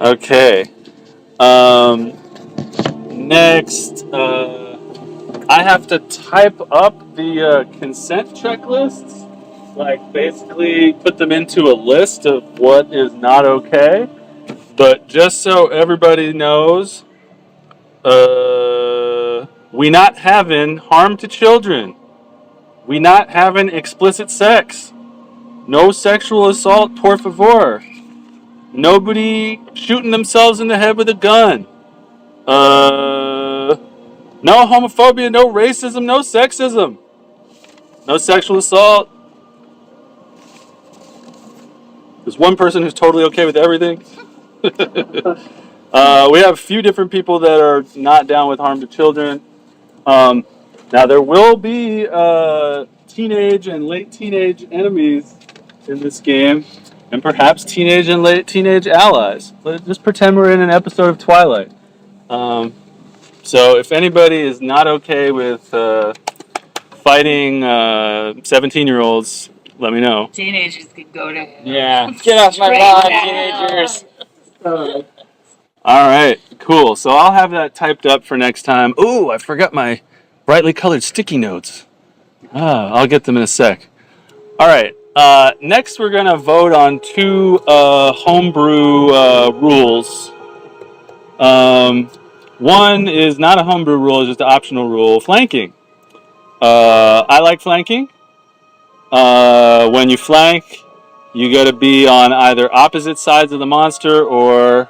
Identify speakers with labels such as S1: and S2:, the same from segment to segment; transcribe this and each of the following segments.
S1: Okay. Next, I have to type up the consent checklists. Like, basically put them into a list of what is not okay. But just so everybody knows, we not having harm to children. We not having explicit sex. No sexual assault, por favor. Nobody shooting themselves in the head with a gun. No homophobia, no racism, no sexism. No sexual assault. There's one person who's totally okay with everything. We have a few different people that are not down with harm to children. Now, there will be teenage and late teenage enemies in this game, and perhaps teenage and late teenage allies. Let's just pretend we're in an episode of Twilight. So if anybody is not okay with fighting 17-year-olds, let me know.
S2: Teenagers could go to
S3: Yeah. Get off my lawn, teenagers.
S1: All right, cool. So I'll have that typed up for next time. Ooh, I forgot my brightly colored sticky notes. I'll get them in a sec. All right. Next, we're going to vote on two homebrew rules. One is not a homebrew rule, it's just an optional rule. Flanking. I like flanking. When you flank, you got to be on either opposite sides of the monster or...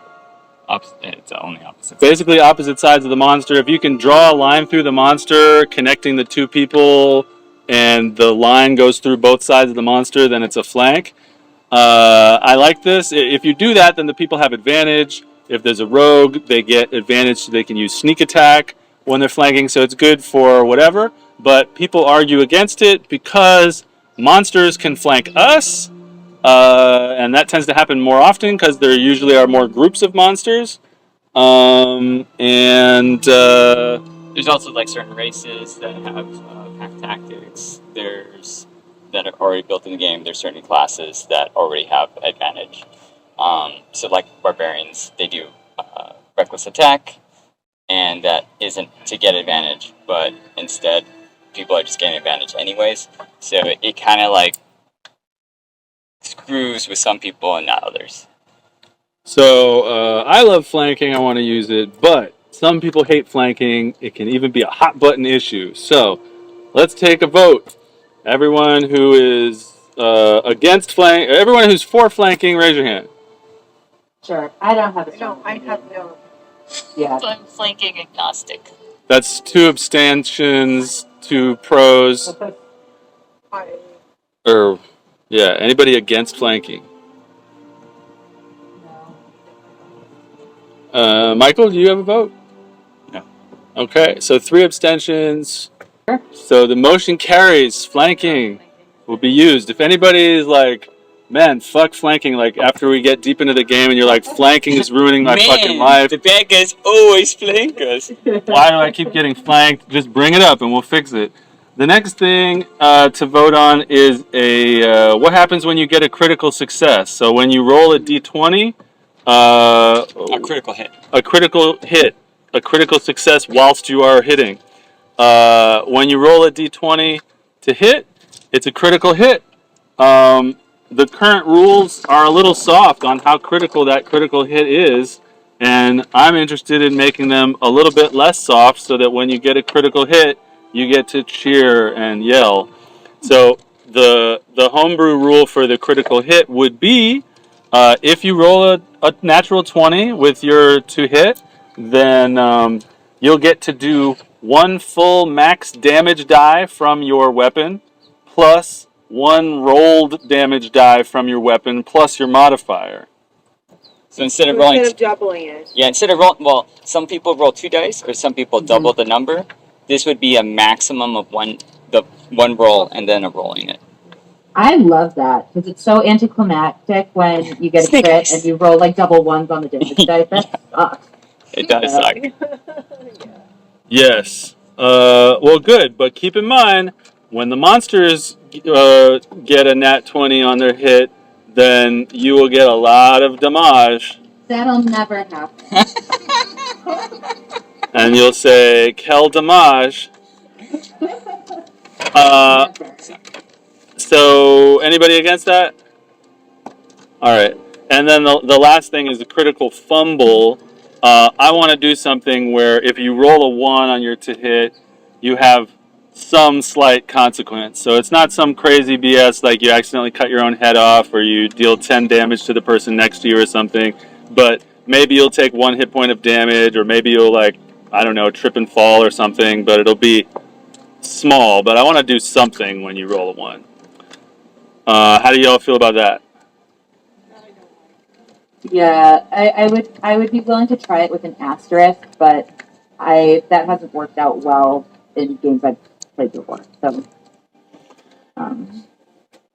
S3: It's only opposite.
S1: Basically opposite sides of the monster. If you can draw a line through the monster connecting the two people and the line goes through both sides of the monster, then it's a flank. I like this. If you do that, then the people have advantage. If there's a rogue, they get advantage so they can use sneak attack when they're flanking. So it's good for whatever. But people argue against it because monsters can flank us. And that tends to happen more often because there usually are more groups of monsters.
S3: There's also like certain races that have pack tactics. There's that are already built in the game. There's certain classes that already have advantage. So like barbarians, they do reckless attack, and that isn't to get advantage, but instead people are just getting advantage anyways. So it kind of like screws with some people and not others.
S1: So I love flanking. I want to use it, but some people hate flanking. It can even be a hot button issue. So let's take a vote. Everyone who is against flank, everyone who's for flanking, raise your hand.
S4: Sure. I don't have a
S2: No, I have no.
S4: Yeah.
S2: So I'm flanking agnostic.
S1: That's 2 abstentions, 2 pros. Or, yeah, anybody against flanking? Michael, do you have a vote?
S3: No.
S1: Okay, so 3 abstentions. So the motion carries. Flanking will be used. If anybody is like, man, fuck flanking, like after we get deep into the game and you're like, flanking is ruining my fucking life.
S3: The bad guys always flank us.
S1: Why do I keep getting flanked? Just bring it up and we'll fix it. The next thing to vote on is what happens when you get a critical success. So when you roll a d20,
S3: A critical hit.
S1: a critical success whilst you are hitting. When you roll a d20 to hit, it's a critical hit. The current rules are a little soft on how critical that critical hit is, and I'm interested in making them a little bit less soft so that when you get a critical hit, you get to cheer and yell. So the homebrew rule for the critical hit would be if you roll a natural 20 with your to hit, then you'll get to do 1 full max damage die from your weapon plus 1 rolled damage die from your weapon plus your modifier.
S3: So instead of rolling...
S5: Instead of doubling it.
S3: Yeah, instead of rolling... Well, some people roll 2 dice, or some people double the number. This would be a maximum of one roll and then a rolling it.
S4: I love that because it's so anticlimactic when you get a
S3: Snake
S4: crit
S3: eyes.
S4: and you roll like double ones on the damage dice. That sucks.
S3: It does suck.
S1: Yes. Well, good, but keep in mind, when the monsters get a nat 20 on their hit, then you will get a lot of damage
S4: That'll never happen.
S1: And you'll say quel dommage.
S4: Never.
S1: So anybody against that? All right. And then the last thing is a critical fumble. I want to do something where if you roll a 1 on your to hit, you have some slight consequence. So it's not some crazy BS like you accidentally cut your own head off or you deal 10 damage to the person next to you or something. But maybe you'll take 1 hit point of damage, or maybe you'll, like, I don't know, trip and fall or something, but it'll be small. But I want to do something when you roll a 1. How do y'all feel about that?
S4: Yeah, I would be willing to try it with an asterisk, but that hasn't worked out well in games I've played before. So,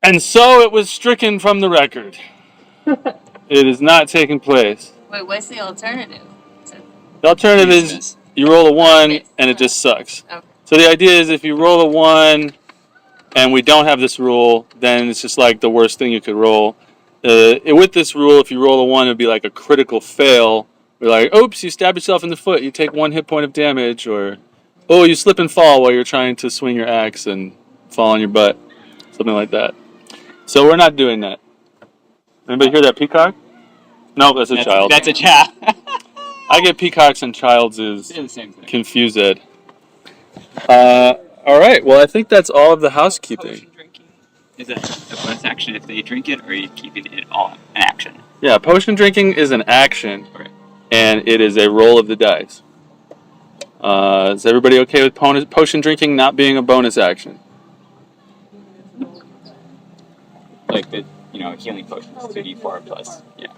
S1: And so it was stricken from the record. It is not taking place.
S2: Wait, what's the alternative?
S1: The alternative is you roll a 1 and it just sucks.
S2: Okay.
S1: So the idea is if you roll a 1 and we don't have this rule, then it's just like the worst thing you could roll. With this rule, if you roll a 1, it would be like a critical fail. You're like, oops, you stab yourself in the foot. You take 1 hit point of damage. Or, oh, you slip and fall while you're trying to swing your axe and fall on your butt. Something like that. So we're not doing that. Anybody hear that peacock? No, that's a child.
S3: That's a child.
S1: I get peacocks and childs is
S3: They're the same thing.
S1: confused. All right. Well, I think that's all of the housekeeping.
S3: Potion drinking. Is it a bonus action if they drink it, or are you keeping it all an action?
S1: Yeah, potion drinking is an action,
S3: Okay.
S1: and it is a roll of the dice. Is everybody okay with potion drinking not being a bonus action?
S3: Like the healing potions, 2d4 plus. Yeah.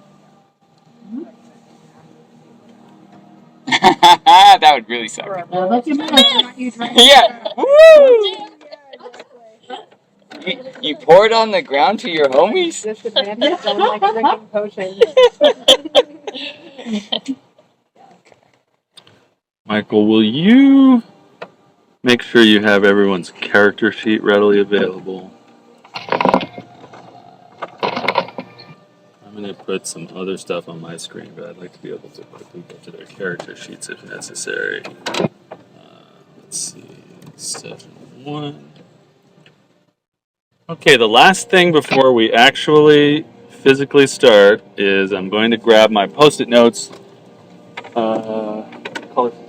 S3: That would really suck.
S4: well, let you know.
S3: Yeah. Woo! You pour it on the ground to your homies?
S5: Disadvantage on like drinking potions.
S1: Michael, will you make sure you have everyone's character sheet readily available? I'm going to put some other stuff on my screen, but I'd like to be able to quickly get to their character sheets if necessary. Let's see, session 1. Okay, the last thing before we actually physically start is I'm going to grab my post-it notes. Color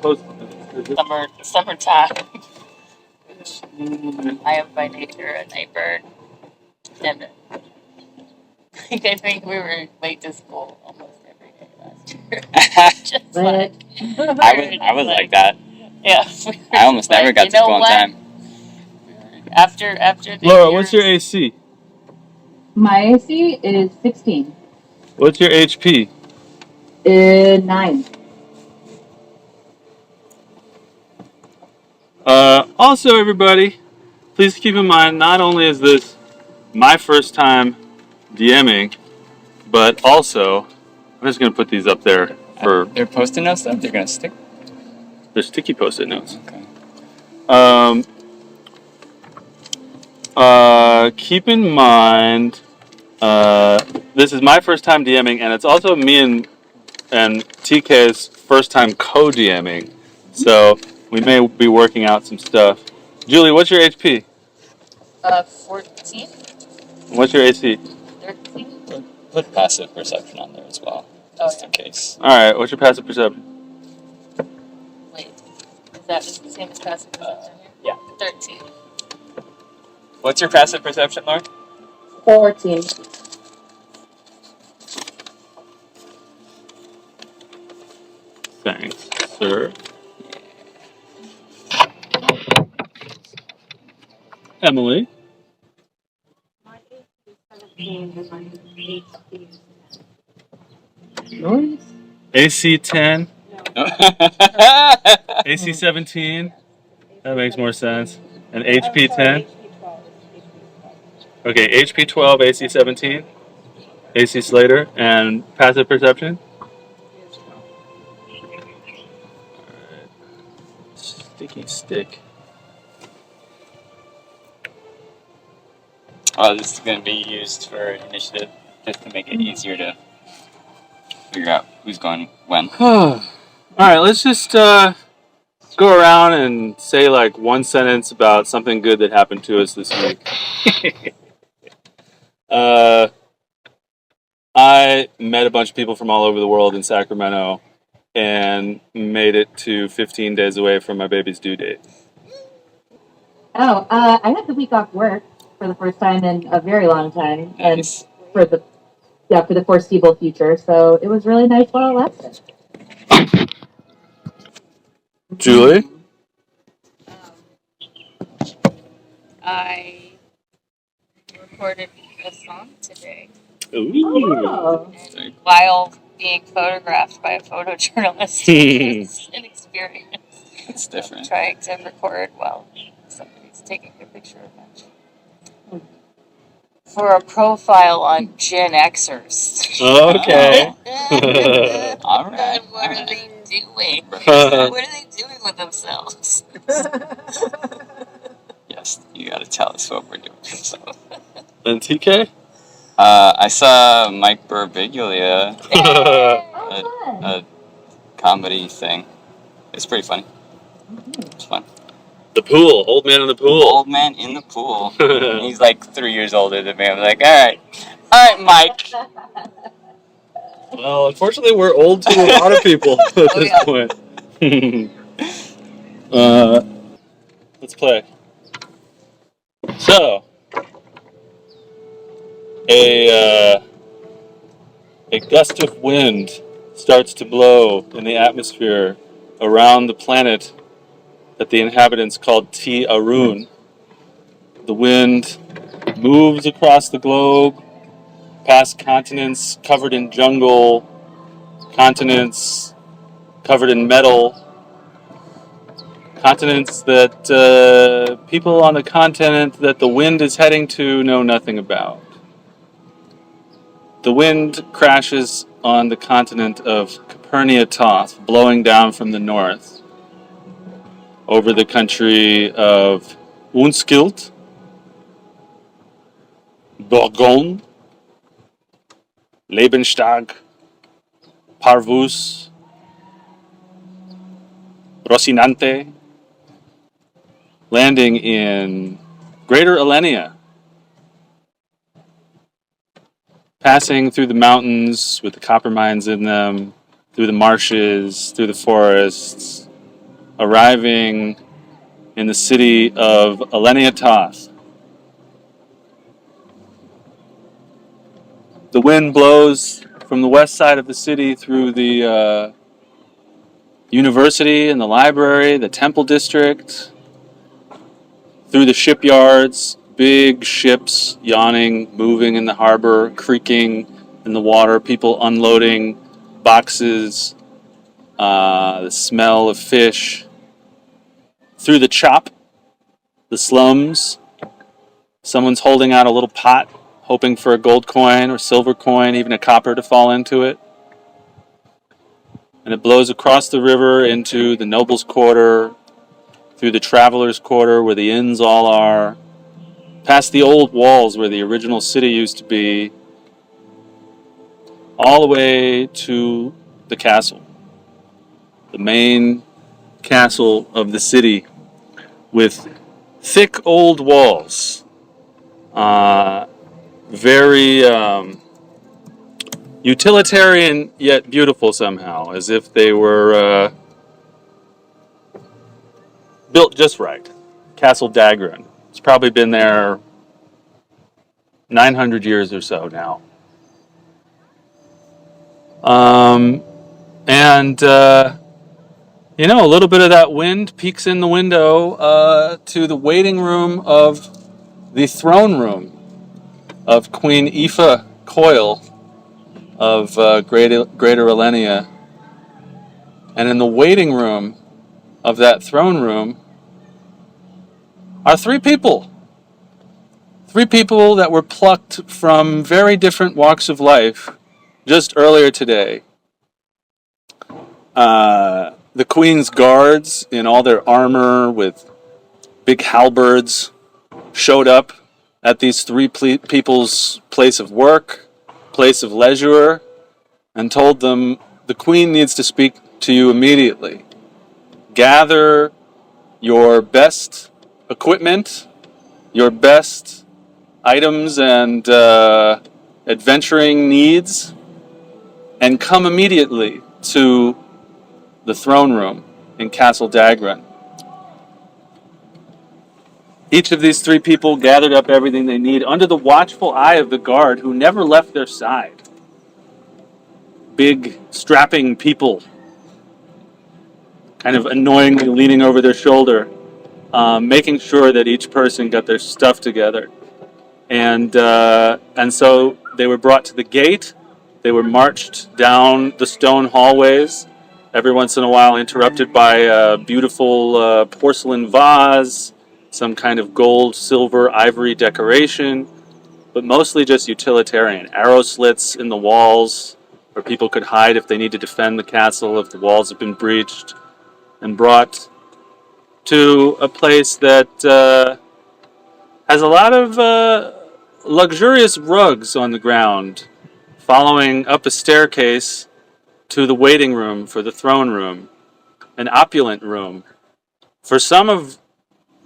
S1: post-it notes.
S2: Summertime. I am by nature a night bird. And I think we were late to school almost every day last year. Just like,
S3: I was like that.
S2: yeah.
S3: I almost never got to school on time.
S2: After the
S1: Laura, what's your AC?
S4: My AC is 16.
S1: What's your HP?
S4: 9.
S1: Also, everybody, please keep in mind, not only is this my first time DMing, but also, I'm just going to put these up there for...
S3: They're post-it notes that they're going to stick?
S1: They're sticky post-it notes.
S3: Okay.
S1: Keep in mind, this is my first time DMing, and it's also me and TK's first time co-DMing. So we may be working out some stuff. Julie, what's your HP?
S2: 14,
S1: What's your AC?
S2: 13.
S3: Put passive perception on there as well, just in case.
S1: All right, what's your passive perception?
S2: Wait, is that the same as passive perception?
S3: Yeah.
S2: 13.
S3: What's your passive perception, Lauren?
S4: 14.
S1: Thanks, sir. Emily?
S4: Yours?
S1: AC 10? AC 17? That makes more sense. And HP 10? Okay, HP 12, AC 17, AC Slater, and passive perception? Alright. Sticky stick.
S3: Oh, this is going to be used for initiative, just to make it easier to figure out who's going when.
S1: All right, let's just go around and say like one sentence about something good that happened to us this week. I met a bunch of people from all over the world in Sacramento and made it to 15 days away from my baby's due date.
S4: Oh, I had the week off work for the first time in a very long time,
S3: Nice.
S4: and for the foreseeable future. So it was really nice while it lasted.
S1: Julie?
S2: I recorded a song today.
S1: Ooh.
S4: Oh.
S2: And while being photographed by a photojournalist, it's an experience.
S3: It's different.
S2: Trying to record while somebody's taking a picture of me. For a profile on Gen Xers.
S1: Okay.
S3: All right.
S2: What are they doing?
S3: Represent.
S2: What are they doing with themselves?
S3: Yes, you gotta tell us what we're doing. So.
S1: And TK?
S3: I saw Mike Birbiglia,
S4: Oh, fun.
S3: a comedy thing. It's pretty funny. It's fun.
S1: The pool. Old man in the pool.
S3: Old man in the pool. He's like 3 years older than me. I'm like, all right, Mike.
S1: Well, unfortunately, we're old to a lot of people at this point. Let's play. So, a gust of wind starts to blow in the atmosphere around the planet that the inhabitants called Ti Arun. The wind moves across the globe, past continents covered in jungle, continents covered in metal, continents that people on the continent that the wind is heading to know nothing about. The wind crashes on the continent of Cappyrnia Toth, blowing down from the north over the country of Unskilt, Bourgogne, Lebenstag, Parvus, Rocinante, landing in Greater Elenia, passing through the mountains with the copper mines in them, through the marshes, through the forests, arriving in the city of Elenia Toth. The wind blows from the west side of the city through the university and the library, the temple district, through the shipyards, big ships yawning, moving in the harbor, creaking in the water, people unloading boxes, the smell of fish, through the chop, the slums. Someone's holding out a little pot, hoping for a gold coin or silver coin, even a copper to fall into it. And it blows across the river into the nobles' quarter, through the travelers' quarter where the inns all are, past the old walls where the original city used to be, all the way to the castle, the main castle of the city, with thick old walls, very utilitarian yet beautiful somehow, as if they were built just right. Castle Dagran. It's probably been there 900 years or so now. A little bit of that wind peeks in the window to the waiting room of the throne room of Queen Aoife Coyle of Greater Elenia. And in the waiting room of that throne room are three people. Three people that were plucked from very different walks of life just earlier today. The Queen's guards in all their armor with big halberds showed up at these three people's place of work, place of leisure, and told them the queen needs to speak to you immediately. Gather your best equipment, your best items and adventuring needs, and come immediately to the throne room in Castle Dagran. Each of these three people gathered up everything they need under the watchful eye of the guard who never left their side. Big, strapping people, kind of annoyingly leaning over their shoulder, making sure that each person got their stuff together. And so they were brought to the gate. They were marched down the stone hallways, every once in a while interrupted by a beautiful porcelain vase, some kind of gold, silver, ivory decoration, but mostly just utilitarian. Arrow slits in the walls where people could hide if they need to defend the castle if the walls have been breached, and brought to a place that has a lot of luxurious rugs on the ground, following up a staircase to the waiting room for the throne room, an opulent room. For some of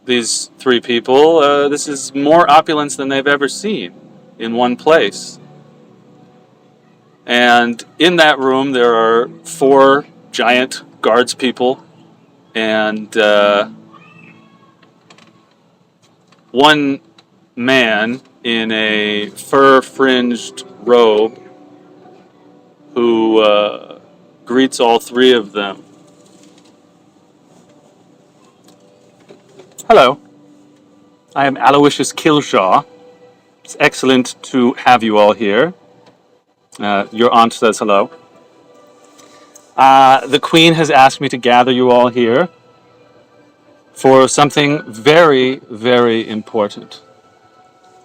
S1: these three people, this is more opulence than they've ever seen in one place. And in that room, there are 4 giant guards people and one man in a fur-fringed robe who greets all 3 of them. Hello, I am Aloysius Killshaw. It's excellent to have you all here. Your aunt says hello. The Queen has asked me to gather you all here for something very, very important.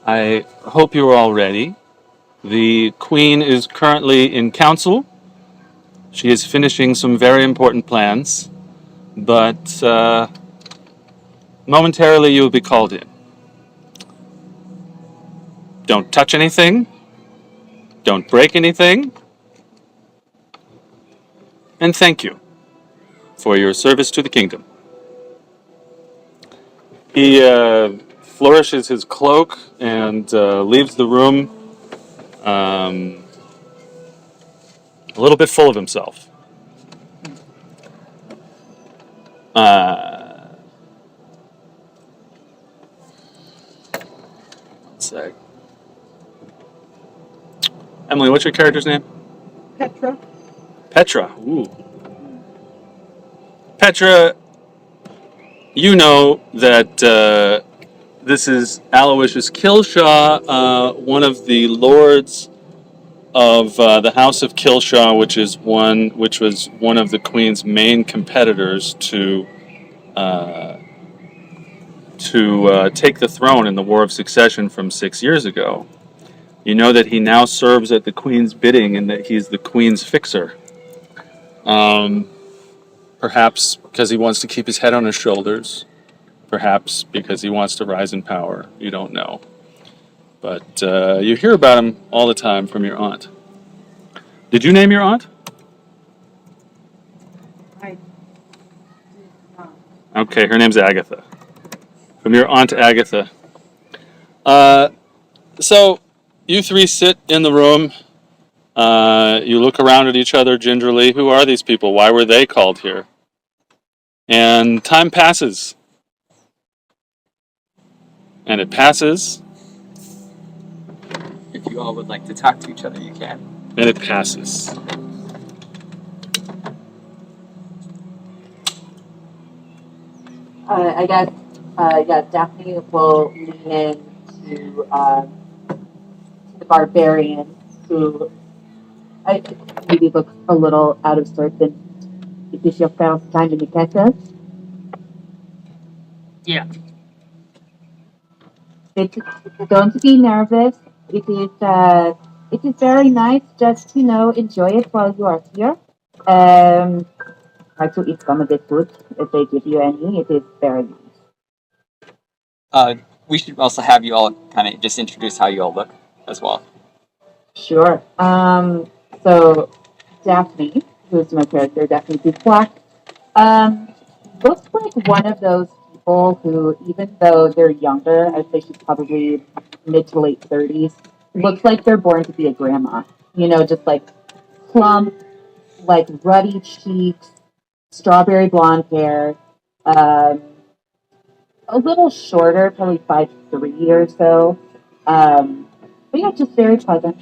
S1: I hope you're all ready. The Queen is currently in council. She is finishing some very important plans, but momentarily you'll be called in. Don't touch anything. Don't break anything. And thank you for your service to the kingdom. He flourishes his cloak and leaves the room a little bit full of himself. One sec. Emily, what's your character's name?
S5: Petra.
S1: Petra. Ooh. Petra, you know that this is Aloysius Killshaw, one of the lords of the House of Killshaw, which was one of the Queen's main competitors to take the throne in the War of Succession from 6 years ago. You know that he now serves at the Queen's bidding and that he's the Queen's fixer. Perhaps because he wants to keep his head on his shoulders. Perhaps because he wants to rise in power. You don't know. But you hear about him all the time from your aunt. Did you name your aunt?
S5: I did not.
S1: Okay, her name's Agatha. From your aunt Agatha. So, you 3 sit in the room. You look around at each other gingerly. Who are these people? Why were they called here? And time passes. And it passes.
S3: If you all would like to talk to each other, you can.
S1: And it passes.
S4: I guess, Daphne will lean in to the barbarian who maybe looks a little out of sorts. Is this your first time in the castle?
S2: Yeah.
S4: Don't be nervous. It is very nice. Just enjoy it while you are here. Try to eat some of the food if they give you any. It is very nice.
S3: We should also have you all kind of just introduce how you all look as well.
S4: Sure. So Daphne, who's my character, Daphne Duplac, looks like one of those people who, even though they're younger, I'd say she's probably mid to late 30s, looks like they're born to be a grandma. You know, just like plump, like ruddy cheeks, strawberry blonde hair, um, a little shorter, probably 5'3" or so. But yeah, just very pleasant.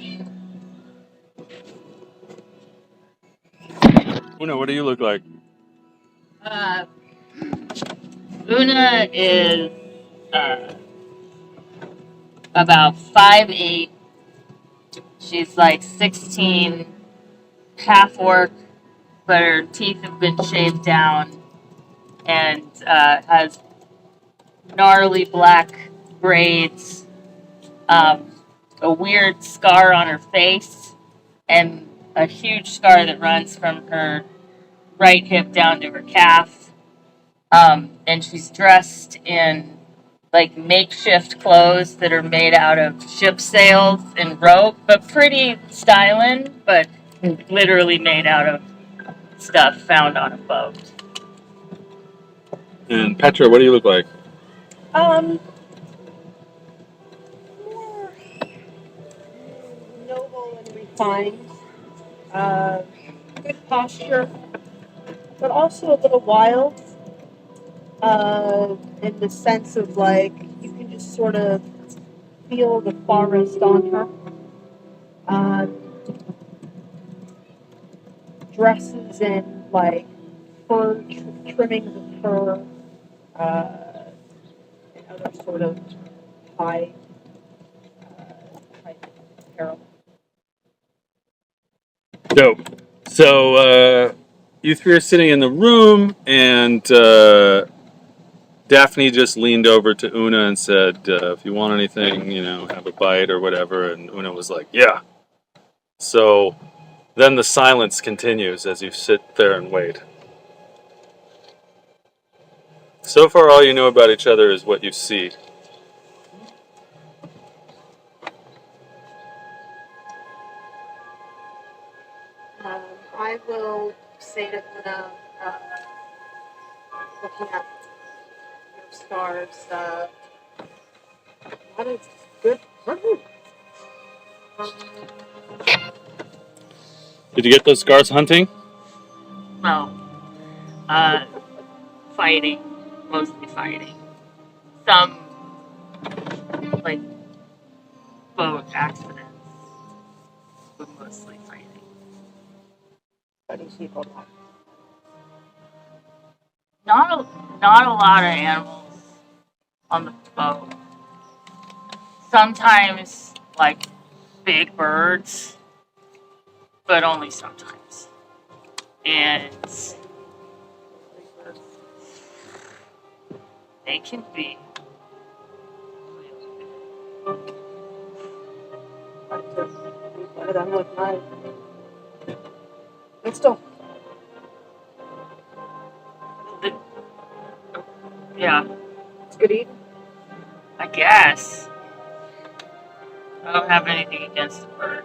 S1: Una, what do you look like?
S2: Uh, Una is about 5'8". She's like 16, half orc, but her teeth have been shaved down, and has gnarly black braids, a weird scar on her face, and a huge scar that runs from her right hip down to her calf. And she's dressed in like makeshift clothes that are made out of ship sails and rope, but pretty styling, but literally made out of stuff found on a boat.
S1: And Petra, what do you look like?
S5: More noble and refined. Good posture, but also a little wild. In the sense of like you can just sort of feel the forest on her. Dresses in like fur trimmings of fur, and other sort of high type apparel.
S1: Dope. So, you three are sitting in the room, and Daphne just leaned over to Una and said, if you want anything, you know, have a bite or whatever. And Una was like, yeah. So then the silence continues as you sit there and wait. So far, all you know about each other is what you see.
S5: I will say to Una, looking at your scars, that is good.
S1: Did you get those scars hunting?
S2: Well, fighting, mostly fighting. Some like boat accidents, but mostly fighting. Not a lot of animals on the boat. Sometimes like big birds, but only sometimes. And they can be
S5: I'm with mine. But still,
S2: yeah,
S5: it's good eating.
S2: I guess. I don't have anything against the bird.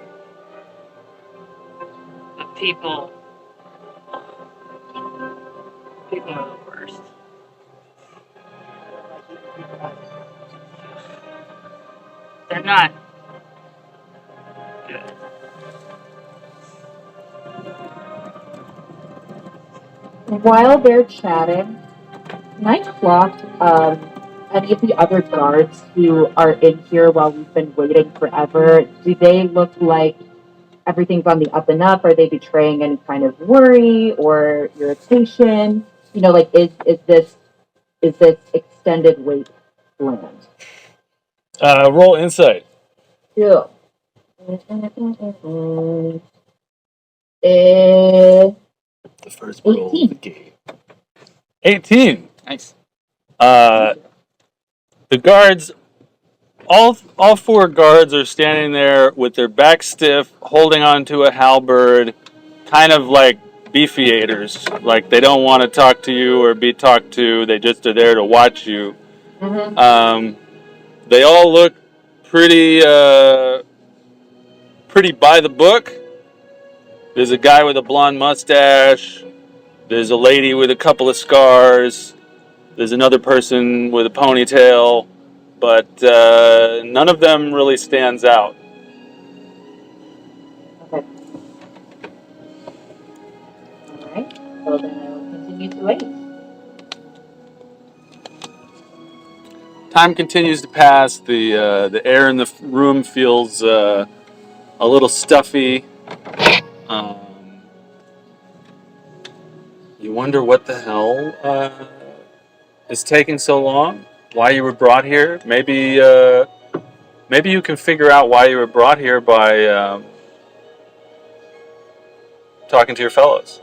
S2: But people are the worst. They're not good.
S4: While they're chatting, can I clock any of the other guards who are in here while we've been waiting forever? Do they look like everything's on the up and up? Are they betraying any kind of worry or irritation? You know, like is this extended wait land?
S1: Roll insight.
S4: Yeah.
S1: The first roll of
S4: 18.
S1: the game. 18.
S3: Nice.
S1: The guards, all four guards are standing there with their backs stiff, holding onto a halberd, kind of like beefiators. Like they don't want to talk to you or be talked to. They just are there to watch you.
S4: Mm-hmm.
S1: They all look pretty by the book. There's a guy with a blonde mustache. There's a lady with a couple of scars. There's another person with a ponytail. But none of them really stands out.
S4: Okay. All right. So then I will continue to wait.
S1: Time continues to pass. The air in the room feels a little stuffy. You wonder what the hell is taking so long? Why you were brought here? Maybe you can figure out why you were brought here by talking to your fellows.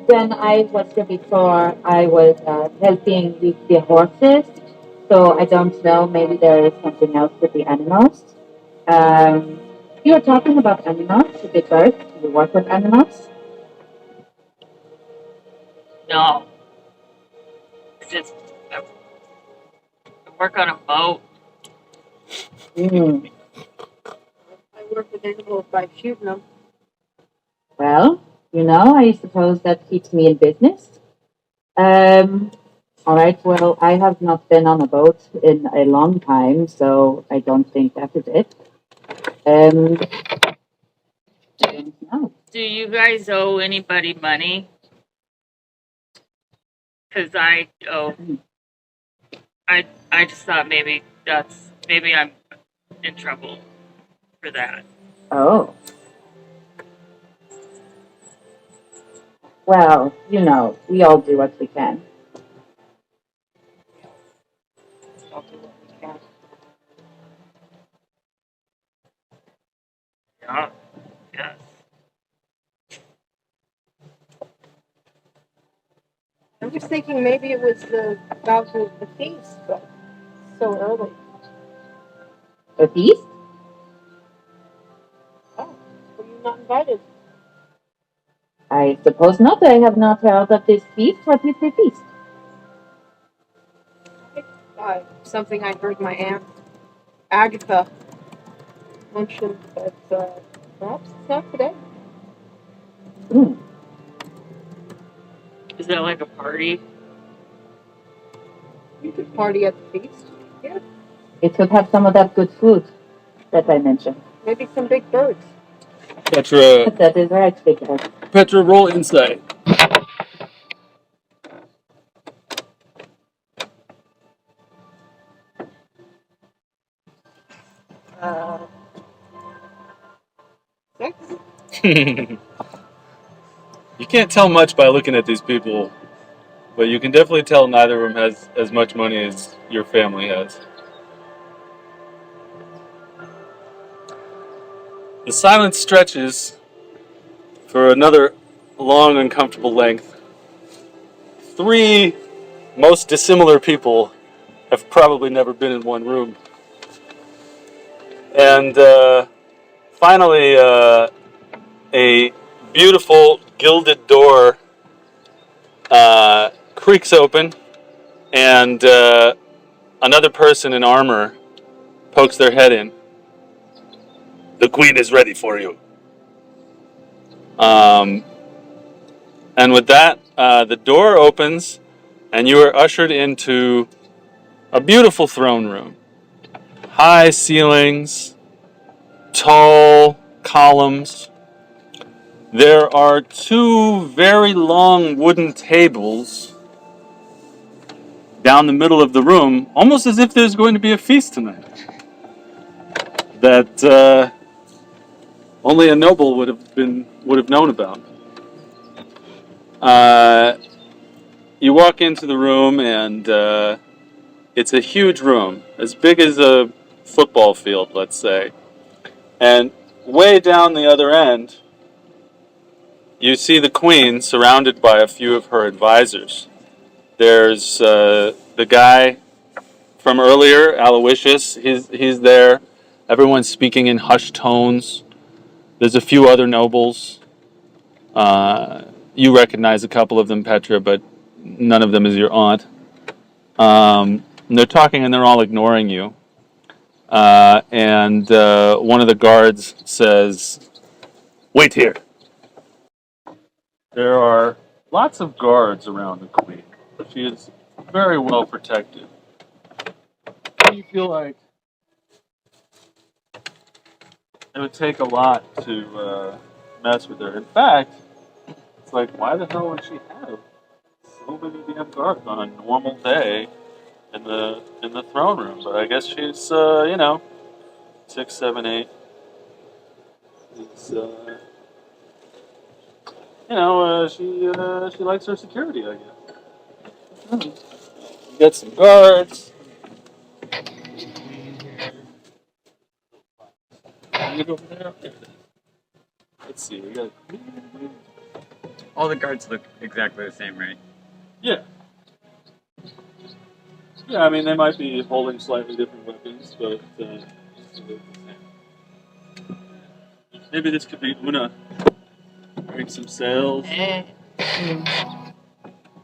S4: When I was here before, I was helping with the horses. So I don't know, maybe there is something else with the animals. Um, you were talking about animals, the birds. Do you work with animals?
S2: No. It's just I work on a boat.
S4: Mm.
S5: I work with animals by shooting them.
S4: Well, I suppose that keeps me in business. All right, well, I have not been on a boat in a long time, so I don't think that is it. I don't know.
S2: Do you guys owe anybody money? Because I owe. I just thought maybe I'm in trouble for that.
S4: Oh. Well, we all do what we can.
S5: I'll do what we can.
S2: Yeah. Yes.
S5: I'm just thinking maybe it was about the feast, but so early.
S4: A feast?
S5: Oh, were you not invited?
S4: I suppose not. I have not heard of this feast. What is the feast?
S5: Something I heard my aunt Agatha mention, but perhaps it's not today.
S4: Mm.
S2: Is that like a party?
S5: You could party at the feast. Yeah,
S4: It could have some of that good food that I mentioned.
S5: maybe some big birds.
S1: Petra,
S4: That is right, Victor.
S1: Petra, roll insight.
S5: Six?
S1: You can't tell much by looking at these people, but you can definitely tell neither of them has as much money as your family has. The silence stretches for another long, uncomfortable length. Three most dissimilar people have probably never been in one room. And finally, a beautiful gilded door creaks open, and another person in armor pokes their head in. The queen is ready for you. And with that, the door opens, and you are ushered into a beautiful throne room. High ceilings, tall columns. There are two very long wooden tables down the middle of the room, almost as if there's going to be a feast tonight. That only a noble would have known about. You walk into the room, and it's a huge room, as big as a football field, let's say. And way down the other end, you see the queen surrounded by a few of her advisors. There's the guy from earlier, Aloysius. He's there. Everyone's speaking in hushed tones. There's a few other nobles. You recognize a couple of them, Petra, but none of them is your aunt. And they're talking and they're all ignoring you. And one of the guards says, "Wait here." There are lots of guards around the queen. She is very well protected. You feel like it would take a lot to mess with her. In fact, it's like, why the hell would she have so many damn guards on a normal day in the throne room? But I guess she's 6, 7, 8. It's she likes her security, I guess. You get some guards. Get over there. Let's see. We got.
S3: All the guards look exactly the same, right?
S1: Yeah. Yeah, I mean, they might be holding slightly different weapons, but maybe this could be Una wearing some sails.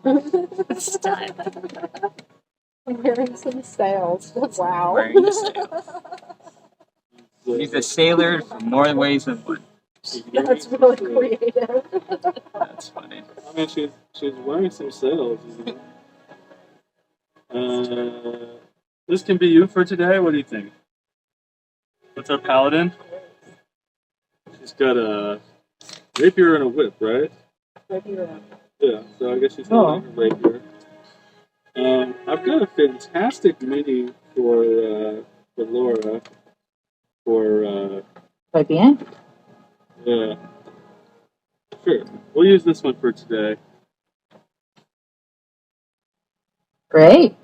S2: This time.
S5: Wearing some sails. Wow.
S3: Wearing the sails. He's a sailor for more ways than one.
S5: That's really creative.
S3: That's funny.
S1: I mean, she's wearing some sails. This can be you for today. What do you think? What's our paladin? She's got a rapier and a whip, right? Yeah, so I guess she's holding a rapier. I've got a fantastic mini for Laura.
S4: By the end?
S1: Yeah. Sure. We'll use this one for today.
S4: Great.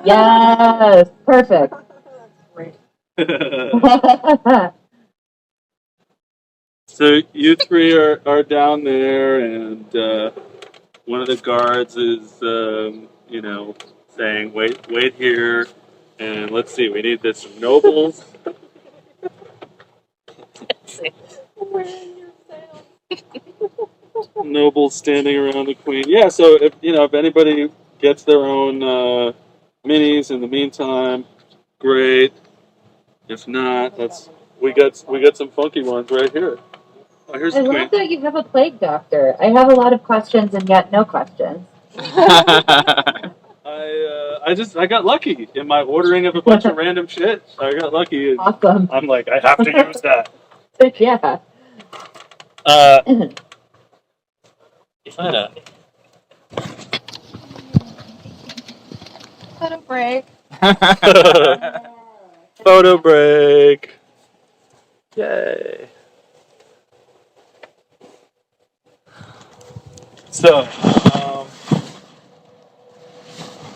S4: Yes, perfect.
S5: Great.
S1: So you three are down there, and one of the guards is, saying, "Wait here," and let's see. We need this nobles.
S5: Wearing your sails.
S1: Nobles standing around the queen. Yeah. So if anybody gets their own minis in the meantime, great. If not, we got some funky ones right here. Oh, here's
S4: I
S1: the queen.
S4: love that you have a plague doctor. I have a lot of questions and yet no questions.
S1: I got lucky in my ordering of a bunch of random shit. I got lucky.
S4: Awesome.
S1: I'm like, I have to use that.
S4: Yeah.
S5: Photo break.
S1: Photo break. Yay. So,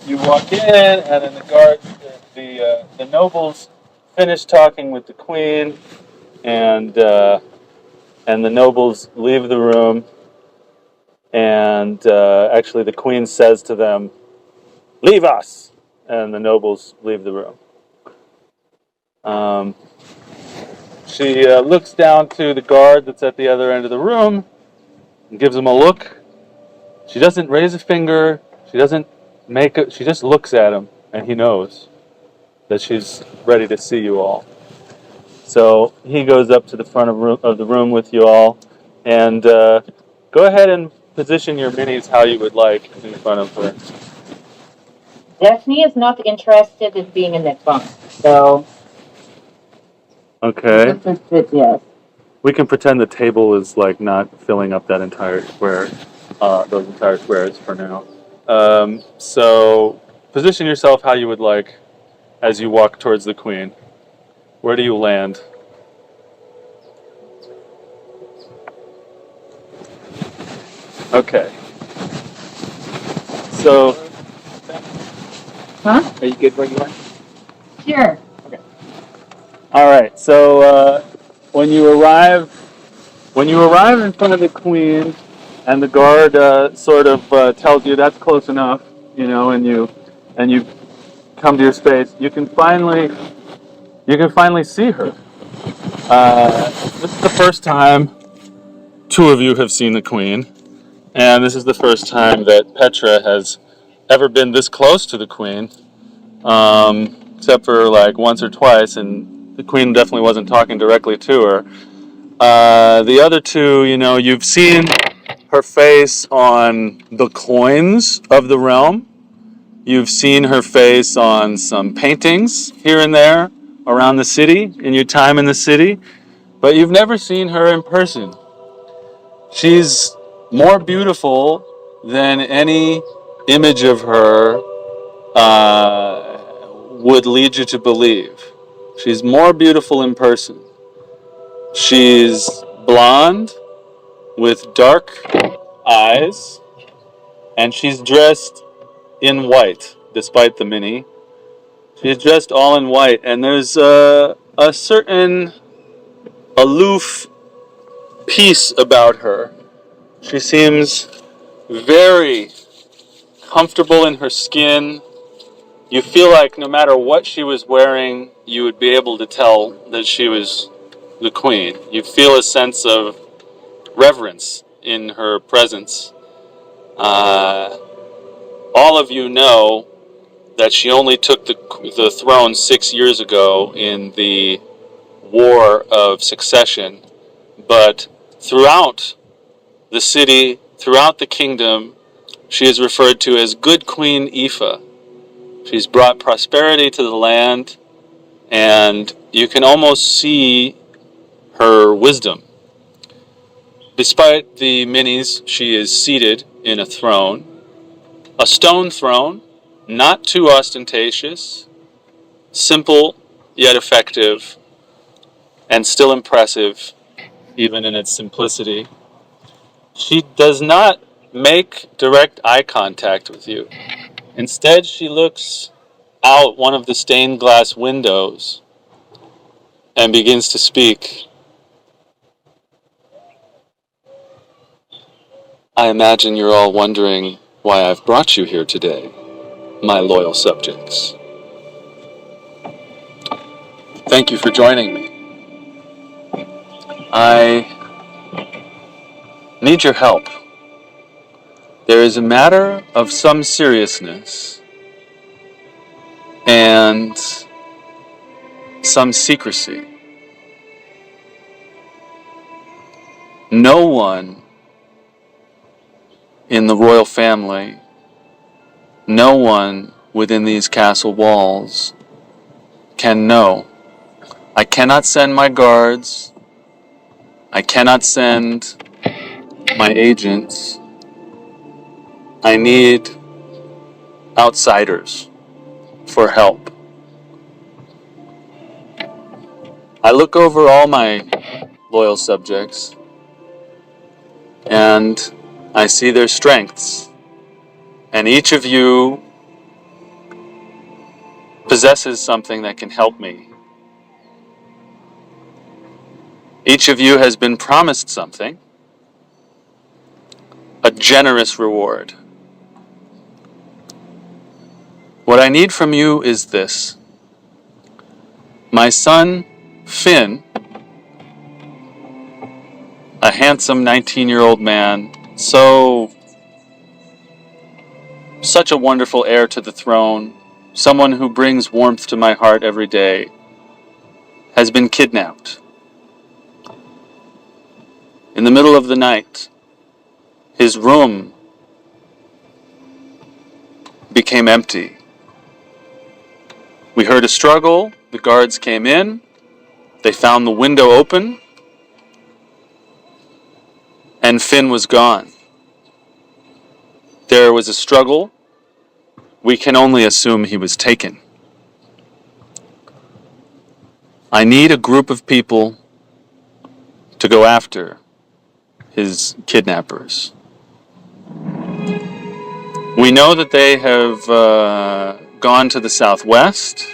S1: you walk in, and then the guards, the nobles finish talking with the queen, and the nobles leave the room, and actually the queen says to them, "Leave us!" And the nobles leave the room. She looks down to the guard that's at the other end of the room and gives him a look. She doesn't raise a finger. She doesn't she just looks at him, and he knows that she's ready to see you all. So he goes up to the front of the room with you all, and go ahead and position your minis how you would like in front of her.
S4: Daphne is not interested in being in that bunk, so.
S1: Okay.
S4: Yes.
S1: We can pretend the table is like not filling up that entire square, those entire squares for now. So position yourself how you would like as you walk towards the queen. Where do you land? Okay. So,
S4: Huh?
S3: Are you good where you are?
S4: Sure.
S1: all right. So when you arrive in front of the queen, and the guard sort of tells you that's close enough, and you come to your space, you can finally see her. This is the first time two of you have seen the Queen, and this is the first time that Petra has ever been this close to the Queen, except for like once or twice, and the Queen definitely wasn't talking directly to her. The other two, you've seen her face on the coins of the realm. You've seen her face on some paintings here and there around the city in your time in the city, but you've never seen her in person. She's more beautiful than any image of her would lead you to believe. She's more beautiful in person. She's blonde with dark eyes, and she's dressed in white, despite the mini. She's dressed all in white, and there's a certain aloof peace about her. She seems very comfortable in her skin. You feel like no matter what she was wearing, you would be able to tell that she was the Queen. You feel a sense of reverence in her presence. All of you know that she only took the throne 6 years ago in the War of Succession, but throughout the city, throughout the kingdom, she is referred to as Good Queen Aoife. She's brought prosperity to the land, and you can almost see her wisdom. Despite the minis, she is seated in a throne, a stone throne, not too ostentatious, simple yet effective, and still impressive, even in its simplicity. She does not make direct eye contact with you. Instead, she looks out one of the stained glass windows and begins to speak. I imagine you're all wondering why I've brought you here today, my loyal subjects. Thank you for joining me. I need your help. There is a matter of some seriousness and some secrecy. No one in the royal family, no one within these castle walls can know. I cannot send my guards. I cannot send my agents. I need outsiders for help. I look over all my loyal subjects and I see their strengths. And each of you possesses something that can help me. Each of you has been promised something, a generous reward. What I need from you is this. My son, Finn, a handsome 19-year-old man, such a wonderful heir to the throne, someone who brings warmth to my heart every day, has been kidnapped. In the middle of the night, his room became empty. We heard a struggle, the guards came in, they found the window open, and Finn was gone. There was a struggle. We can only assume he was taken. I need a group of people to go after his kidnappers. We know that they have gone to the southwest,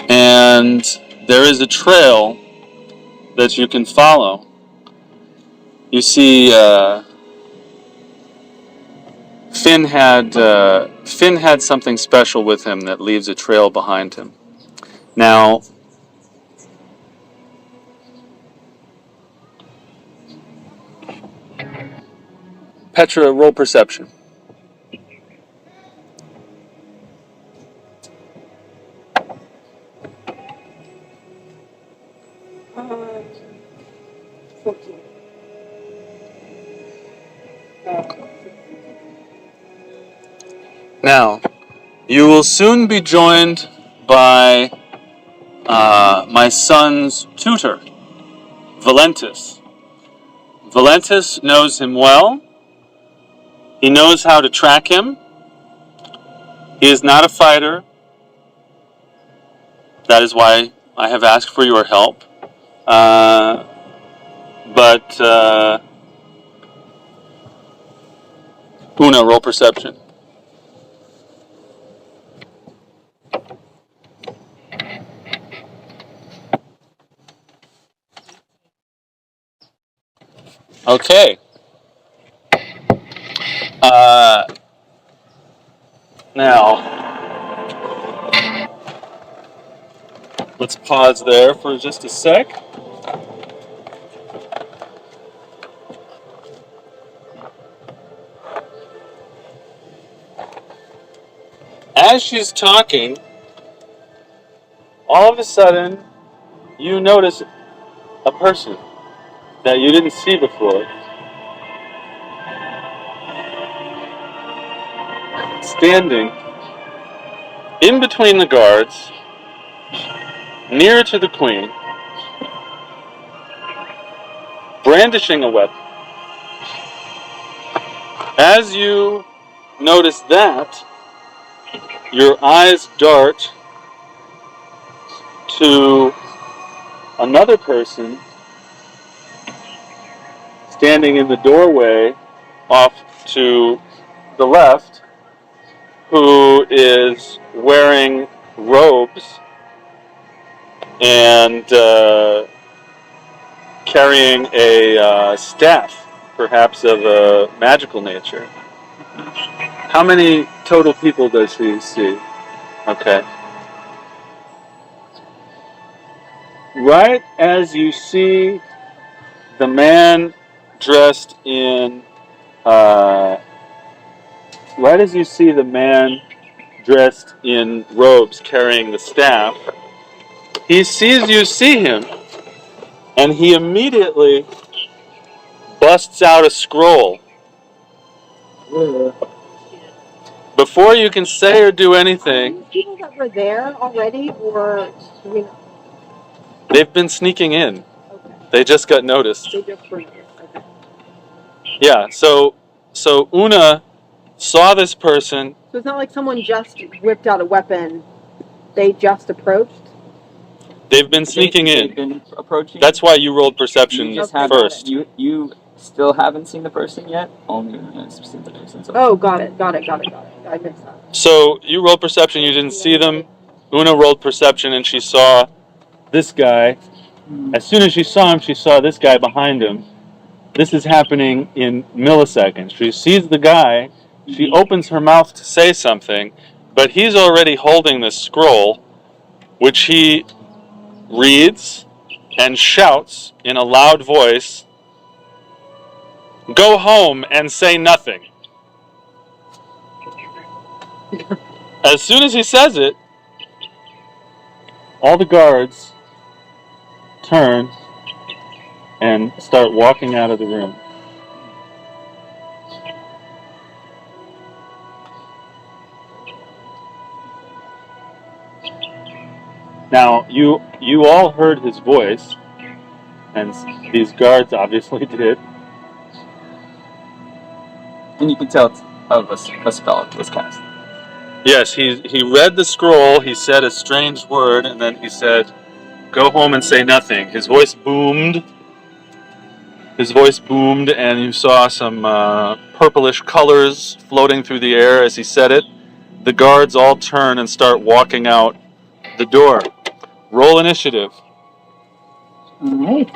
S1: and there is a trail that you can follow. You see, Finn had something special with him that leaves a trail behind him. Now, Petra, roll perception.
S5: Uh, 14.
S1: Now, you will soon be joined by my son's tutor, Valentis. Valentis knows him well. He knows how to track him. He is not a fighter. That is why I have asked for your help. But Una, roll perception. Okay. Now, let's pause there for just a sec. As she's talking, all of a sudden, you notice a person that you didn't see before standing in between the guards, near to the queen, brandishing a weapon. As you notice that, your eyes dart to another person standing in the doorway off to the left, who is wearing robes and carrying a staff, perhaps of a magical nature. How many total people does he see? Okay. Right as you see the man dressed in, right as you see the man dressed in robes carrying the staff, he sees you see him, and he immediately busts out a scroll. Before you can say or do anything,
S5: People that were there already, or do we know?
S1: they've been sneaking in.
S5: Okay.
S1: They just got noticed.
S5: They just were noticed. Okay.
S1: Yeah, so Una saw this person.
S5: So it's not like someone just whipped out a weapon. They just approached.
S1: They've been sneaking
S3: They've
S1: in.
S3: been approaching.
S1: That's why you rolled perception
S3: You just
S1: first.
S3: You still haven't seen the person yet. Only Una's seen the person. So.
S5: Oh, got it. I missed that.
S1: So you rolled perception, you didn't see them. Una rolled perception and she saw this guy. As soon as she saw him, she saw this guy behind him. This is happening in milliseconds. She sees the guy, she opens her mouth to say something, but he's already holding this scroll, which he reads and shouts in a loud voice, "Go home and say nothing." As soon as he says it, all the guards turn and start walking out of the room. Now, you all heard his voice, and these guards obviously did.
S3: And you can tell it's a spell was cast.
S1: Yes, he read the scroll, he said a strange word, and then he said, "Go home and say nothing." His voice boomed, and you saw some purplish colors floating through the air as he said it. The guards all turn and start walking out the door. Roll initiative.
S2: Alright.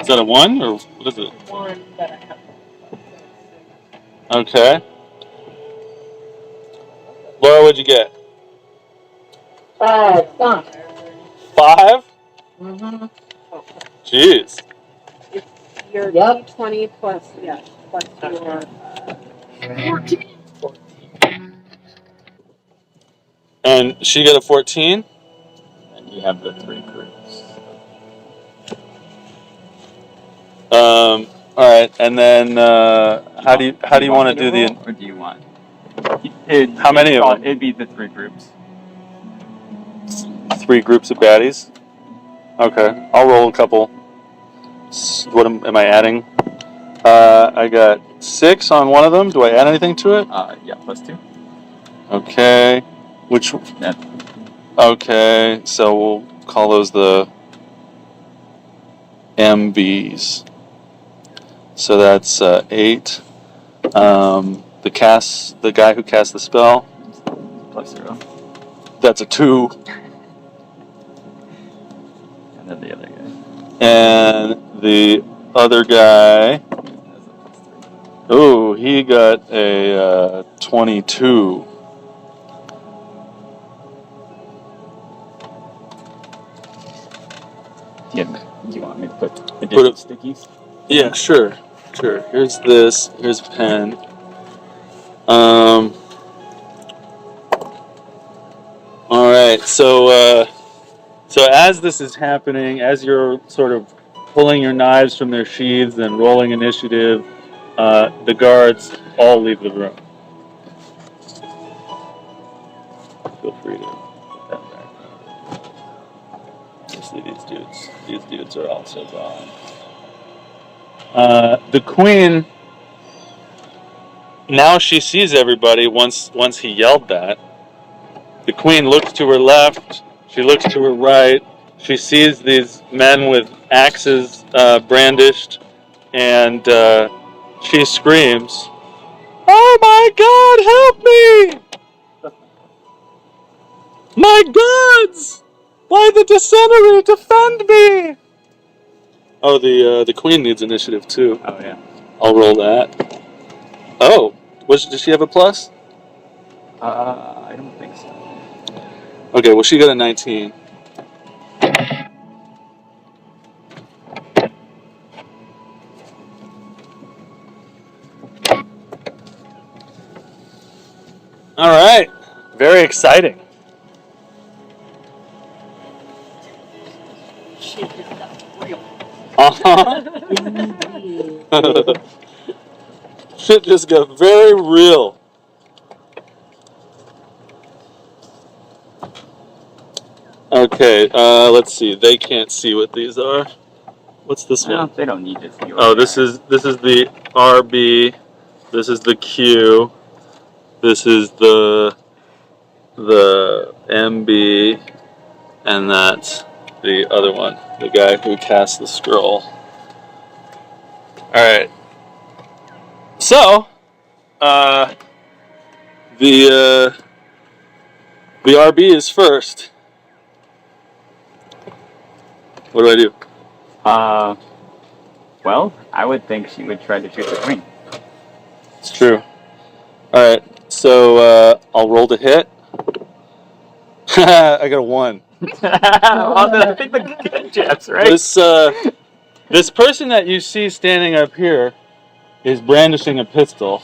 S1: Is that a 1, or what is it?
S5: One that I have.
S1: Okay. what'd you get?
S4: 5.
S1: 5?
S4: Mm-hmm.
S1: Jeez.
S5: It's your
S4: Yep.
S5: D20 plus your
S2: 14.
S1: And she got a 14?
S3: And you have the 3 groups.
S1: All right, and then how do you want to do the?
S3: Or do you want?
S1: How many of them?
S3: It'd be the 3 groups.
S1: 3 groups of baddies. Okay, I'll roll a couple. What am I adding? I got 6 on one of them. Do I add anything to it?
S3: Yeah, plus 2.
S1: Okay. Which?
S3: Yeah.
S1: Okay, so we'll call those the MBs. So that's 8. The guy who cast the spell.
S3: Plus 0.
S1: That's a 2.
S3: And then the other guy.
S1: And the other guy.
S3: Has a plus 3.
S1: Oh, he got a 22.
S3: Do you want me to put additional stickies?
S1: Yeah, sure. Here's this. Here's a pen. All right. So as this is happening, as you're sort of pulling your knives from their sheaths and rolling initiative, the guards all leave the room. Feel free to put that back. Obviously, these dudes are also gone. The queen, now she sees everybody once he yelled that. The queen looks to her left, she looks to her right, she sees these men with axes brandished, and she screams, "Oh my God, help me! My gods! By the Descenary, defend me!" Oh, the queen needs initiative too.
S3: Oh, yeah.
S1: I'll roll that. Oh, does she have a plus?
S3: I don't think so.
S1: Okay, well she got a 19. All right, very exciting.
S2: Shit just got real.
S1: Shit just got very real. Okay, let's see. They can't see what these are. What's this
S3: No,
S1: one?
S3: they don't need to see.
S1: Oh, this is the RB. This is the Q. This is the MB, and that's the other one, the guy who cast the scroll. All right. So, the RB is first. What do I do?
S3: Well, I would think she would try to shoot the queen.
S1: It's true. All right. So I'll roll to hit. I got a 1.
S3: Well, then I think the good chance, right?
S1: This person that you see standing up here is brandishing a pistol.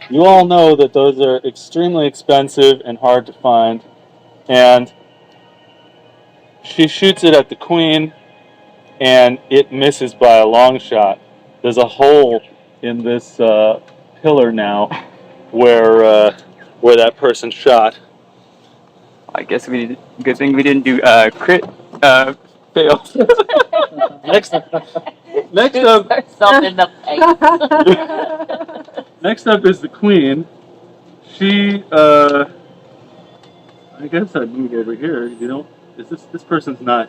S1: You all know that those are extremely expensive and hard to find, and she shoots it at the queen, and it misses by a long shot. There's a hole in this pillar now where that person shot.
S3: I guess good thing we didn't do crit fail.
S1: Next up,
S2: Herself in the face.
S1: next up is the queen. She, I guess I'd move over here. You know, this person's not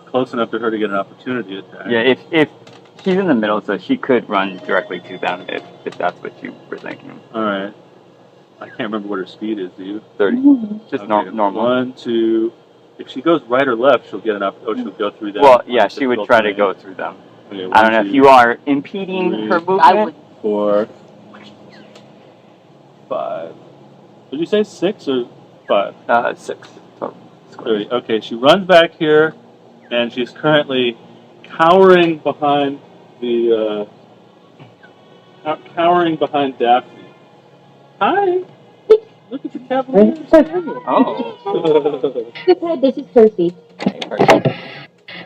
S1: close enough to her to get an opportunity attack.
S3: Yeah, if she's in the middle, so she could run directly to them if that's what you were thinking.
S1: All right. I can't remember what her speed is. Do you?
S3: 30. Just
S1: Okay,
S3: normal.
S1: 1, 2. If she goes right or left, she'll get an opportunity. Oh, she'll go through them.
S3: Well, yeah, she would try to go through them.
S1: Okay,
S3: I don't know if you are impeding
S1: 3,
S3: her movement.
S2: I would.
S1: 4, 5. Did you say 6 or 5?
S3: 6. Total.
S1: 30. Okay, she runs back here, and she's currently cowering behind the cowering behind Daphne. Hi. Look at the Cavaliers.
S3: Oh.
S4: This is Percy.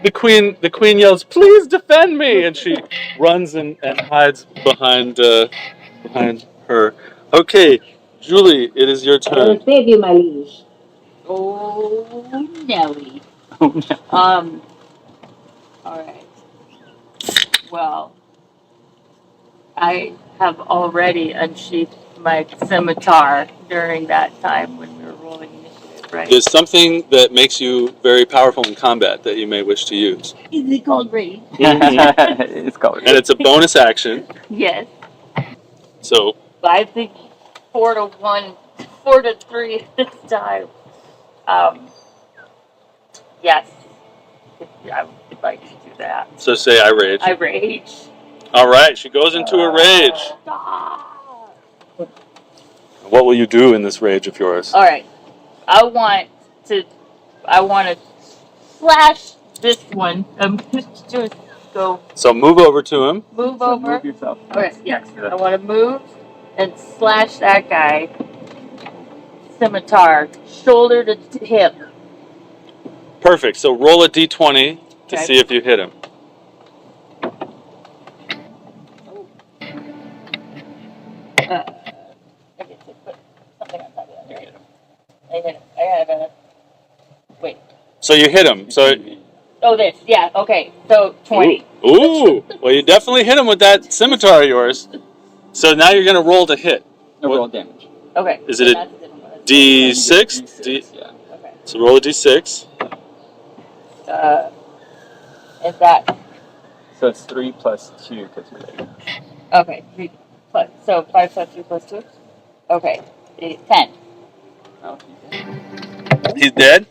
S1: The queen yells, "Please defend me!" And she runs and hides behind her. Okay, Julie, it is your
S4: I will
S1: turn.
S4: save you, my liege.
S2: Oh, Nelly.
S3: Oh, no.
S2: All right. Well, I have already unsheathed my scimitar during that time when we were rolling initiative, right?
S1: There's something that makes you very powerful in combat that you may wish to use.
S2: Is it called rage?
S3: It's called.
S1: And it's a bonus action,
S2: Yes.
S1: so
S2: I think 4 to 3 this time. Yes. I would like to do that.
S1: so say I rage.
S2: I rage.
S1: All right, she goes into a rage.
S2: Ah.
S1: What will you do in this rage of yours?
S2: All right. I want to slash this one. I'm going to just go
S1: So move over to him.
S2: move over.
S3: Move yourself.
S2: Okay, yes. I want to move and slash that guy. Scimitar, shoulder to hip.
S1: Perfect. So roll a d20 to
S2: Okay.
S1: see if you hit him.
S2: I get to put something on top of that. Right? I hit him. I have a. Wait.
S1: So you hit him. So
S2: Oh, this. Yeah. Okay. So 20.
S1: Ooh. Well, you definitely hit him with that scimitar of yours. So now you're gonna roll to hit.
S3: No roll damage.
S2: Okay.
S1: Is
S2: so
S1: it a
S2: that's different one.
S1: D6?
S3: Yeah.
S2: Okay.
S1: So roll a d6.
S2: Is that
S3: So it's 3 plus 2 because you're late.
S2: okay? 3 plus. So 5 plus 3 plus 2. Okay. 10.
S3: Oh,
S1: He's dead.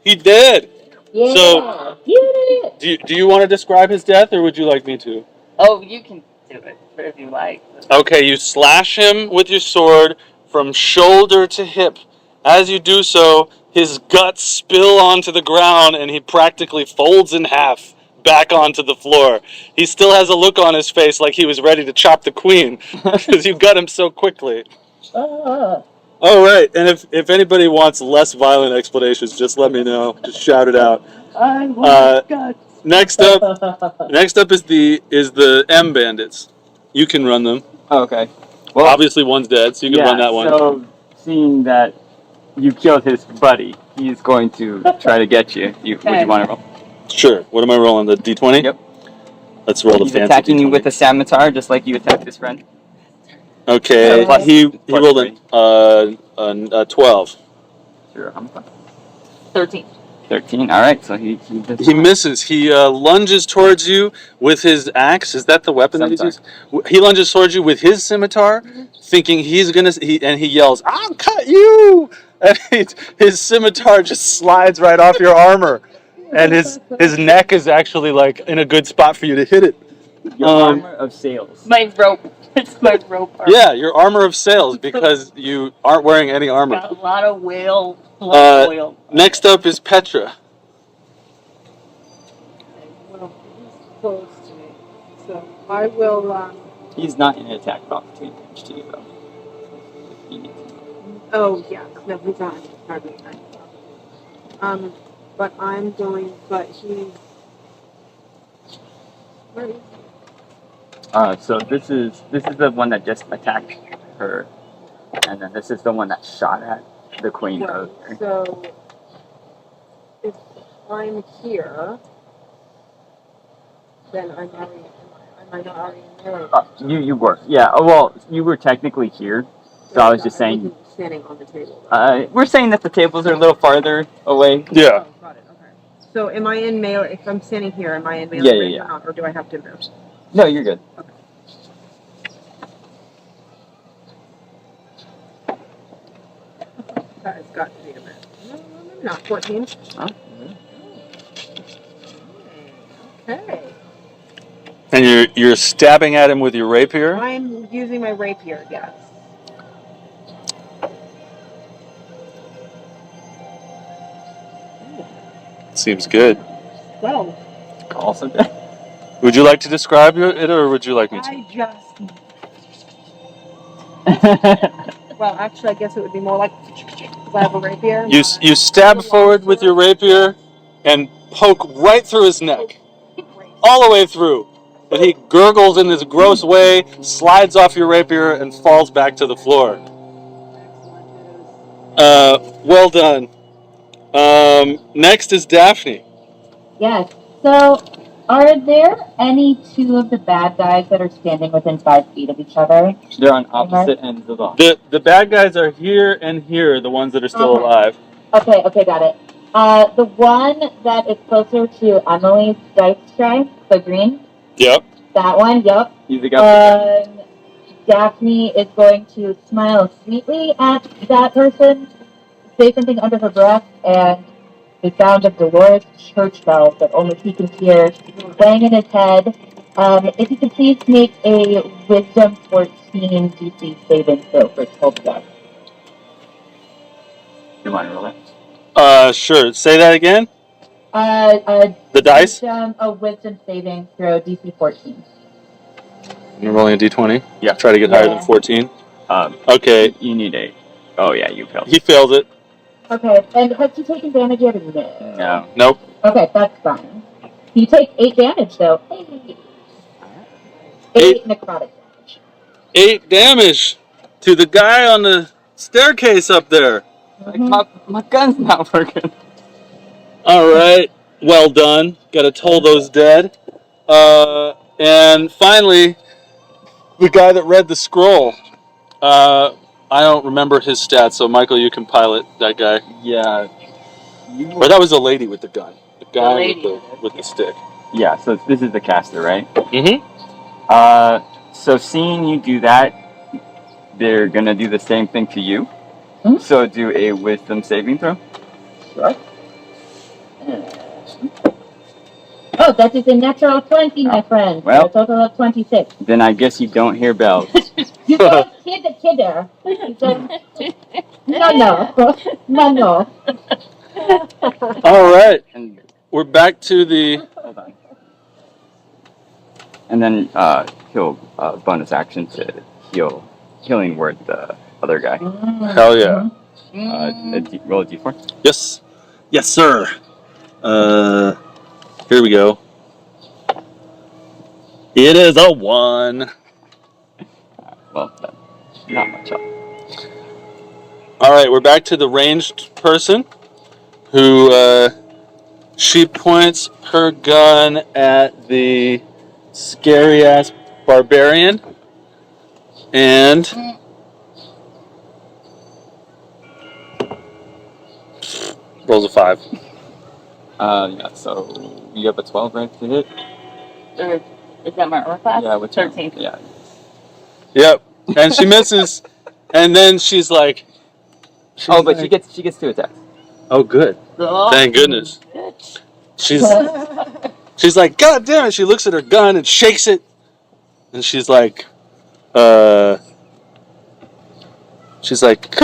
S1: He dead.
S4: Yeah.
S1: So-
S4: You did it.
S1: Do you want to describe his death, or would you like me to?
S2: Oh, you can do it if you like.
S1: Okay, you slash him with your sword from shoulder to hip. As you do so, his guts spill onto the ground and he practically folds in half back onto the floor. He still has a look on his face like he was ready to chop the queen because you got him so quickly. All right, and if anybody wants less violent explanations, just let me know. Just shout it out.
S2: I want guts.
S1: Next up is the M bandits. You can run them.
S3: Oh, okay. Well,
S1: Obviously, one's dead, so you can run that one.
S3: So, seeing that you killed his buddy, he's going to try to get you. Would you want to roll?
S1: Sure. What am I rolling? The D20?
S3: Yep.
S1: Let's roll the
S3: He's
S1: fancy
S3: attacking
S1: D20.
S3: you with a scimitar, just like you attacked his friend.
S1: Okay.
S3: Plus-
S1: he
S3: plus
S1: rolled a 12.
S3: Sure, how much?
S2: 13.
S3: 13. All right. So he
S1: He misses. He lunges towards you with his axe. Is that the weapon that he's using? He lunges towards you with his scimitar, thinking he's gonna. And he yells, "I'll cut you!" And his scimitar just slides right off your armor, and his neck is actually like in a good spot for you to hit it.
S3: Your armor of sails.
S2: My rope. It's my rope. Armor.
S1: Yeah, your armor of sails because you aren't wearing any armor.
S2: Got a lot of whale blood oil.
S1: Next up is Petra.
S5: Well, he's close to me. So I will,
S3: He's not in an attack of opportunity to you, though. If you need to.
S5: oh, yeah. No, he's not. Hardly. But I'm going, but he's, where is he?
S3: So this is the one that just attacked her, and then this is the one that shot at the queen
S5: Right.
S3: earlier.
S5: So if I'm here, then I'm already, am I not already in there?
S3: You were, yeah. Oh, well, you were technically here, so I was just saying.
S5: wasn't standing on the table. Right?
S3: We're saying that the tables are a little farther away.
S1: Yeah.
S5: Oh, got it. Okay. So am I in melee? If I'm standing here, am I in melee
S3: Yeah,
S5: range
S3: yeah.
S5: or not, or do I have to move?
S3: No, you're good.
S5: That has got to be a bit. No, maybe not. 14.
S3: Huh?
S5: Okay.
S1: And you're stabbing at him with your rapier.
S5: I'm using my rapier, yes.
S1: Seems good.
S5: Well,
S3: Also dead.
S1: Would you like to describe it, or would you like me to?
S5: I just. Well, actually, I guess it would be more like. Because I have a rapier.
S1: You stab forward with your rapier and poke right through his neck. All the way through. And he gurgles in this gross way, slides off your rapier, and falls back to the floor. Well done. Next is Daphne.
S4: Yes. So, are there any two of the bad guys that are standing within 5 feet of each other?
S3: They're on opposite ends of the lawn.
S1: The bad guys are here and here, the ones that are still alive.
S4: Okay, got it. The one that is closer to Emily's dice tray, the green.
S1: Yep.
S4: That one, yep.
S3: He's the guy.
S4: Daphne is going to smile sweetly at that person, say something under her breath, and the sound of Dolores' church bells that only he can hear playing in his head. If you could please make a Wisdom 14 DC saving throw for Tulsa.
S3: You want to roll it?
S1: Sure. Say that again.
S4: The
S1: dice?
S4: A Wisdom saving throw, DC 14.
S1: You're rolling a d20?
S3: Yeah.
S1: Try to get higher than 14? Okay.
S3: You need 8. Oh, yeah, you failed.
S1: He failed it.
S4: Okay, and has he taken damage yet?
S3: No.
S1: Nope.
S4: Okay, that's fine. You take 8 damage, though. 8 necrotic damage.
S1: 8 damage to the guy on the staircase up there.
S3: My gun's not working.
S1: All right. Well done. Got to toll those dead. And finally, the guy that read the scroll. I don't remember his stats, so Michael, you can pilot that guy.
S3: Yeah.
S1: Or that was the lady with the gun. The guy
S2: The
S1: with the stick.
S3: Yeah, so this is the caster, right?
S1: Mm-hmm.
S3: So seeing you do that, they're going to do the same thing to you.
S4: Hmm?
S3: So do a wisdom saving throw.
S4: Sure. Oh, that is a natural 20, my friend.
S3: Well.
S4: A total of 26.
S3: Then I guess you don't hear bells.
S4: You don't kidder. You don't... No.
S1: All right.
S3: And
S1: We're back to the...
S3: hold on. And then he'll bonus action to healing word the other guy.
S1: Hell yeah.
S3: Roll a d4.
S1: Yes. Yes, sir. Here we go. It is a 1.
S3: Well, that's not much help.
S1: All right, we're back to the ranged person who she points her gun at the scary ass barbarian and rolls a 5.
S3: Yeah, so you have a 12, right, to hit?
S2: Or is that my armor class?
S3: Yeah, with
S2: 13.
S3: Yeah.
S1: Yep, and she misses, and then she's like,
S3: But she gets 2 attacks.
S1: oh, good.
S2: Oh,
S1: Thank goodness.
S2: bitch.
S1: She's like, God damn it! She looks at her gun and shakes it, and she's like, come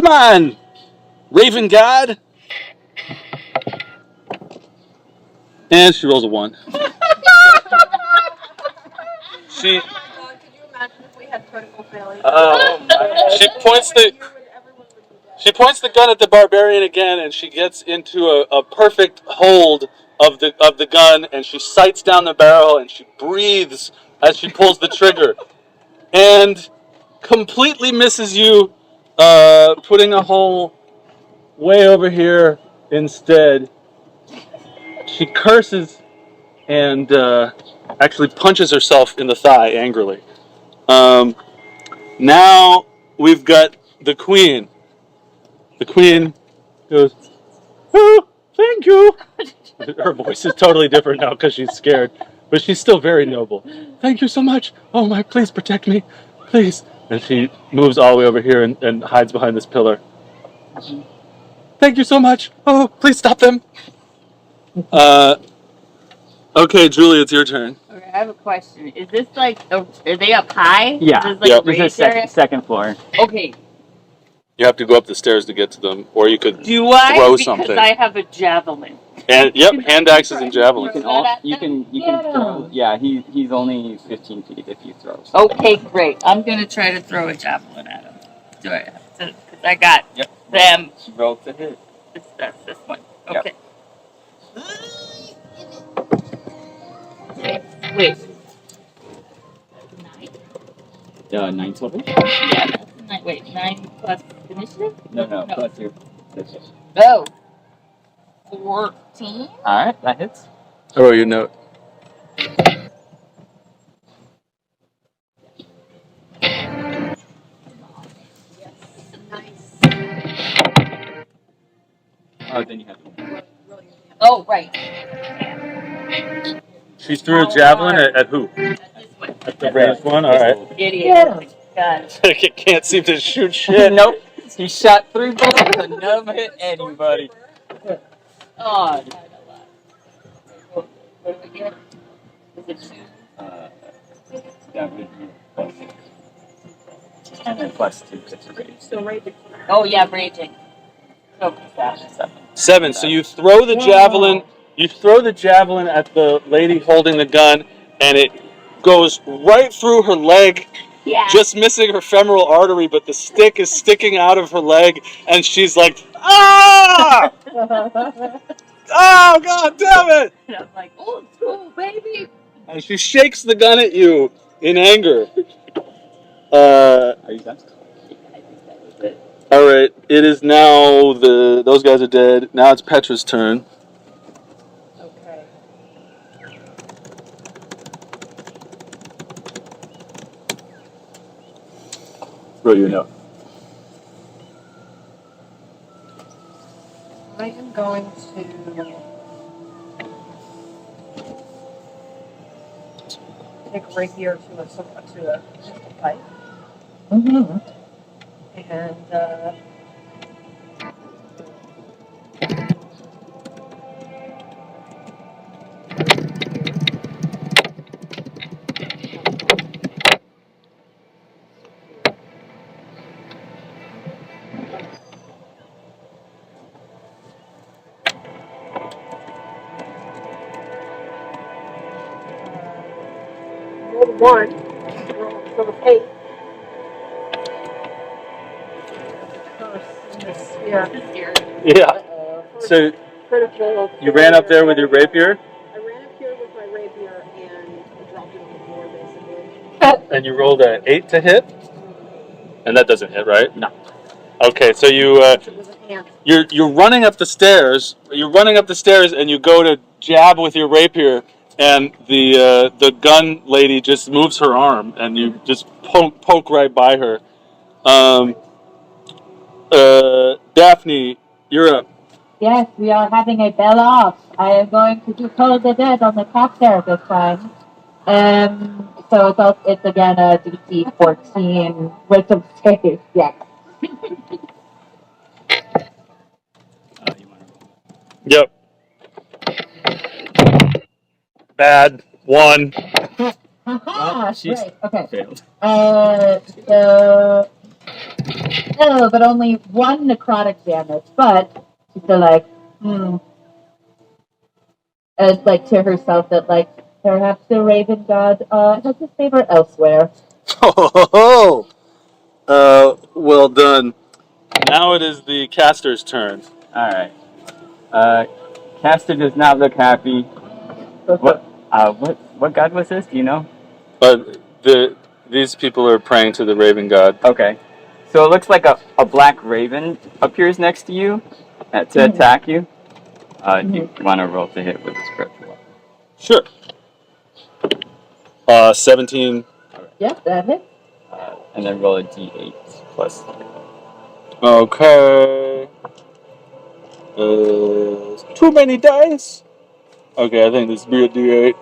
S1: on, Raven God. And she rolls a 1. She
S5: Could you imagine if we had critical failure?
S1: she points the gun at the barbarian again, and she gets into a perfect hold of the gun, and she sights down the barrel, and she breathes as she pulls the trigger, and completely misses you, putting a hole way over here instead. She curses and actually punches herself in the thigh angrily. Now we've got the queen. The queen goes, oh, thank you. Her voice is totally different now because she's scared, but she's still very noble. Thank you so much. Oh my, please protect me, please. And she moves all the way over here and hides behind this pillar. Thank you so much. Oh, please stop them. Okay, Julie, it's your turn.
S2: Okay, I have a question. Is this like, are they up high?
S3: Yeah.
S2: Is this like
S1: Yep.
S2: a
S3: This
S2: raised
S3: is
S2: area?
S3: second floor.
S2: Okay.
S1: You have to go up the stairs to get to them, or you could
S2: Do I?
S1: throw
S2: Because
S1: something.
S2: I have a javelin.
S1: And yep, hand axes and javelins.
S3: You can throw. Yeah, he's only 15 feet if you throw.
S2: Okay, great. I'm gonna try to throw a javelin at him. Do I have to? Because I got them.
S3: Roll to hit.
S2: That's this one.
S3: Yep.
S2: Okay. Wait. 9?
S3: 9 total?
S2: Yeah, that's 9. Wait, 9 plus initiative?
S3: No, plus your.
S2: Oh. 14?
S3: Alright, that hits.
S1: Oh, you know.
S3: Oh, then you have to.
S2: Oh, right.
S1: She threw a javelin at who? At the ranged one? Alright.
S2: Idiot. God.
S1: Can't seem to shoot shit.
S3: Nope. He shot 3 bullets and none of them hit anybody.
S2: Oh, what do we get? Is it 2?
S3: That would be plus 6. And then plus 2 because you're raging.
S5: Still raging.
S2: Oh, yeah, raging. Oh,
S1: 7. So you throw the javelin. You throw the javelin at the lady holding the gun, and it goes right through her leg, just missing her femoral artery. But the stick is sticking out of her leg, and she's like, "Ah! Oh God, damn it!"
S2: And I'm like, oh, it's cool, baby.
S1: And she shakes the gun at you in anger.
S3: Are you done?
S1: All right. It is now those guys are dead. Now it's Petra's turn.
S5: Okay.
S1: Throw you a note.
S5: I am going to take a rapier to a pipe.
S4: Mm-hmm.
S5: And roll 1, roll 8. Curse in this sphere.
S1: Yeah. So
S5: Critical.
S1: you ran up there with your rapier,
S5: I ran up here with my rapier and dropped it on the floor, basically.
S1: and you rolled an 8 to hit, and that doesn't hit, right?
S3: No.
S1: Okay, so
S5: It was an ant.
S1: you're running up the stairs. You're running up the stairs, and you go to jab with your rapier, and the gun lady just moves her arm, and you just poke right by her. Daphne, you're up.
S4: Yes, we are having a bell off. I am going to do Toll of the Dead on the top there this time. So it's again a DC 14 with some saves. Yes.
S1: Yep. Bad. 1.
S4: Haha,
S3: she's
S4: right. Okay.
S3: failed.
S4: No, but only 1 necrotic damage. But she's still like, and like to herself that like perhaps the Raven God has his favor elsewhere.
S1: Oh, well done. Now it is the caster's turn.
S3: Alright. Caster does not look happy. What god was this? Do you know?
S1: But these people are praying to the Raven God.
S3: Okay. So it looks like a black raven appears next to you to attack you. Do you want to roll to hit with the spiritual weapon?
S1: Sure. 17.
S4: Yep, that hits.
S3: And then roll a d8 plus 3.
S1: Okay. Too many dice. Okay, I think this will be a D8.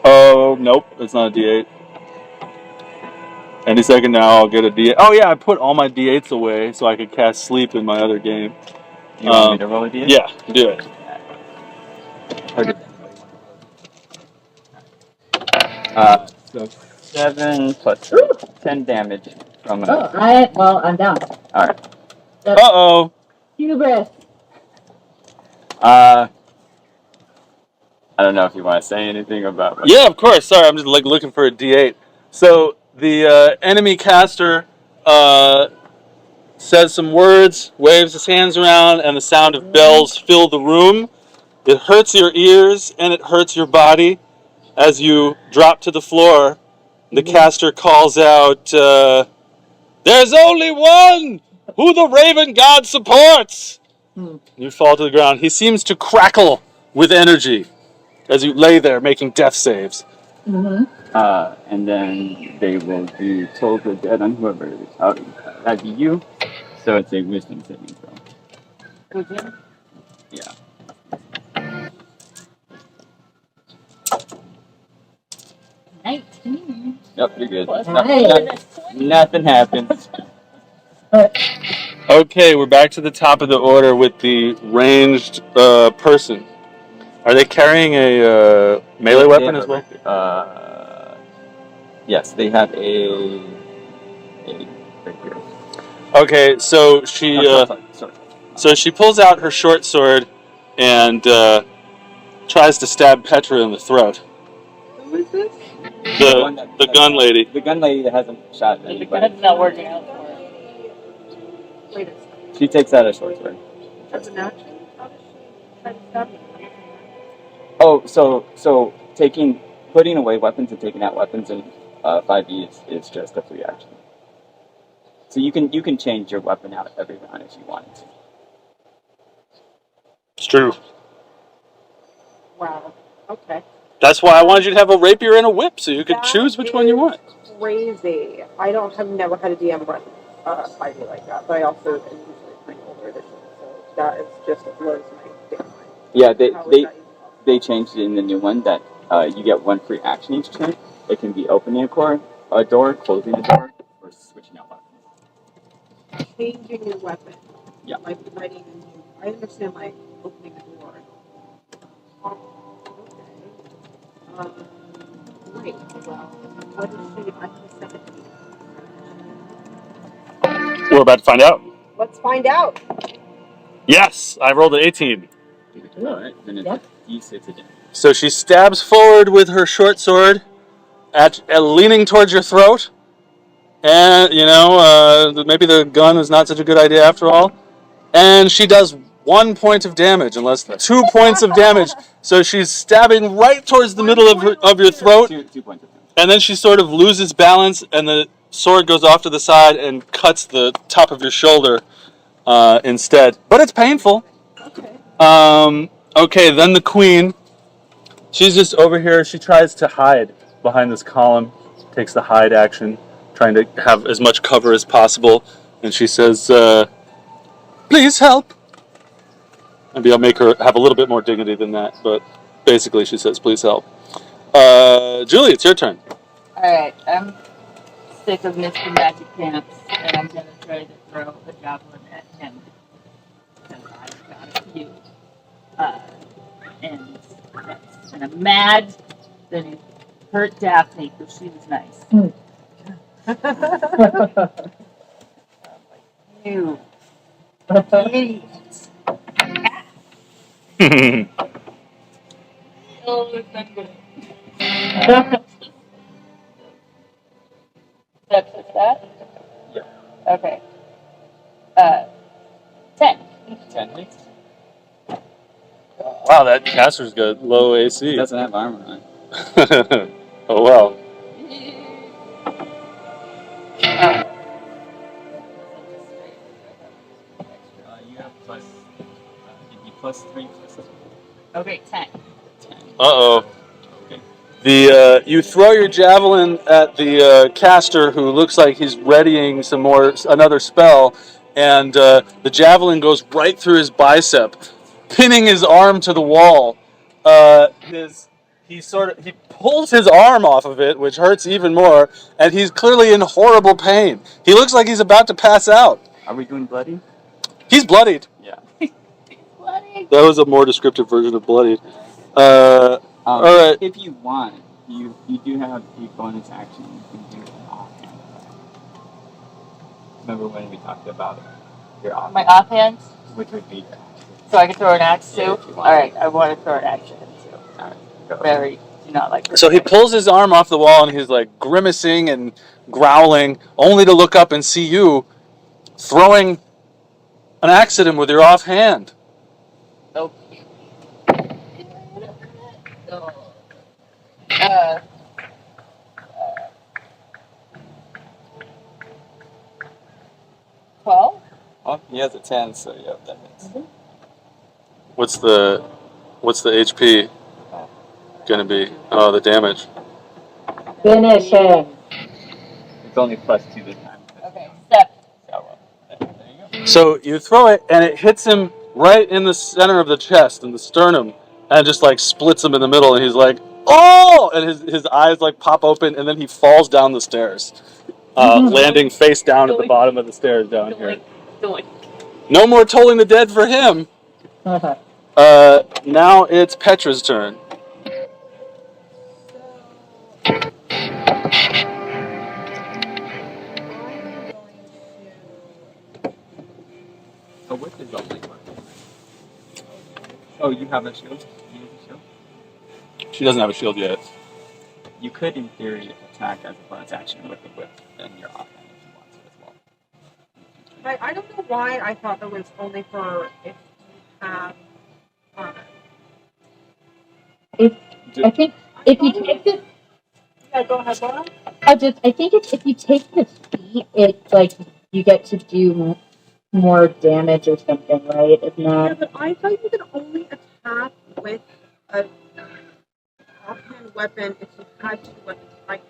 S1: Oh, nope, it's not a D8. Any second now, I'll get a D8. Oh yeah, I put all my D8s away so I could cast sleep in my other game.
S3: You want me to roll a d8?
S1: Yeah, do it.
S3: So 7 plus 3, 10 damage from
S4: I'm down.
S3: Alright.
S1: Uh-oh.
S4: Hubris.
S3: I don't know if you want to say anything about. Like,
S1: Yeah, of course. Sorry, I'm just like looking for a D8. So the enemy caster says some words, waves his hands around, and the sound of bells fill the room. It hurts your ears and it hurts your body as you drop to the floor. The caster calls out, "There's only one who the Raven God supports." You fall to the ground. He seems to crackle with energy as you lay there making death saves.
S3: and then they will do toll the dead on whoever is out. That'd be you. So it's a wisdom saving throw.
S2: Wisdom?
S3: Yeah.
S2: 19.
S3: Yep, you're good.
S2: Plus
S3: Nothing happens.
S1: Okay, we're back to the top of the order with the ranged person. Are they carrying a melee weapon as well?
S3: Yes, they have a right here.
S1: Okay, so she
S3: Sorry.
S1: so she pulls out her short sword and tries to stab Petra in the throat.
S5: Who is this?
S1: The gun lady.
S3: The gun lady that hasn't shot
S2: The
S3: anybody.
S2: gun's not working out for her.
S5: Wait a second.
S3: She takes out a short sword.
S5: As an action? How does she try to stop me?
S3: Oh, so putting away weapons and taking out weapons in 5e is just a free action. So you can change your weapon out every round if you wanted to.
S1: It's true.
S5: Wow. Okay.
S1: That's why I wanted you to have a rapier and a whip, so you could choose which one you want.
S5: Crazy. Have never had a DM run 5e like that, but I also am usually playing older edition, so that is just blows my damn mind.
S3: Yeah,
S5: How is that even possible?
S3: they changed it in the new one that you get one free action each turn. It can be opening a door, closing the door, or switching out weapons.
S5: Changing your weapon.
S3: Yeah.
S5: Like writing a new. I understand like opening a door. Okay. Great. Well, what is she? I'm 17.
S1: We're about to find out.
S5: Let's find out.
S1: Yes, I rolled an 18.
S3: Alright, then it's D6 again.
S1: So she stabs forward with her short sword, leaning towards your throat. And, maybe the gun is not such a good idea after all. And she does 1 point of damage, unless 2 points of damage. So she's stabbing right towards the middle of your throat.
S3: 2 points of damage.
S1: And then she sort of loses balance, and the sword goes off to the side and cuts the top of your shoulder instead. But it's painful.
S5: Okay.
S1: Okay, then the queen. She's just over here. She tries to hide behind this column. Takes the hide action, trying to have as much cover as possible. And she says, "Please help." Maybe I'll make her have a little bit more dignity than that. But basically, she says, "Please help." Julie, it's your turn.
S2: Alright, I'm sick of Mr. Magic Pants, and I'm gonna try to throw a javelin at him. Because I've got a few. And I'm mad that he hurt Daphne because she was nice. You idiot. Oh, it's not good. That's that?
S3: Yeah.
S2: Okay. 10.
S3: 10 hits.
S1: Wow, that caster's got low AC.
S3: It doesn't have armor on.
S1: Oh well.
S3: You have plus. Give me plus 3 plus 2.
S2: Okay, 10.
S3: 10.
S1: Uh-oh.
S3: Okay.
S1: You throw your javelin at the caster, who looks like he's readying another spell, and the javelin goes right through his bicep, pinning his arm to the wall. He pulls his arm off of it, which hurts even more, and he's clearly in horrible pain. He looks like he's about to pass out.
S3: Are we doing bloody?
S1: He's bloodied.
S3: Yeah.
S2: Bloody.
S1: That was a more descriptive version of bloodied. All right.
S3: If you want, you do have the bonus action. You can do an offhand. Remember when we talked about your offhand?
S2: My offhand?
S3: Which would be your action.
S2: So I can throw an axe too?
S3: Yeah, if you want.
S2: Alright, I want to throw an action too. Very do not like.
S1: So he pulls his arm off the wall and he's like grimacing and growling, only to look up and see you throwing an axe at him with your offhand.
S2: Oh. Uh, 12?
S3: Oh, he has a 10, so yeah, that hits.
S1: What's the HP gonna be? Oh, the damage.
S4: Finish him.
S3: It's only +2 this time.
S2: Okay, 7.
S3: So, there you go.
S1: So you throw it and it hits him right in the center of the chest and the sternum and just like splits him in the middle and he's like, oh! And his eyes like pop open and then he falls down the stairs, landing face down at the bottom of the stairs down here. No more tolling the dead for him. Now it's Petra's turn.
S3: A whip is only one. Oh, you have a shield? You use a shield?
S1: She doesn't have a shield yet.
S3: You could, in theory, attack as a bonus action with the whip, then you're offhand if you want to as well.
S5: I don't know why I thought that was only for if you have.
S4: I think if you take the,
S5: Yeah, go ahead, Laura.
S4: I think it's if you take the feet, it's like you get to do more damage or something, right? If
S5: Yeah,
S4: not,
S5: but I thought you could only attack with a offhand weapon if you had 2 weapons fighting.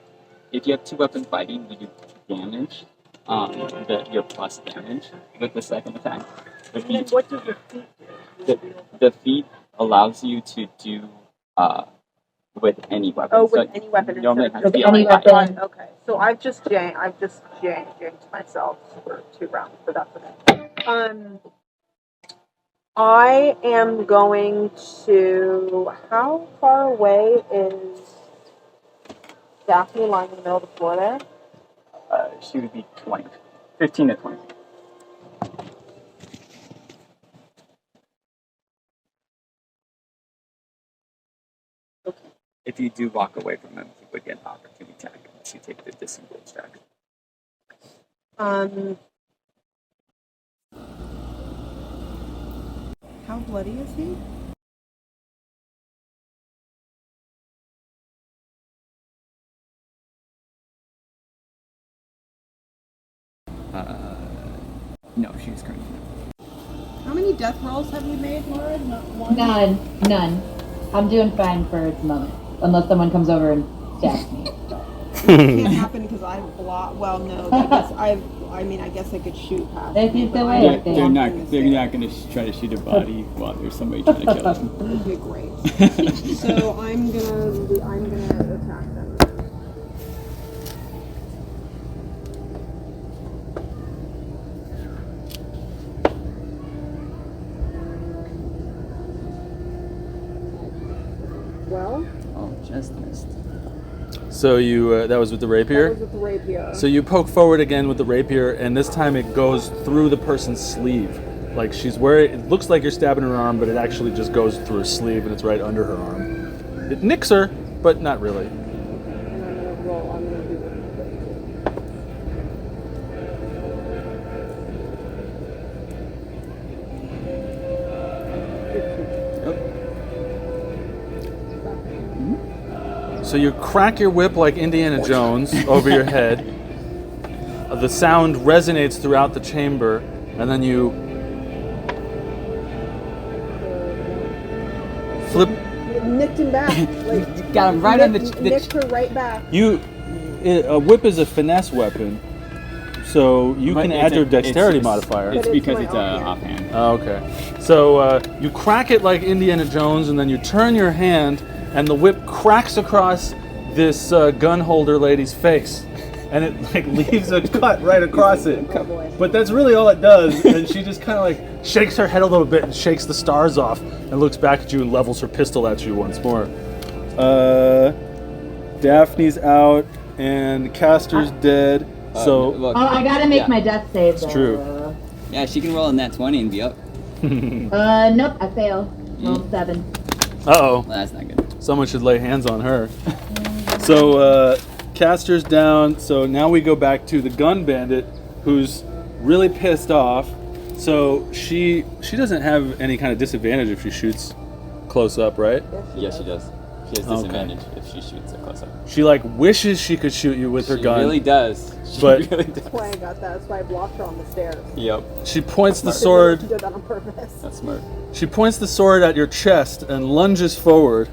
S3: If you have 2 weapon fighting, you do damage. Your plus damage with the second attack. The
S5: And then
S3: feat,
S5: what does the feat do?
S3: the feat allows you to do with any weapon.
S5: Oh, with
S3: So
S5: any weapon.
S3: you only
S5: instead of
S3: have to
S4: with
S3: be
S4: any
S3: on fire.
S4: weapon.
S5: Okay, so I've just janked myself for 2 rounds, but that's okay. I am going to. How far away is Daphne lying in the middle of the floor there?
S3: She would be 15 to 20.
S5: Okay.
S3: If you do walk away from him, you would get an opportunity attack unless you take the disengage attack.
S5: How bloody is he?
S3: No, she's currently.
S5: How many death rolls have you made, Laura? Not one.
S4: none. I'm doing fine for the moment, unless someone comes over and stabs me.
S5: It can't happen because I block. Well, no. I guess I could shoot past.
S4: If
S5: you,
S4: he's
S5: but
S4: the
S5: I
S4: way,
S5: don't
S4: they're
S5: think
S3: not.
S5: I'm
S3: They're
S5: gonna
S3: not going to try to shoot a body while there's somebody trying to kill him.
S5: Okay, great. So I'm gonna attack them. Well,
S3: Oh, just missed.
S1: So you that was with the
S5: that
S1: rapier?
S5: was with the rapier.
S1: So you poke forward again with the rapier, and this time it goes through the person's sleeve. Like she's wearing, it looks like you're stabbing her arm, but it actually just goes through her sleeve, and it's right under her arm. It nicks her, but not really.
S5: And I'm gonna roll. I'm gonna do this.
S1: So you crack your whip like Indiana Jones over your head. The sound resonates throughout the chamber, and then you flip.
S5: It nicked him back. Like,
S3: Got him right on the
S5: nicked her right back.
S1: A whip is a finesse weapon, so you
S3: But
S1: can
S3: it's
S1: add your
S3: a-
S1: dexterity
S3: it's-
S1: modifier.
S3: It's
S5: But it's
S3: because
S5: my
S3: it's
S5: offhand.
S3: offhand.
S1: Oh, okay. So you crack it like Indiana Jones, and then you turn your hand, and the whip cracks across this gun holder lady's face, and it like leaves a cut right across it.
S5: Oh boy.
S1: But that's really all it does, and she just kind of like shakes her head a little bit and shakes the stars off, and looks back at you and levels her pistol at you once more. Daphne's out, and Castor's dead. So
S3: Look,
S4: Oh, I gotta make
S3: Yeah.
S4: my death save.
S1: It's true.
S3: yeah, she can roll in that 20 and be up.
S4: Nope, I fail. Rolled 7.
S1: uh-oh.
S3: Well, that's not good.
S1: Someone should lay hands on her. So Caster's down. So now we go back to the gun bandit, who's really pissed off. So she doesn't have any kind of disadvantage if she shoots close up, right?
S3: Yes, she does. She has disadvantage if she shoots it close up.
S1: She like wishes she could shoot you with her gun.
S3: She really does.
S1: But
S3: really does.
S5: That's why I got that. That's why I blocked her on the stairs.
S3: Yep.
S1: She points the
S5: She
S1: sword.
S5: did that on purpose.
S3: That's smart.
S1: She points the sword at your chest and lunges forward.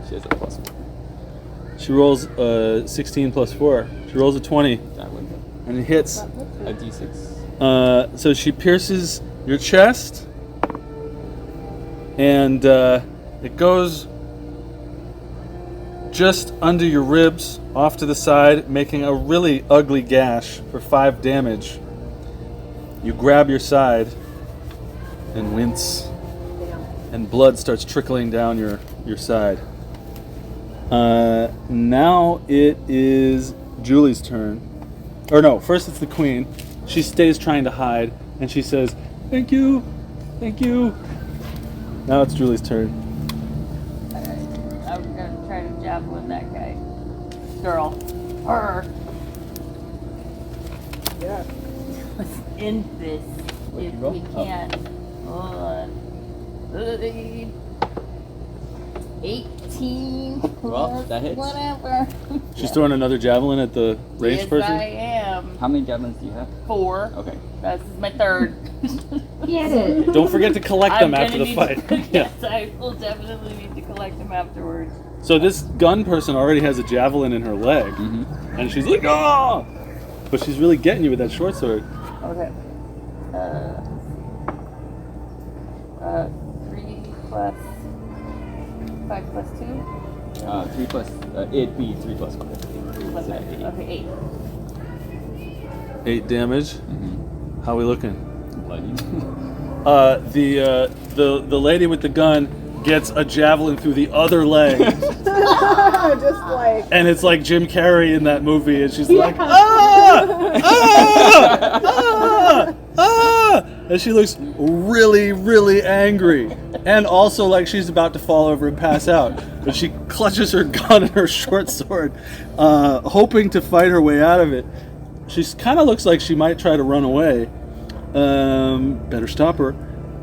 S3: She has a plus 1.
S1: She rolls 16 plus 4. She rolls a 20
S3: That would be
S1: and it hits.
S3: a d6.
S1: So she pierces your chest, and it goes just under your ribs, off to the side, making a really ugly gash for 5 damage. You grab your side and wince,
S5: Damn.
S1: and blood starts trickling down your side. Now it is Julie's turn. Or no, first it's the queen. She stays trying to hide, and she says, "Thank you, thank you." Now it's Julie's turn.
S2: Alright, I'm gonna try to javelin that guy. Girl. Her.
S5: Yeah.
S2: Let's end this
S3: What'd
S2: if
S3: you roll?
S2: we can. Hold on. 18
S3: Well,
S2: plus
S3: that hits.
S2: whatever.
S1: She's throwing another javelin at the ranged
S2: Yes,
S1: person.
S2: I am.
S3: How many javelins do you have?
S2: 4.
S3: Okay.
S2: This is my 3rd.
S4: Get it.
S1: Don't forget to collect them
S2: I'm
S1: after
S2: gonna
S1: the
S2: need
S1: fight.
S2: to-
S1: Yeah.
S2: Yes, I will definitely need to collect them afterwards.
S1: So this gun person already has a javelin in her leg,
S3: Mm-hmm.
S1: and she's like, "Ah!" But she's really getting you with that short sword.
S2: Okay. 3 plus 5 plus 2?
S3: 3 plus, it'd be 3 plus 5.
S2: Plus
S3: So
S2: 5.
S3: 8.
S2: Okay, 8.
S1: 8 damage.
S3: Mm-hmm.
S1: How we looking?
S3: Bloody.
S1: The lady with the gun gets a javelin through the other leg,
S5: Just like.
S1: and it's like Jim Carrey in that movie, and she's like,
S5: Yeah.
S1: "Ah! Ah! Ah! Ah!" And she looks really, really angry, and also like she's about to fall over and pass out. But she clutches her gun and her short sword, hoping to fight her way out of it. She kind of looks like she might try to run away. Better stop her.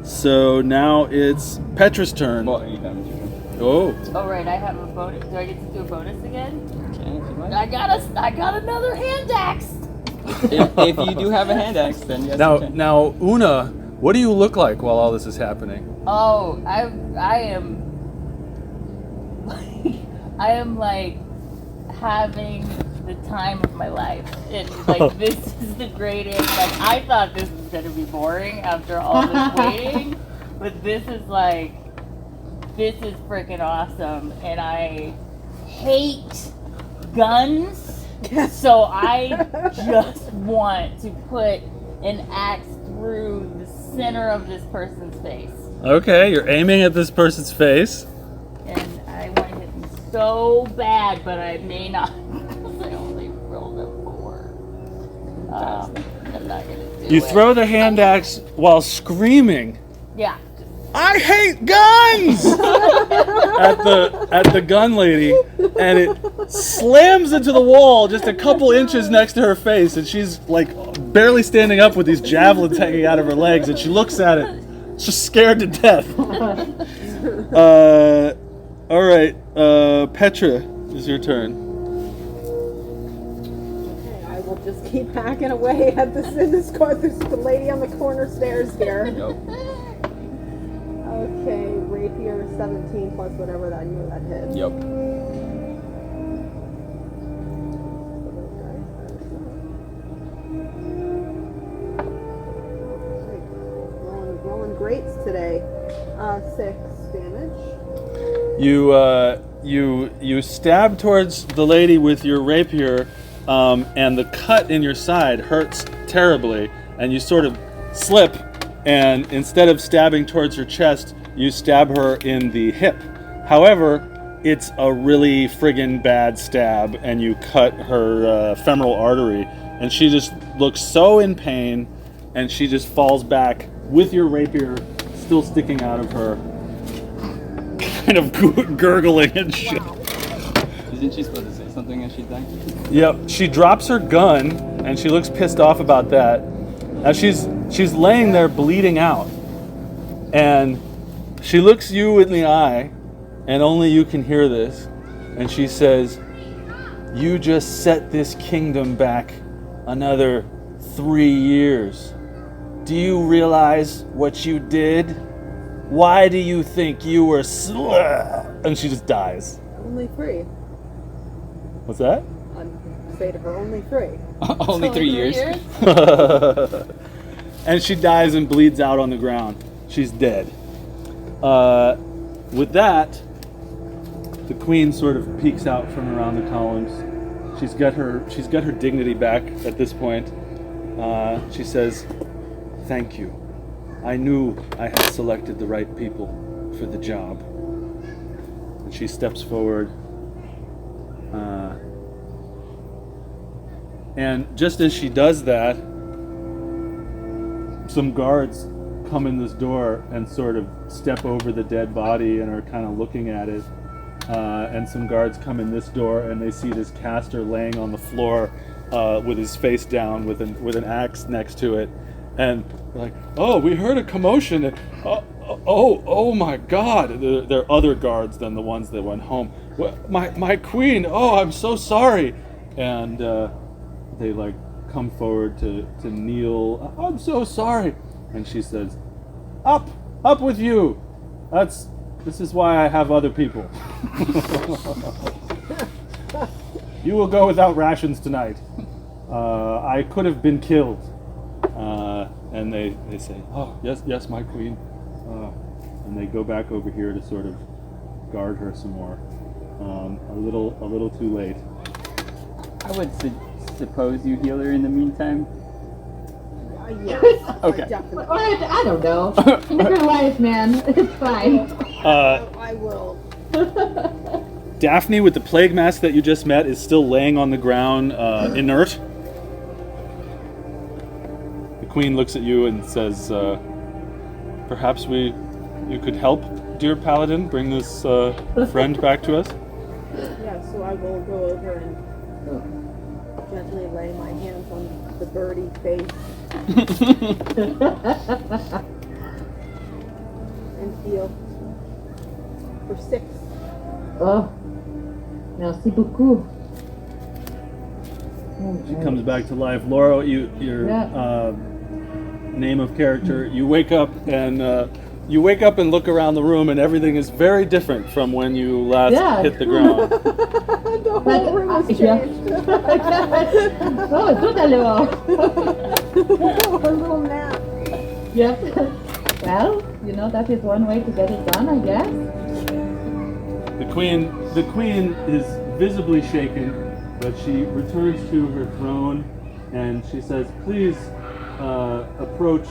S1: So now it's Petra's turn.
S3: Well, you damage your turn.
S1: Oh,
S2: Oh, right, I have a bonus. Do I get to do a bonus again?
S3: Okay, if you like.
S2: I got another hand axe!
S3: if you do have a hand axe, then yes, you can.
S1: now, Una, what do you look like while all this is happening?
S2: Oh, I am I am like having the time of my life. It's like this is the greatest. Like I thought this was gonna be boring after all this waiting, but this is freaking awesome, and I hate guns, so I just want to put an axe through the center of this person's face.
S1: Okay, you're aiming at this person's face.
S2: And I want to hit him so bad, but I may not because I only rolled a 4. I'm not gonna do
S1: You
S2: it.
S1: throw the hand axe while screaming,
S2: Yeah.
S1: "I hate guns!" at the gun lady, and it slams into the wall just a couple inches next to her face, and she's like barely standing up with these javelins hanging out of her legs, and she looks at it, just scared to death. All right, Petra, it's your turn.
S5: Okay, I will just keep hacking away at this in this court. There's the lady on the corner stairs here.
S3: Nope.
S5: Okay, rapier 17 plus whatever that I knew that hit.
S3: Yep.
S5: Rolling greats today. 6 damage.
S1: You stab towards the lady with your rapier, and the cut in your side hurts terribly, and you sort of slip, and instead of stabbing towards her chest, you stab her in the hip. However, it's a really friggin' bad stab, and you cut her femoral artery, and she just looks so in pain, and she just falls back with your rapier still sticking out of her. kind of gurgling and shit.
S5: Wow.
S3: Isn't she supposed to say something as she died?
S1: Yep, she drops her gun and she looks pissed off about that. As she's laying there bleeding out, and she looks you in the eye, and only you can hear this, and she says, "You just set this kingdom back another 3 years. Do you realize what you did? Why do you think you were And she just dies.
S5: Only 3.
S1: What's that?
S5: Say to her, only 3.
S3: Only 3 years.
S1: And she dies and bleeds out on the ground. She's dead. With that, the queen sort of peeks out from around the columns. She's got her dignity back at this point. She says, "Thank you. I knew I had selected the right people for the job." And she steps forward. And just as she does that, some guards come in this door and sort of step over the dead body and are kind of looking at it. And some guards come in this door and they see this caster laying on the floor with his face down with an axe next to it. And they're like, "Oh, we heard a commotion. Oh my God!" They're other guards than the ones that went home. My queen. Oh, I'm so sorry. And they like come forward to kneel. "I'm so sorry." And she says, Up with you. This is why I have other people. You will go without rations tonight. I could have been killed. And they say, "Oh, yes, my queen." And they go back over here to sort of guard her some more. A little too late.
S3: I would suppose you heal her in the meantime.
S5: Yes.
S3: Okay.
S5: Definitely.
S4: I don't know. Live your life, man. It's fine.
S5: I will.
S1: Daphne, with the plague mask that you just met, is still laying on the ground, inert. The queen looks at you and says, "Perhaps you could help, dear paladin, bring this friend back to us."
S5: Yeah, so I will go over and gently lay my hands on the birdie face and feel for 6.
S4: Oh, merci beaucoup.
S1: She comes back to life. Laura, your name of character. You wake up and look around the room, and everything is very different from when you last hit the ground.
S5: The whole room has changed.
S4: Oh, tout alors.
S5: A little nap.
S4: Yep. Well, that is one way to get it done, I guess.
S1: The queen is visibly shaken, but she returns to her throne and she says, "Please approach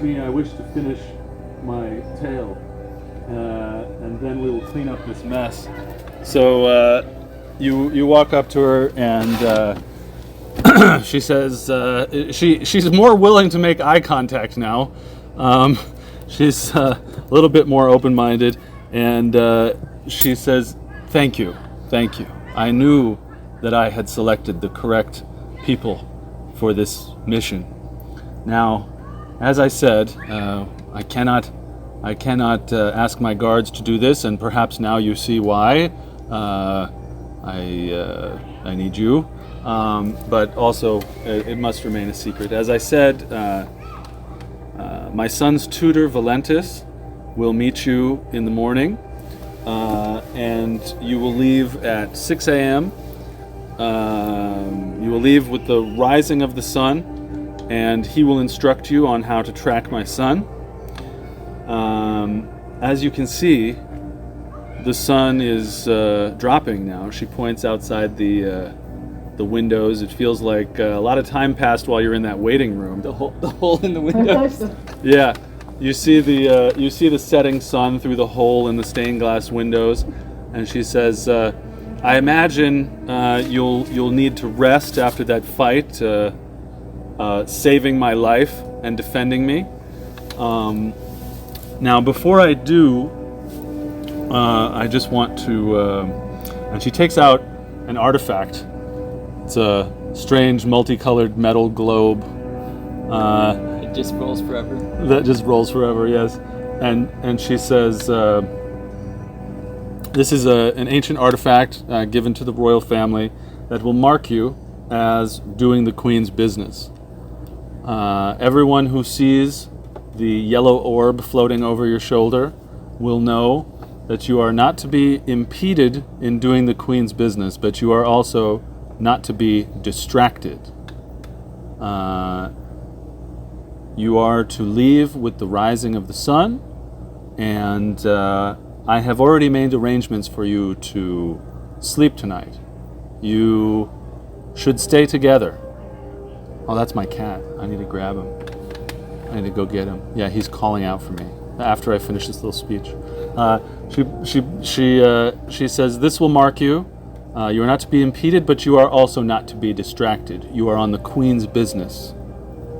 S1: me. I wish to finish my tale, and then we will clean up this mess." So you walk up to her and she says she's more willing to make eye contact now. She's a little bit more open-minded, and she says, "Thank you. I knew that I had selected the correct people for this mission. Now, as I said, I cannot ask my guards to do this, and perhaps now you see why. I need you, but also it must remain a secret. As I said, my son's tutor, Valentis, will meet you in the morning, and you will leave at 6 a.m. You will leave with the rising of the sun, and he will instruct you on how to track my son. As you can see, the sun is dropping now. She points outside the windows. It feels like a lot of time passed while you're in that waiting room.
S3: The hole in the windows.
S1: Yeah, you see the setting sun through the hole in the stained glass windows, and she says, "I imagine you'll need to rest after that fight, saving my life and defending me. Now, before I do, I just want to, and she takes out an artifact. It's a strange multicolored metal globe.
S3: It just rolls forever.
S1: That just rolls forever, yes. And she says, this is an ancient artifact given to the royal family that will mark you as doing the queen's business. Everyone who sees the yellow orb floating over your shoulder will know that you are not to be impeded in doing the queen's business, but you are also not to be distracted. You are to leave with the rising of the sun, and I have already made arrangements for you to sleep tonight. You should stay together. Oh, that's my cat. I need to grab him. I need to go get him. Yeah, he's calling out for me after I finish this little speech. She says, this will mark you. You are not to be impeded, but you are also not to be distracted. You are on the queen's business.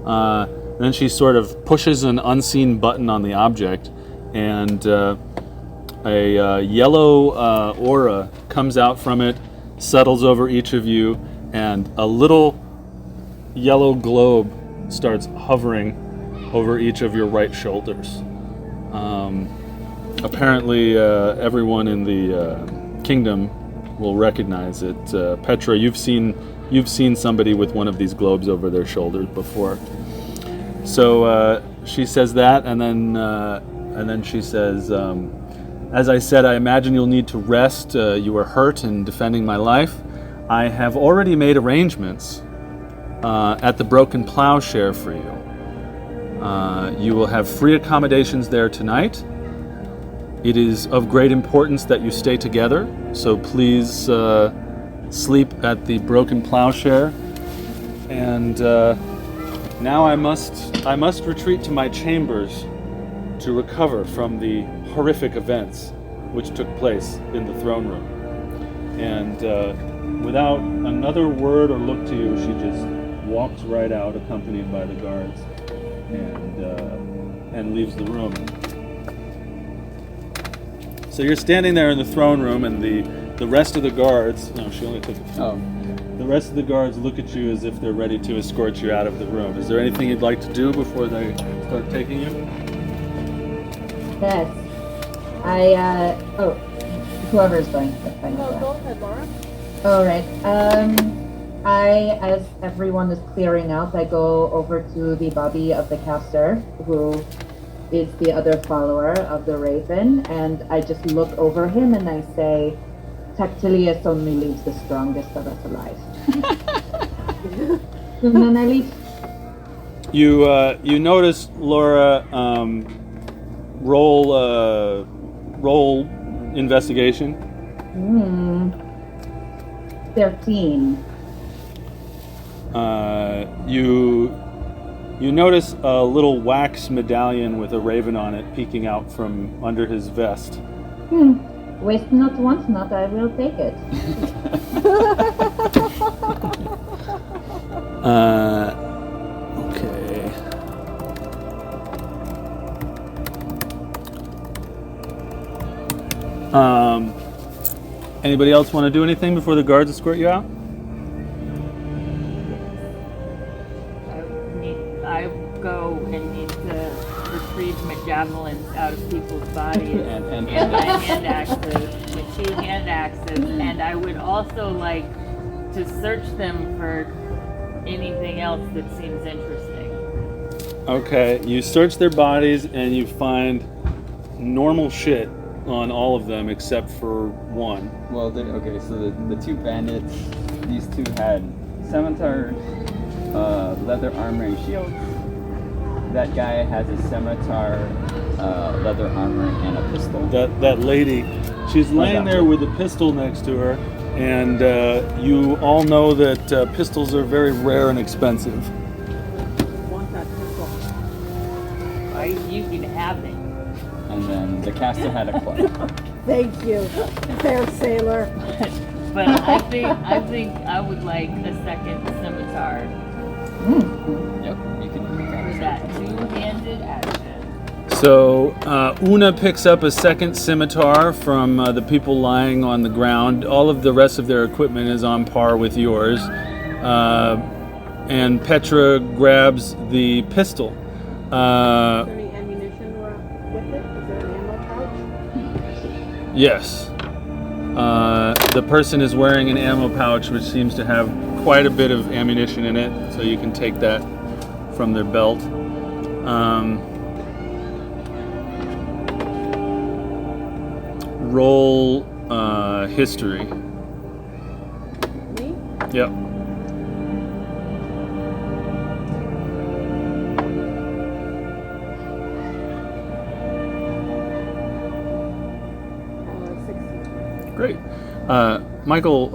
S1: Then she sort of pushes an unseen button on the object, and a yellow aura comes out from it, settles over each of you, and a little yellow globe starts hovering over each of your right shoulders. Apparently, everyone in the kingdom will recognize it. Petra, you've seen somebody with one of these globes over their shoulders before. So she says that, and then she says, as I said, I imagine you'll need to rest. You were hurt in defending my life. I have already made arrangements at the Broken Plowshare for you. You will have free accommodations there tonight. It is of great importance that you stay together, so please sleep at the Broken Plowshare. And now I must retreat to my chambers to recover from the horrific events which took place in the throne room. And without another word or look to you, she just walks right out, accompanied by the guards, and leaves the room. So you're standing there in the throne room, and the rest of the guards. No, she only took a few.
S3: Oh.
S1: The rest of the guards look at you as if they're ready to escort you out of the room. Is there anything you'd like to do before they start taking you?
S4: Yes. Whoever's going. That's fine.
S5: No, go ahead, Laura.
S4: All right. As everyone is clearing out, I go over to the body of the caster, who is the other follower of the Raven, and I just look over him and I say, Tactilius only leaves the strongest of us alive. And then I leave.
S1: You notice, Laura, roll investigation.
S4: 13.
S1: You notice a little wax medallion with a raven on it peeking out from under his vest.
S4: Waste not, want not, I will take it.
S1: Okay. Anybody else want to do anything before the guards escort you out?
S2: I go and need to retrieve my javelins out of people's bodies and my hand axes, my 2 hand axes, and I would also like to search them for anything else that seems interesting.
S1: Okay, you search their bodies and you find normal shit on all of them except for one.
S3: Well, so the 2 bandits, these 2 had scimitars, leather armor and shields. That guy has a scimitar, leather armor, and a pistol.
S1: That lady, she's laying there with a pistol next to her, and you all know that pistols are very rare and expensive.
S5: Want that pistol.
S2: You can have it.
S3: And then the caster had a club.
S5: Thank you, fair sailor.
S2: But I think I would like a second scimitar.
S3: Yep, you can do
S2: For that 2-handed action.
S1: So Una picks up a second scimitar from the people lying on the ground. All of the rest of their equipment is on par with yours. And Petra grabs the pistol.
S5: Is there any ammunition with it? Is there an ammo pouch?
S1: Yes. The person is wearing an ammo pouch which seems to have quite a bit of ammunition in it, so you can take that from their belt. Roll history.
S5: Me?
S1: Yep. Great. Michael,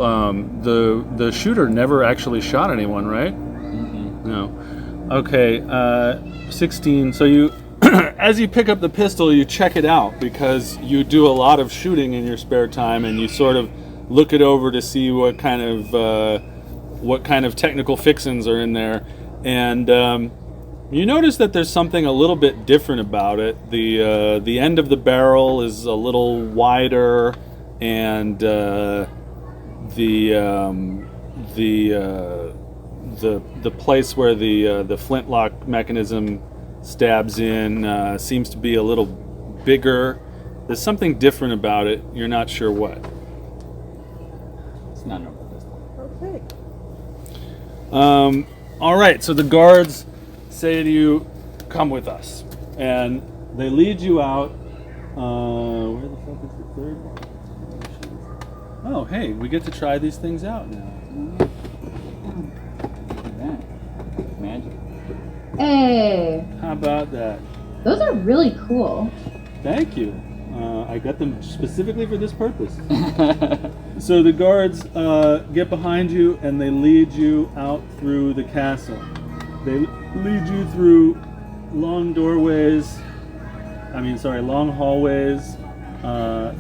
S1: the shooter never actually shot anyone, right?
S3: Mm-hmm.
S1: No. Okay, 16. So you, as you pick up the pistol, you check it out because you do a lot of shooting in your spare time, and you sort of look it over to see what kind of technical fixins are in there, and you notice that there's something a little bit different about it. The end of the barrel is a little wider, and the place where the flintlock mechanism stabs in seems to be a little bigger. There's something different about it. You're not sure what.
S3: It's not normal pistol.
S5: Okay.
S1: All right. So the guards say to you, "Come with us," and they lead you out. Where the fuck is the third one? Oh, hey, we get to try these things out now.
S3: Look at that. Magic.
S6: Hey,
S1: How about that?
S6: those are really cool.
S1: Thank you. I got them specifically for this purpose. So the guards get behind you and they lead you out through the castle. They lead you through long hallways,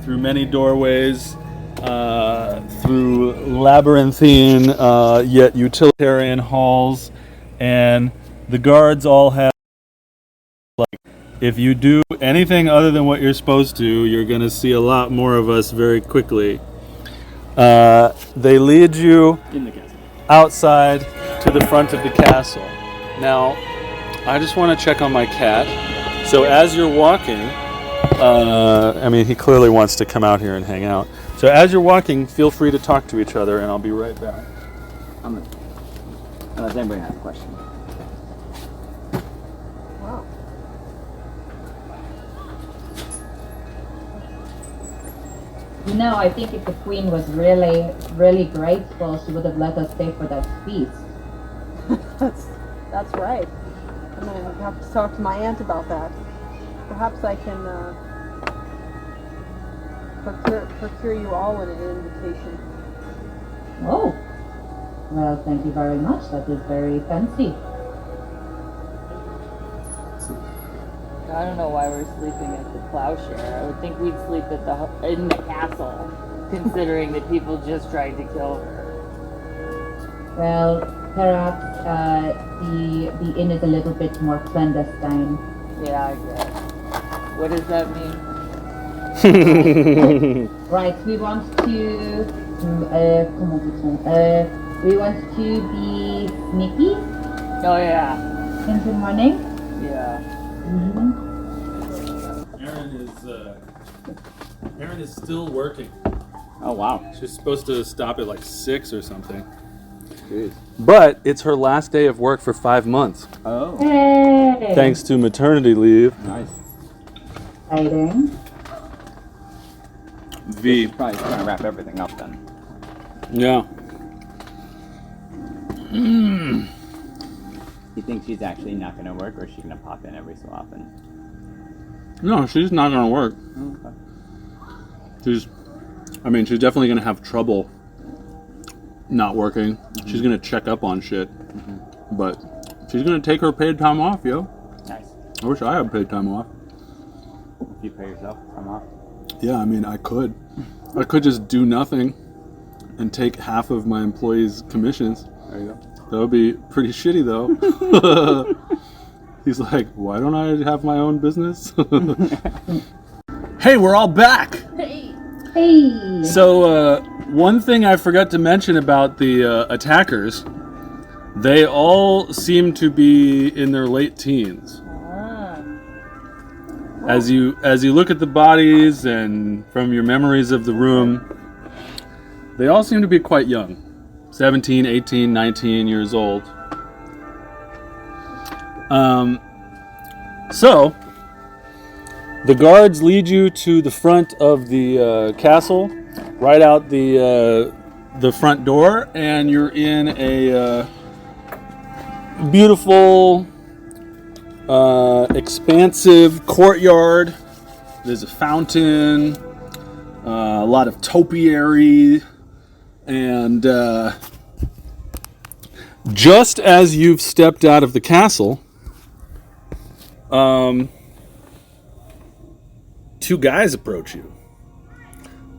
S1: through many doorways, through labyrinthine yet utilitarian halls, and the guards all have, like, if you do anything other than what you're supposed to, you're going to see a lot more of us very quickly. They lead you
S3: In the castle.
S1: outside to the front of the castle. Now, I just want to check on my cat. So as you're walking, he clearly wants to come out here and hang out. So as you're walking, feel free to talk to each other, and I'll be right back.
S3: Unless anybody has a question.
S5: Wow.
S6: You know, I think if the queen was really, really grateful, she would have let us stay for that feast.
S5: That's right. I'm gonna have to talk to my aunt about that. Perhaps I can procure you all an invitation.
S6: Oh, well, thank you very much. That is very fancy.
S2: I don't know why we're sleeping at the Plowshare. I would think we'd sleep in the castle, considering that people just tried to kill her.
S6: Well, perhaps the inn is a little bit more clandestine.
S2: Yeah, I guess. What does that mean?
S6: Right, we want to. We want to be sneaky
S2: Oh yeah,
S6: in the morning.
S2: yeah.
S6: Mm-hmm.
S1: Erin is still working.
S3: Oh, wow.
S1: She's supposed to stop at like 6 or something.
S3: Jeez.
S1: But it's her last day of work for 5 months,
S3: Oh,
S6: Hey!
S1: thanks to maternity leave.
S3: nice.
S6: Exciting.
S1: V.
S3: She's probably trying to wrap everything up then.
S1: Yeah.
S3: You think she's actually not going to work, or is she going to pop in every so often?
S1: No, she's not going to work.
S3: Oh, okay.
S1: She's definitely going to have trouble not working. Mm-hmm. She's going to check up on shit. Mm-hmm. But she's going to take her paid time off, yo.
S3: Nice.
S1: I wish I had paid time off.
S3: If you pay yourself time off.
S1: Yeah, I could. I could just do nothing and take half of my employees' commissions.
S3: There you go.
S1: That would be pretty shitty, though. He's like, why don't I have my own business? Hey, we're all back.
S6: Hey!
S1: So, one thing I forgot to mention about the attackers, they all seem to be in their late teens. As you look at the bodies and from your memories of the room, they all seem to be quite young. 17, 18, 19 years old. So, the guards lead you to the front of the castle, right out the front door, and you're in a beautiful, expansive courtyard. There's a fountain, a lot of topiary, and just as you've stepped out of the castle, two guys approach you.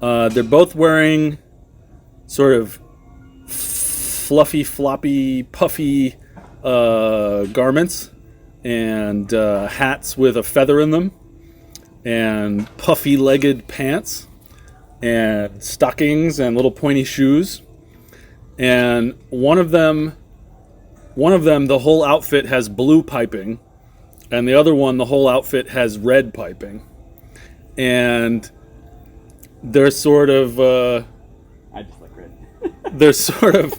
S1: They're both wearing sort of fluffy, floppy, puffy garments and hats with a feather in them and puffy-legged pants and stockings and little pointy shoes. And one of them, the whole outfit has blue piping, and the other one, the whole outfit has red piping. And they're sort of
S3: I just like red.
S1: they're sort of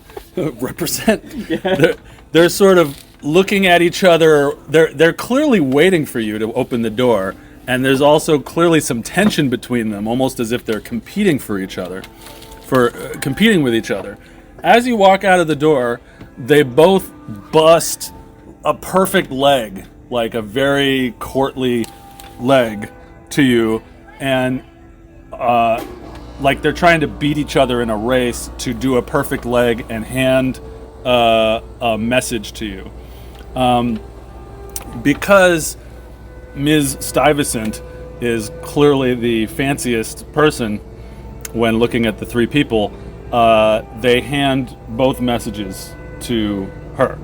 S1: represent. Yeah. They're sort of looking at each other. They're clearly waiting for you to open the door, and there's also clearly some tension between them, almost as if they're competing with each other. As you walk out of the door, they both bust a perfect leg, like a very courtly leg, to you, and like they're trying to beat each other in a race to do a perfect leg and hand a message to you. Because Ms. Stuyvesant is clearly the fanciest person when looking at the three people, they hand both messages to her.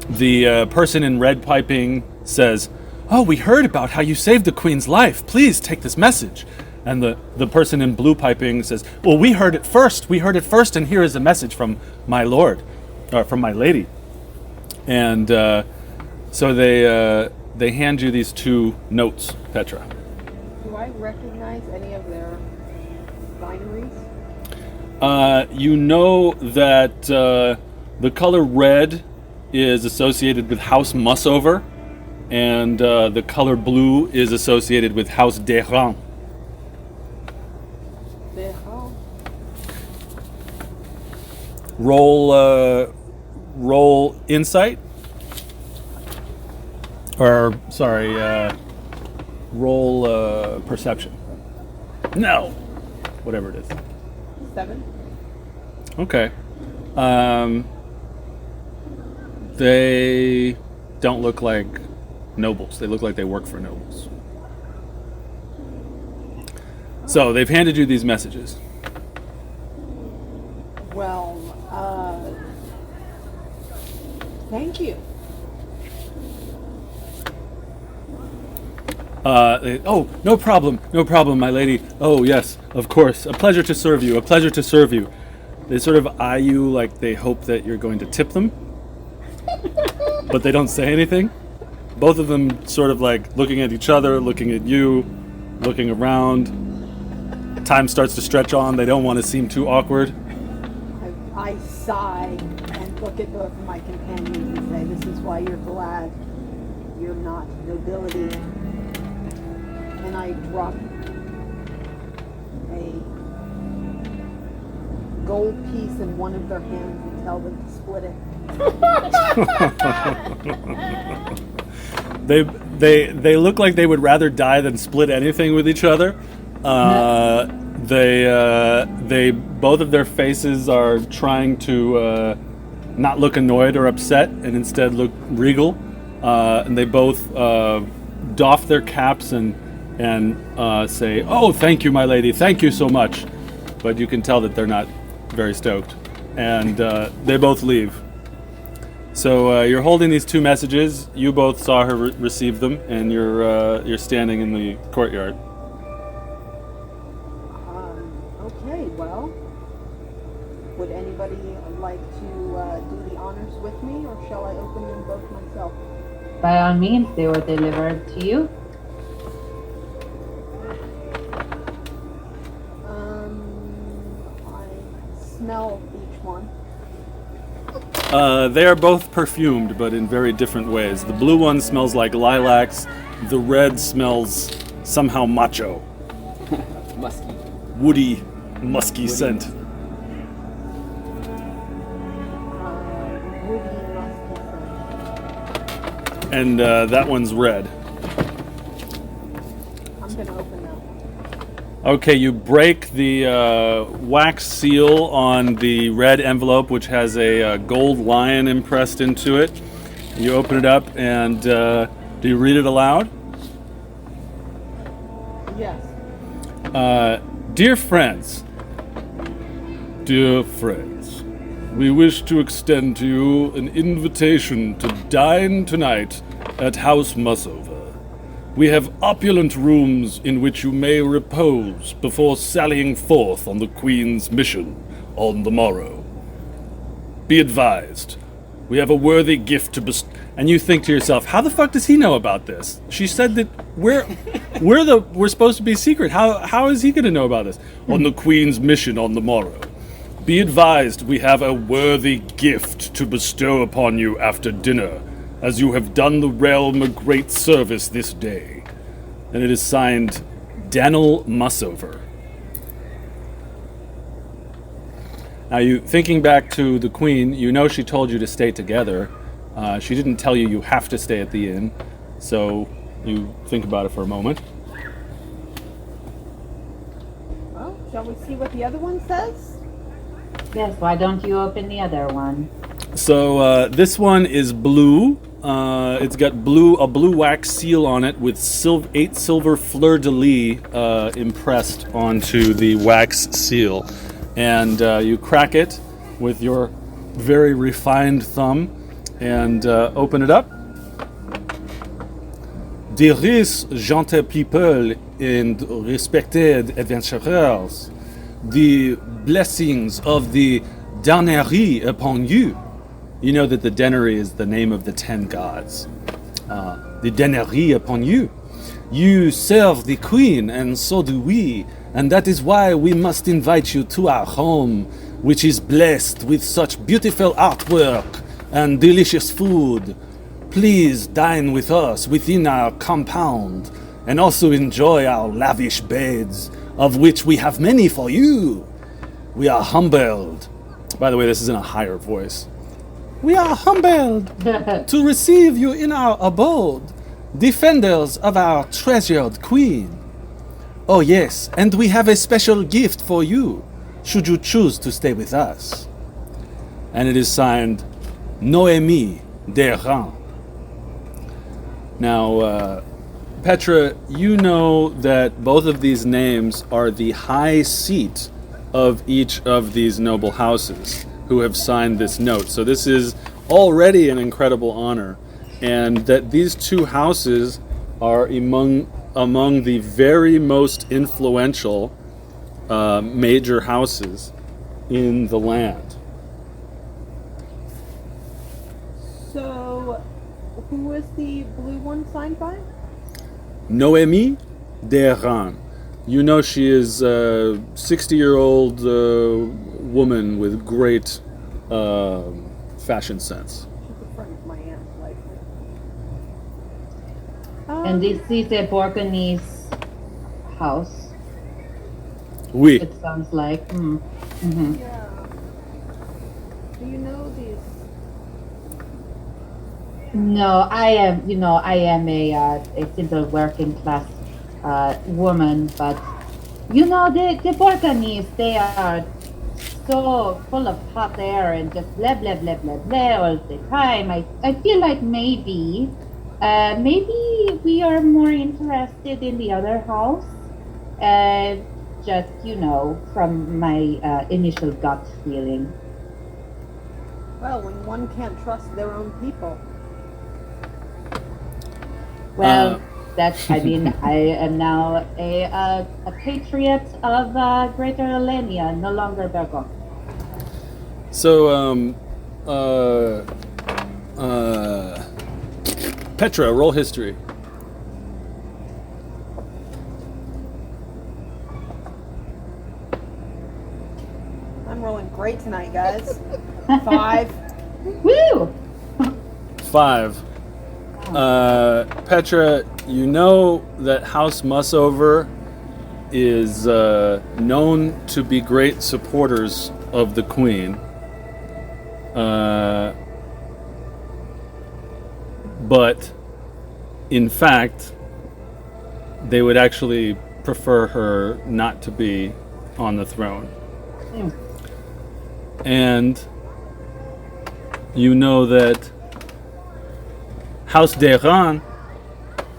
S1: The person in red piping says, "Oh, we heard about how you saved the Queen's life. Please take this message." And the person in blue piping says, "Well, we heard it first, and here is a message from my lord, or from my lady." And so they hand you these two notes, Petra.
S5: Do I recognize any of their fineries?
S1: You know that the color red is associated with House Mussover, and the color blue is associated with House Dannil. Roll insight. Or, sorry, roll perception. No! Whatever it is.
S5: 7.
S1: Okay. They don't look like nobles. They look like they work for nobles. So they've handed you these messages.
S5: Well, thank you.
S1: No problem, my lady. Oh, yes, of course. A pleasure to serve you. They sort of eye you like they hope that you're going to tip them, but they don't say anything. Both of them sort of like looking at each other, looking at you, looking around. Time starts to stretch on. They don't want to seem too awkward.
S5: I sigh and look at both of my companions and say, "This is why you're glad you're not nobility." And I drop a gold piece in one of their hands and tell them to split it.
S1: They look like they would rather die than split anything with each other. They both of their faces are trying to not look annoyed or upset, and instead look regal. And they both doff their caps and say, "Oh, thank you, my lady, thank you so much." But you can tell that they're not very stoked, and they both leave. So you're holding these two messages. You both saw her receive them, and you're standing in the courtyard.
S5: Okay, well, would anybody like to do the honors with me, or shall I open them both myself?
S6: By all means, they were delivered to you.
S5: I smell each one.
S1: They are both perfumed, but in very different ways. The blue one smells like lilacs. The red smells somehow macho.
S7: Musky.
S1: Woody, musky scent.
S5: Woody musky scent.
S1: And that one's red.
S5: I'm gonna open that one.
S1: Okay, you break the wax seal on the red envelope, which has a gold lion impressed into it. You open it up, and do you read it aloud?
S5: Yes.
S1: Dear friends, we wish to extend to you an invitation to dine tonight at House Mussover. We have opulent rooms in which you may repose before sallying forth on the Queen's mission on the morrow. Be advised, we have a worthy gift to bestow. And you think to yourself, how the fuck does he know about this? She said that we're supposed to be secret. How is he going to know about this? On the Queen's mission on the morrow. Be advised, we have a worthy gift to bestow upon you after dinner, as you have done the realm a great service this day. And it is signed Dannil Mussover. Now, you thinking back to the Queen, you know she told you to stay together. She didn't tell you you have to stay at the inn, so you think about it for a moment.
S5: Well, shall we see what the other one says?
S6: Yes, why don't you open the other one?
S1: So this one is blue. It's got a blue wax seal on it with 8 silver fleur-de-lis impressed onto the wax seal. And you crack it with your very refined thumb and open it up. Dearest gentle people and respected adventurers, the blessings of the Dannil upon you. You know that the Dannil is the name of the 10 gods. The Dannil upon you. You serve the Queen, and so do we, and that is why we must invite you to our home, which is blessed with such beautiful artwork and delicious food. Please dine with us within our compound, and also enjoy our lavish beds, of which we have many for you. We are humbled. By the way, this is in a higher voice. We are humbled to receive you in our abode, defenders of our treasured Queen. Oh yes, and we have a special gift for you, should you choose to stay with us. And it is signed Noémie Desrans. Now, Petra, you know that both of these names are the high seat of each of these noble houses who have signed this note. So this is already an incredible honor. And that these two houses are among the very most influential major houses in the land.
S5: So, who is the blue one signed by?
S1: Noémie Desrans. You know she is a 60-year-old woman with great fashion sense.
S5: She's a friend of my aunt's, likely.
S6: And this is a Borgonese house.
S1: Oui.
S6: It sounds like. Mm-hmm.
S5: Yeah. Do you know these?
S6: No, I am a simple working class woman, but the Borgonese, they are so full of hot air and just blah blah blah blah blah all the time. I feel like maybe we are more interested in the other house. Just from my initial gut feeling.
S5: Well, when one can't trust their own people.
S6: Well, that's, I mean, I am now a patriot of Greater Elenia, no longer Bergon.
S1: So, Petra, roll history.
S5: I'm rolling great tonight, guys. 5.
S6: Woo!
S1: 5. Petra, you know that House Mussover is known to be great supporters of the Queen. But, in fact, they would actually prefer her not to be on the throne.
S6: Mm.
S1: And you know that House Deran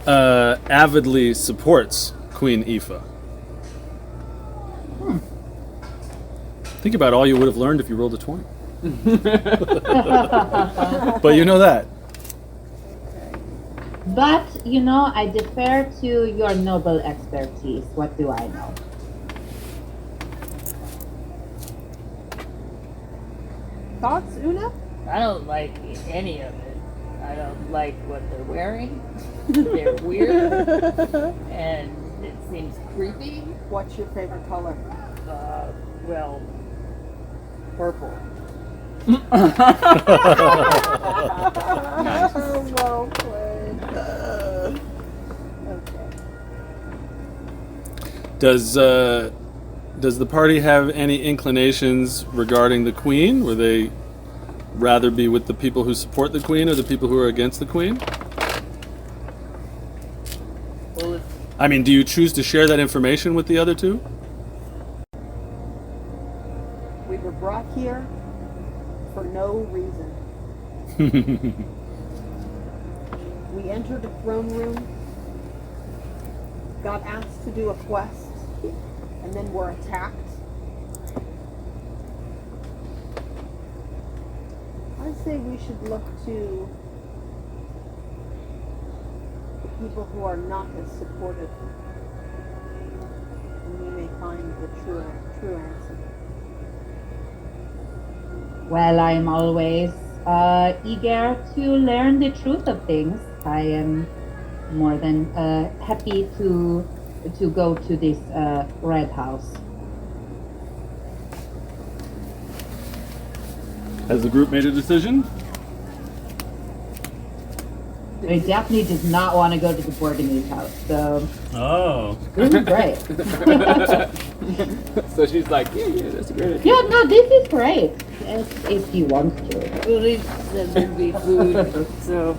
S1: avidly supports Queen Aoife. Think about all you would have learned if you rolled a 20. But you know that.
S6: But, you know, I defer to your noble expertise. What do I know?
S5: Thoughts, Una?
S2: I don't like any of it. I don't like what they're wearing. They're weird, and it seems creepy.
S5: What's your favorite color?
S2: Well, purple.
S5: Well played. Okay.
S1: Does the party have any inclinations regarding the Queen? Were they rather be with the people who support the Queen or the people who are against the Queen?
S2: Well,
S1: I mean, do you choose to share that information with the other two?
S5: We were brought here for no reason. We entered the throne room, got asked to do a quest, and then were attacked. I say we should look to the people who are not as supportive, and we may find the true answer.
S6: Well, I'm always eager to learn the truth of things. I am more than happy to go to this Red House.
S1: Has the group made a decision?
S6: I definitely did not want to go to the Borganese house, so
S1: Oh.
S6: this is great.
S7: So she's like, yeah, that's a great idea.
S6: Yeah, no, this is great. If you want to.
S2: at least there'd be food. So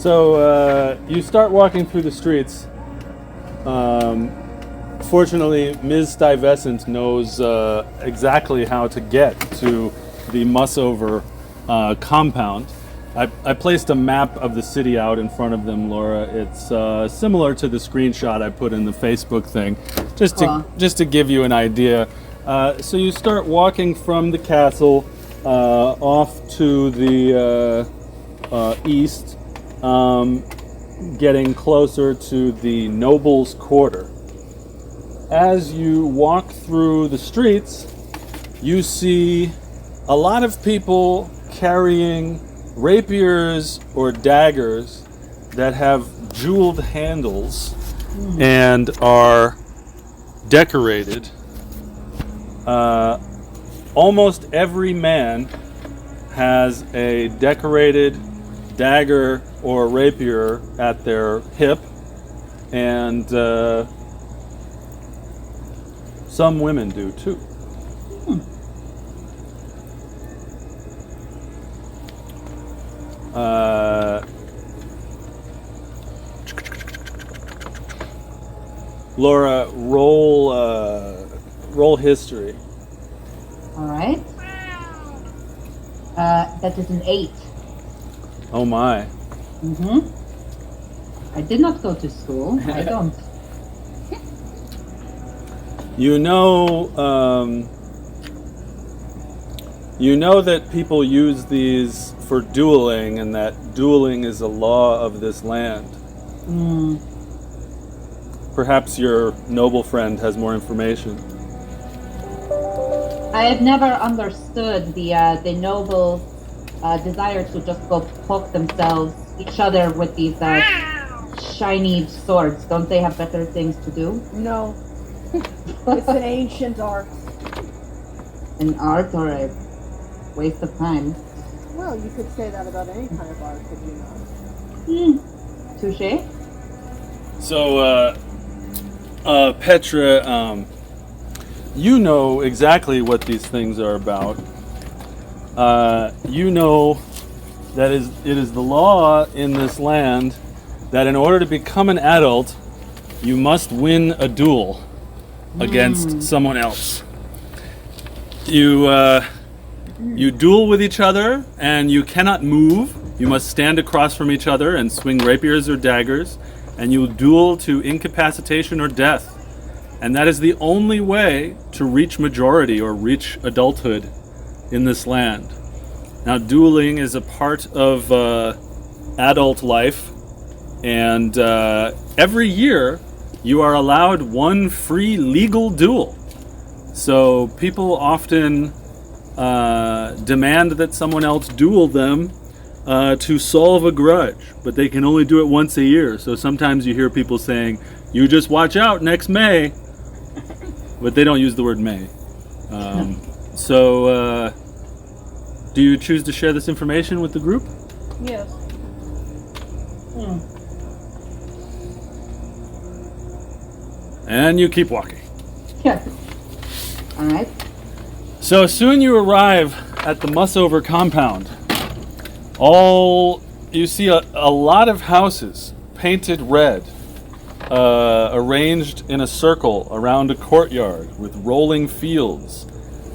S1: So you start walking through the streets. Fortunately, Ms. Stuyvesant knows exactly how to get to the Mussover compound. I placed a map of the city out in front of them, Laura. It's similar to the screenshot I put in the Facebook thing, just to give you an idea. So you start walking from the castle off to the east, getting closer to the nobles' quarter. As you walk through the streets, you see a lot of people carrying rapiers or daggers that have jeweled handles and are decorated. Almost every man has a decorated dagger or rapier at their hip, and some women do too. Laura, roll history.
S6: All right. That is an 8.
S1: Oh my.
S6: Mm-hmm. I did not go to school. I don't.
S1: You know, You know that people use these for dueling, and that dueling is a law of this land. Perhaps your noble friend has more information.
S6: I have never understood the noble desire to just go poke each other with these shiny swords. Don't they have better things to do?
S5: No. It's an ancient art.
S6: An art or a waste of time?
S5: Well, you could say that about any kind of art, could you not?
S6: Touche.
S1: So, Petra, you know exactly what these things are about. You know that it is the law in this land that in order to become an adult, you must win a duel against someone else. You duel with each other, and you cannot move. You must stand across from each other and swing rapiers or daggers, and you duel to incapacitation or death. And that is the only way to reach majority or reach adulthood in this land. Now, dueling is a part of adult life, and every year you are allowed one free legal duel. So people often demand that someone else duel them to solve a grudge, but they can only do it once a year. So sometimes you hear people saying, "You just watch out next May," but they don't use the word May. So do you choose to share this information with the group?
S5: Yes.
S1: And you keep walking.
S6: Yeah. All right.
S1: So soon you arrive at the Mussover compound. You see a lot of houses painted red, arranged in a circle around a courtyard with rolling fields.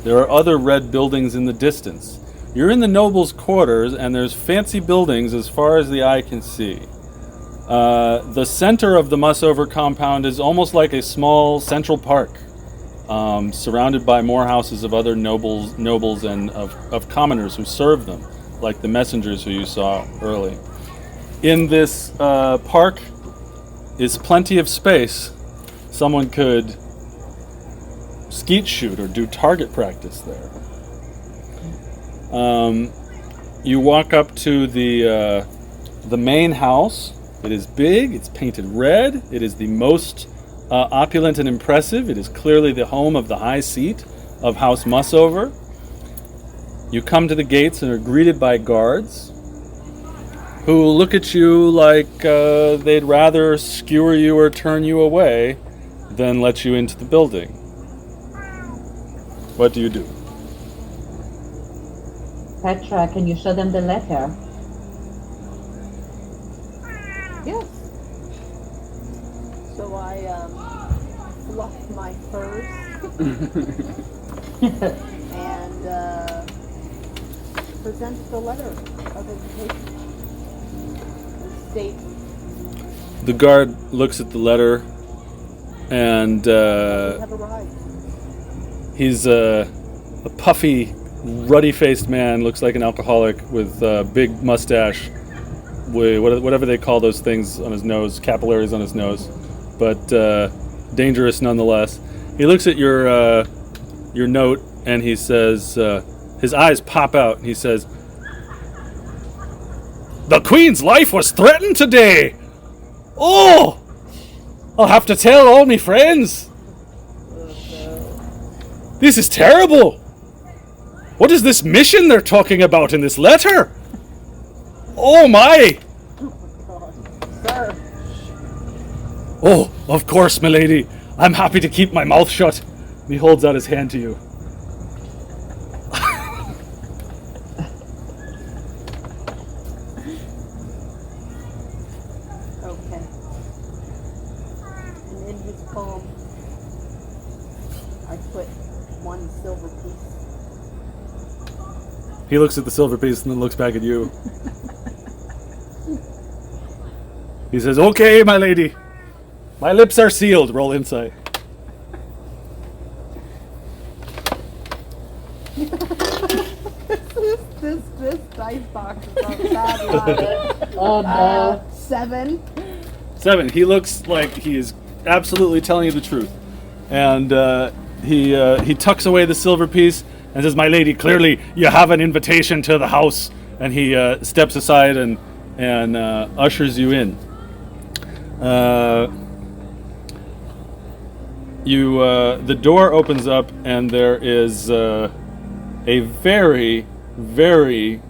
S1: There are other red buildings in the distance. You're in the nobles' quarters, and there's fancy buildings as far as the eye can see. The center of the Mussover compound is almost like a small central park, surrounded by more houses of other nobles and of commoners who serve them, like the messengers who you saw early. In this park is plenty of space. Someone could skeet shoot or do target practice there. You walk up to the main house. It is big, it's painted red, it is the most opulent and impressive. It is clearly the home of the high seat of House Mussover. You come to the gates and are greeted by guards who look at you like they'd rather skewer you or turn you away than let you into the building. What do you do?
S6: Petra, can you show them the letter?
S5: Yes. So I fluff my furs and present the letter of invitation. And state.
S1: The guard looks at the letter, and
S5: We have arrived.
S1: he's a puffy, ruddy-faced man, looks like an alcoholic with a big mustache, with whatever they call those things on his nose, capillaries on his nose, but dangerous nonetheless. He looks at your note, and he says, his eyes pop out, and he says, "The Queen's life was threatened today! Oh! I'll have to tell all my friends! This is terrible! What is this mission they're talking about in this letter? Oh my!
S5: Sir,
S1: Oh, of course, milady. I'm happy to keep my mouth shut." He holds out his hand to you.
S5: okay. And in his palm, I put one silver piece.
S1: He looks at the silver piece and then looks back at you. He says, "Okay, my lady. My lips are sealed. Roll insight."
S5: this dice box is a bad lie.
S6: Oh no.
S5: 7.
S1: 7. He looks like he is absolutely telling you the truth. And he tucks away the silver piece and says, "My lady, clearly you have an invitation to the house." And he steps aside and ushers you in. The door opens up and there is a very, very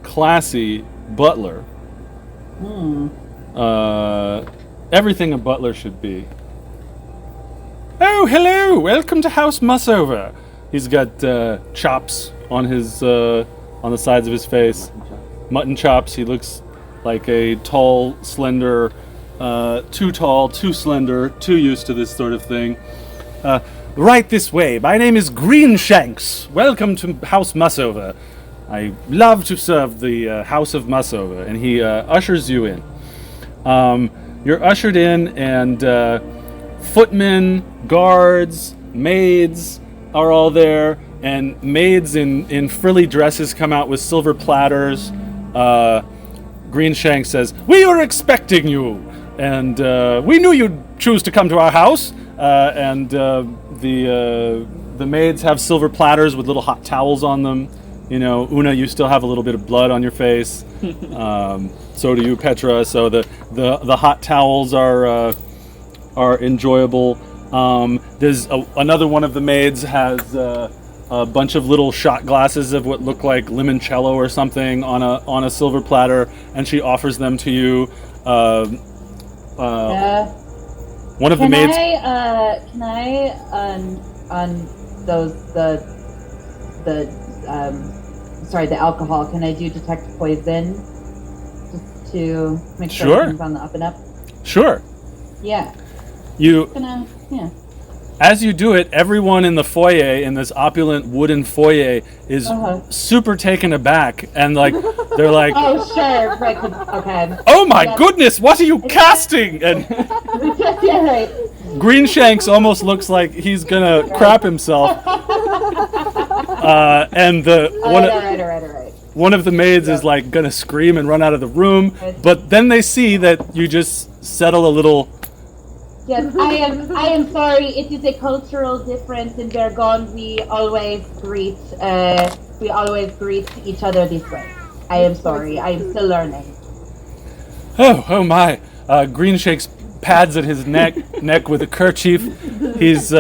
S1: classy butler. Everything a butler should be. "Oh, hello! Welcome to House Mussover." He's got chops on his on the sides of his face, mutton chops. He looks like a tall, slender, too tall, too slender, too used to this sort of thing. "Right this way. My name is Greenshanks. Welcome to House Mussover. I love to serve the House of Mussover." And he ushers you in. You're ushered in, and footmen, guards, maids are all there, and maids in frilly dresses come out with silver platters. Greenshanks says, "We were expecting you, and we knew you'd choose to come to our house." And the maids have silver platters with little hot towels on them. You know, Una, you still have a little bit of blood on your face. So do you, Petra. So the hot towels are enjoyable. There's another one of the maids has a bunch of little shot glasses of what look like limoncello or something on a silver platter, and she offers them to you. One of the maids.
S6: Can I on those the alcohol? Can I do detect poison just to make sure
S1: Sure.
S6: everything's on the up and up?
S1: Sure.
S6: Yeah.
S1: You.
S6: Yeah.
S1: As you do it, everyone in the foyer, in this opulent wooden foyer, is super taken aback, and like they're like,
S6: Oh sure, right. Okay.
S1: "Oh my goodness, what are you casting?" And
S6: Yeah, right.
S1: Greenshanks almost looks like he's gonna crap himself. And
S6: All right.
S1: one of the maids is like gonna scream and run out of the room, but then they see that you just settle a little.
S6: Yes, I am sorry. It is a cultural difference in Bergon. We always greet each other this way. I am sorry. I am still learning.
S1: Oh my! Greenshanks pads at his neck with a kerchief. He's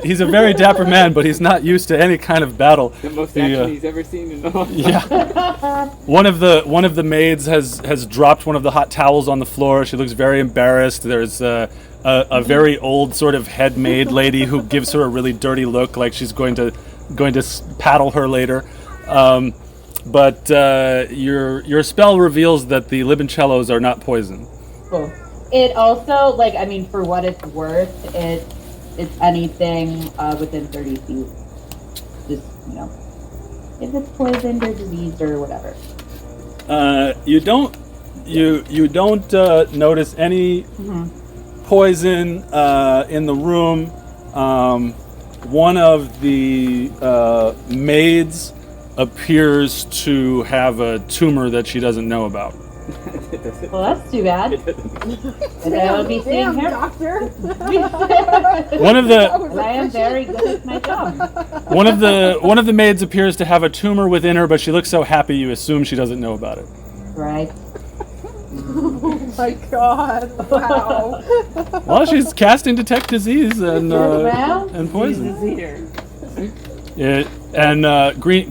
S1: he's a very dapper man, but he's not used to any kind of battle.
S7: The most action he's ever seen in a long time.
S1: Yeah. One of the maids has dropped one of the hot towels on the floor. She looks very embarrassed. There's a very old sort of head maid lady who gives her a really dirty look, like she's going to paddle her later. But your spell reveals that the limoncellos are not poison.
S6: Cool. It also, for what it's worth, it's anything within 30 feet. Just, if it's poisoned or diseased or whatever.
S1: You don't notice any poison in the room. One of the maids appears to have a tumor that she doesn't know about.
S6: Well, that's too bad. And I will be seeing her.
S5: Doctor.
S1: One of the
S6: And I am very good at my job.
S1: one of the maids appears to have a tumor within her, but she looks so happy you assume she doesn't know about it.
S6: Right.
S5: Oh my god! Wow.
S1: Well, she's casting detect disease and poison.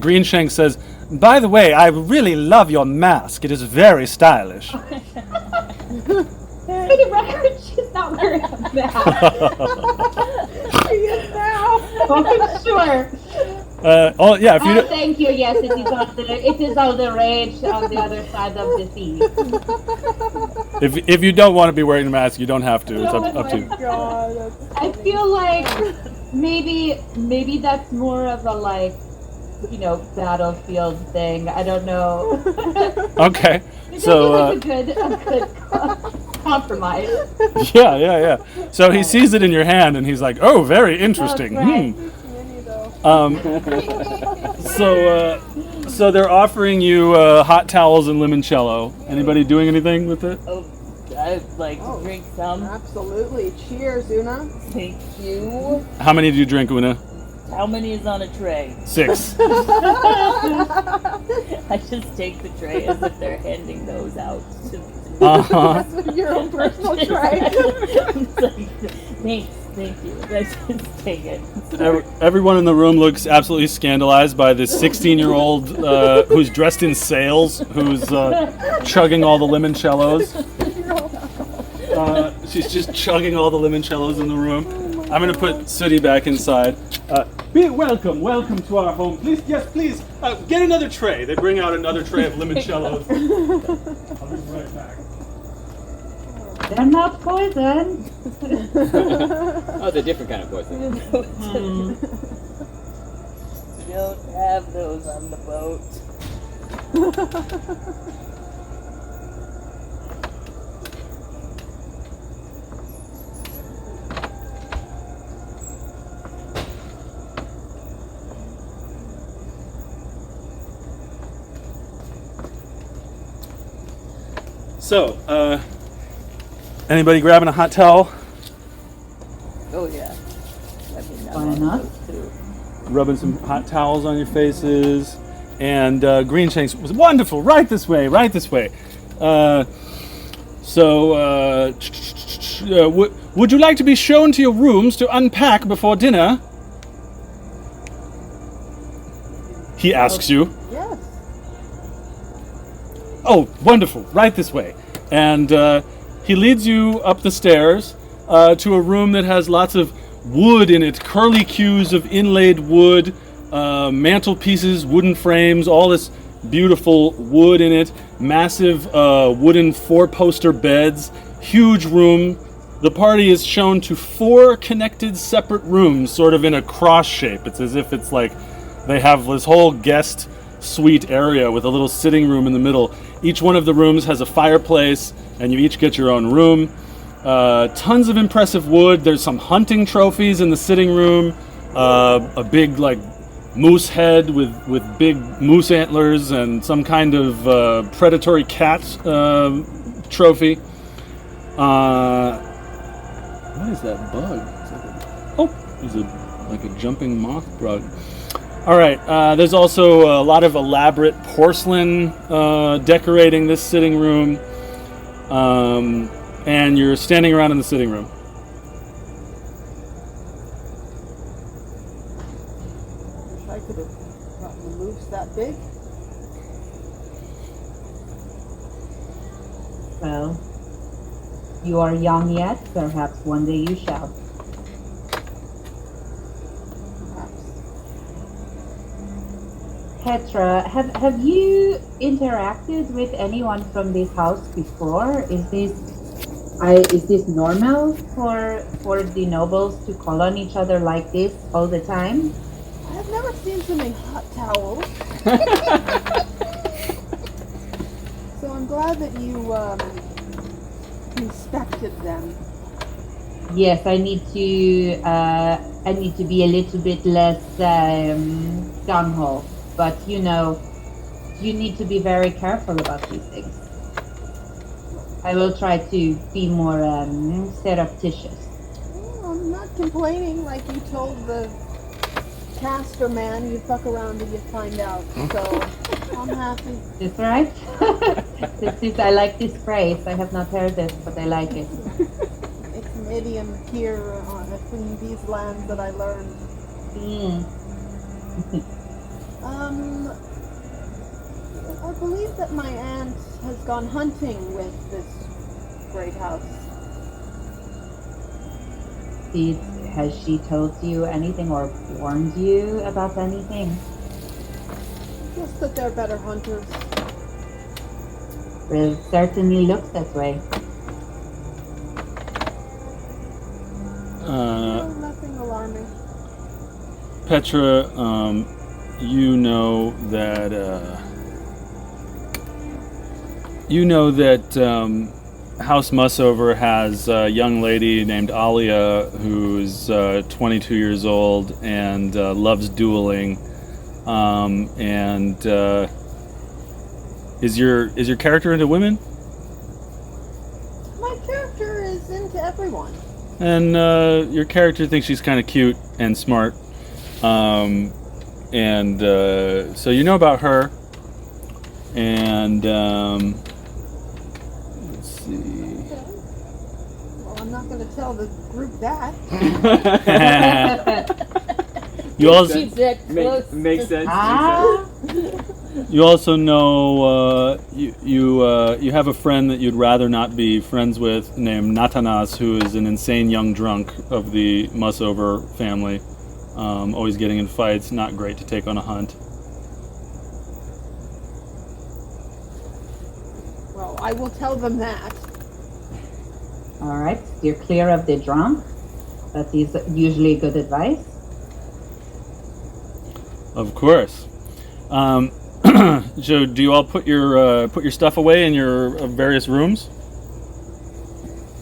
S1: Greenshank says, "By the way, I really love your mask. It is very stylish."
S6: For the record, she's not wearing a mask.
S5: She is now.
S6: Oh, sure.
S1: If you
S6: Thank you. Yes, it is all the rage on the other side of the sea.
S1: if you don't want to be wearing a mask, you don't have to. It's up to you.
S5: God, that's
S6: I feel like maybe that's more of a battlefield thing. I don't know.
S1: Okay,
S6: It's
S1: so
S6: a good compromise.
S1: yeah. So he sees it in your hand and he's like, "Oh, very interesting."
S6: That's right.
S5: many though.
S1: So So they're offering you hot towels and limoncello. Anybody doing anything with it?
S2: Oh, I'd like to drink some.
S5: Absolutely. Cheers, Una.
S2: Thank you.
S1: How many do you drink, Una?
S2: How many is on a tray?
S1: 6.
S2: I just take the tray as if they're handing those out to me.
S1: Uh-huh.
S5: That's your own personal tray.
S2: It's like, thank you. I just take it.
S1: Everyone in the room looks absolutely scandalized by this 16-year-old who's dressed in sails, who's chugging all the limoncellos. She's just chugging all the limoncellos in the room. I'm going to put Sooty back inside. Welcome to our home. Please, please, get another tray. They bring out another tray of limoncellos. I'll be right back.
S6: They're not poison.
S7: Oh, it's a different kind of poison.
S2: We don't have those on the boat.
S1: So, anybody grabbing a hot towel?
S2: Oh yeah. I mean, I
S6: Why
S2: want
S6: not?
S2: those too.
S1: Rubbing some hot towels on your faces. And Green Shanks was wonderful. Right this way. Would you like to be shown to your rooms to unpack before dinner? He asks you.
S5: Yes.
S1: Oh, wonderful. Right this way. And he leads you up the stairs to a room that has lots of wood in it, curly cues of inlaid wood, mantelpieces, wooden frames, all this beautiful wood in it, massive wooden 4-poster beds, huge room. The party is shown to 4 connected separate rooms, sort of in a cross shape. It's as if it's like they have this whole guest suite area with a little sitting room in the middle. Each one of the rooms has a fireplace, and you each get your own room. Tons of impressive wood. There's some hunting trophies in the sitting room. A big moose head with big moose antlers and some kind of predatory cat trophy. What is that bug? There's a jumping moth bug. All right. There's also a lot of elaborate porcelain decorating this sitting room. And you're standing around in the sitting room.
S5: Wish I could have gotten the moose that big.
S6: Well, you are young yet. Perhaps one day you shall.
S5: Perhaps.
S6: Petra, have you interacted with anyone from this house before? Is this normal for the nobles to call on each other like this all the time?
S5: I have never seen so many hot towels. So I'm glad that you inspected them.
S6: Yes, I need to be a little bit less gung-ho, but you need to be very careful about these things. I will try to be more surreptitious.
S5: Well, I'm not complaining like you told the caster man. You fuck around and you find out. So I'm happy.
S6: Is right? I like this phrase. I have not heard it, but I like it.
S5: It's an idiom here in these lands that I learned. I believe that my aunt has gone hunting with this great house.
S6: Has she told you anything or warned you about anything?
S5: Just that they're better hunters.
S6: Well, it certainly looks that way.
S5: No, nothing alarming.
S1: Petra, you know that House Mussover has a young lady named Alia who's 22 years old and loves dueling. And is your character into women?
S5: My character is into everyone.
S1: And your character thinks she's kind of cute and smart. So you know about her. And let's see.
S5: Well, I'm not going to tell the group that.
S1: You also
S2: Keeps it close.
S7: Makes sense.
S6: Ah,
S1: you also know you have a friend that you'd rather not be friends with named Natanas, who is an insane young drunk of the Mussover family, always getting in fights, not great to take on a hunt.
S5: Well, I will tell them that.
S6: all right. Steer clear of the drunk. That is usually good advice.
S1: Of course. So, do you all put your stuff away in your various rooms?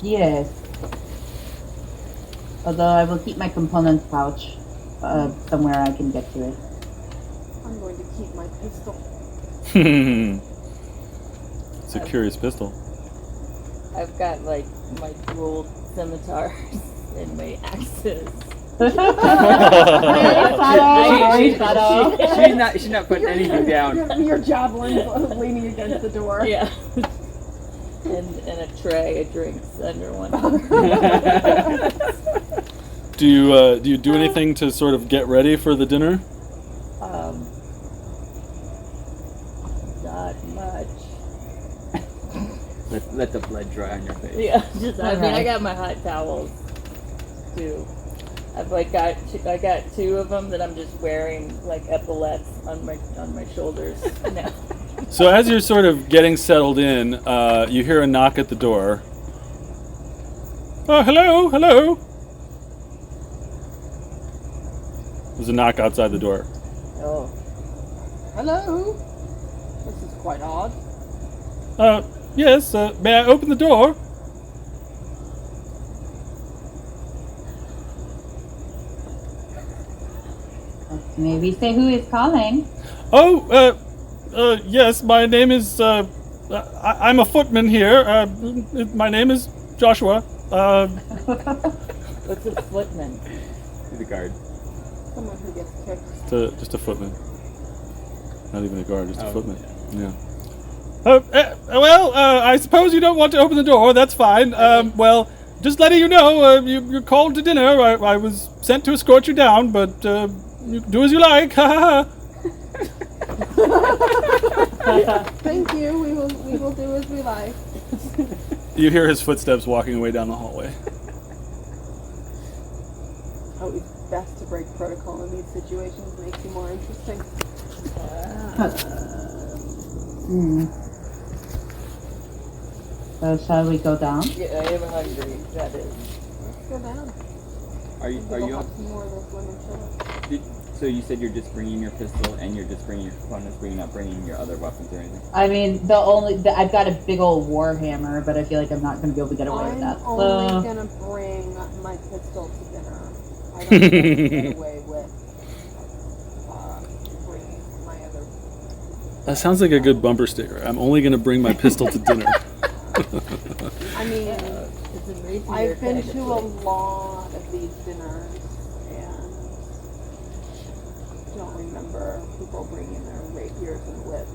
S6: Yes. Although I will keep my component pouch somewhere I can get to it.
S5: I'm going to keep my pistol.
S1: It's a curious pistol.
S2: I've got like my dual scimitars and my axes.
S6: Very subtle.
S7: She's not putting anything down.
S5: Your javelin leaning against the door.
S2: Yeah. and a tray of drinks under one.
S1: Do you do anything to sort of get ready for the dinner?
S2: Not much.
S7: Let the blood dry on your face.
S2: Yeah, I mean, I
S6: Alright.
S2: got my hot towels too. I got two of them that I'm just wearing like epaulets on my shoulders now.
S1: So as you're sort of getting settled in, you hear a knock at the door. Oh, hello, hello. There's a knock outside the door.
S2: Oh,
S5: Hello. This is quite odd.
S1: Yes, may I open the door?
S6: Maybe say who is calling.
S1: Oh, yes, my name is, I'm a footman here. My name is Joshua.
S2: what's a footman?
S7: The guard.
S5: Someone who gets kicked.
S1: Just a footman. Not even a guard, just a
S7: Oh,
S1: footman. Yeah. I suppose you don't want to open the door. That's fine. Well, just letting you know, you're called to dinner. I was sent to escort you down, but you can do as you like. Ha ha ha.
S5: Thank you. We will do as we like.
S1: You hear his footsteps walking away down the hallway.
S5: Oh, it's best to break protocol in these situations. Makes you more interesting.
S6: So shall we go down?
S2: Yeah, I am hungry. That is.
S5: Go down.
S7: Are you
S5: We'll have some more of those lemon chili.
S7: So you said you're just bringing your pistol and you're just bringing your components, but you're not bringing your other weapons or anything?
S6: I mean, I've got a big old war hammer, but I feel like I'm not going to be able to get away with that.
S5: I'm only gonna bring my pistol to dinner. I don't think I can get away with bringing my other.
S1: That sounds like a good bumper sticker. I'm only going to bring my pistol to dinner.
S5: I mean,
S2: It's a rapier
S5: I've been
S2: kind of
S5: to a
S2: place.
S5: lot of these dinners and don't remember people bringing their rapiers and whips.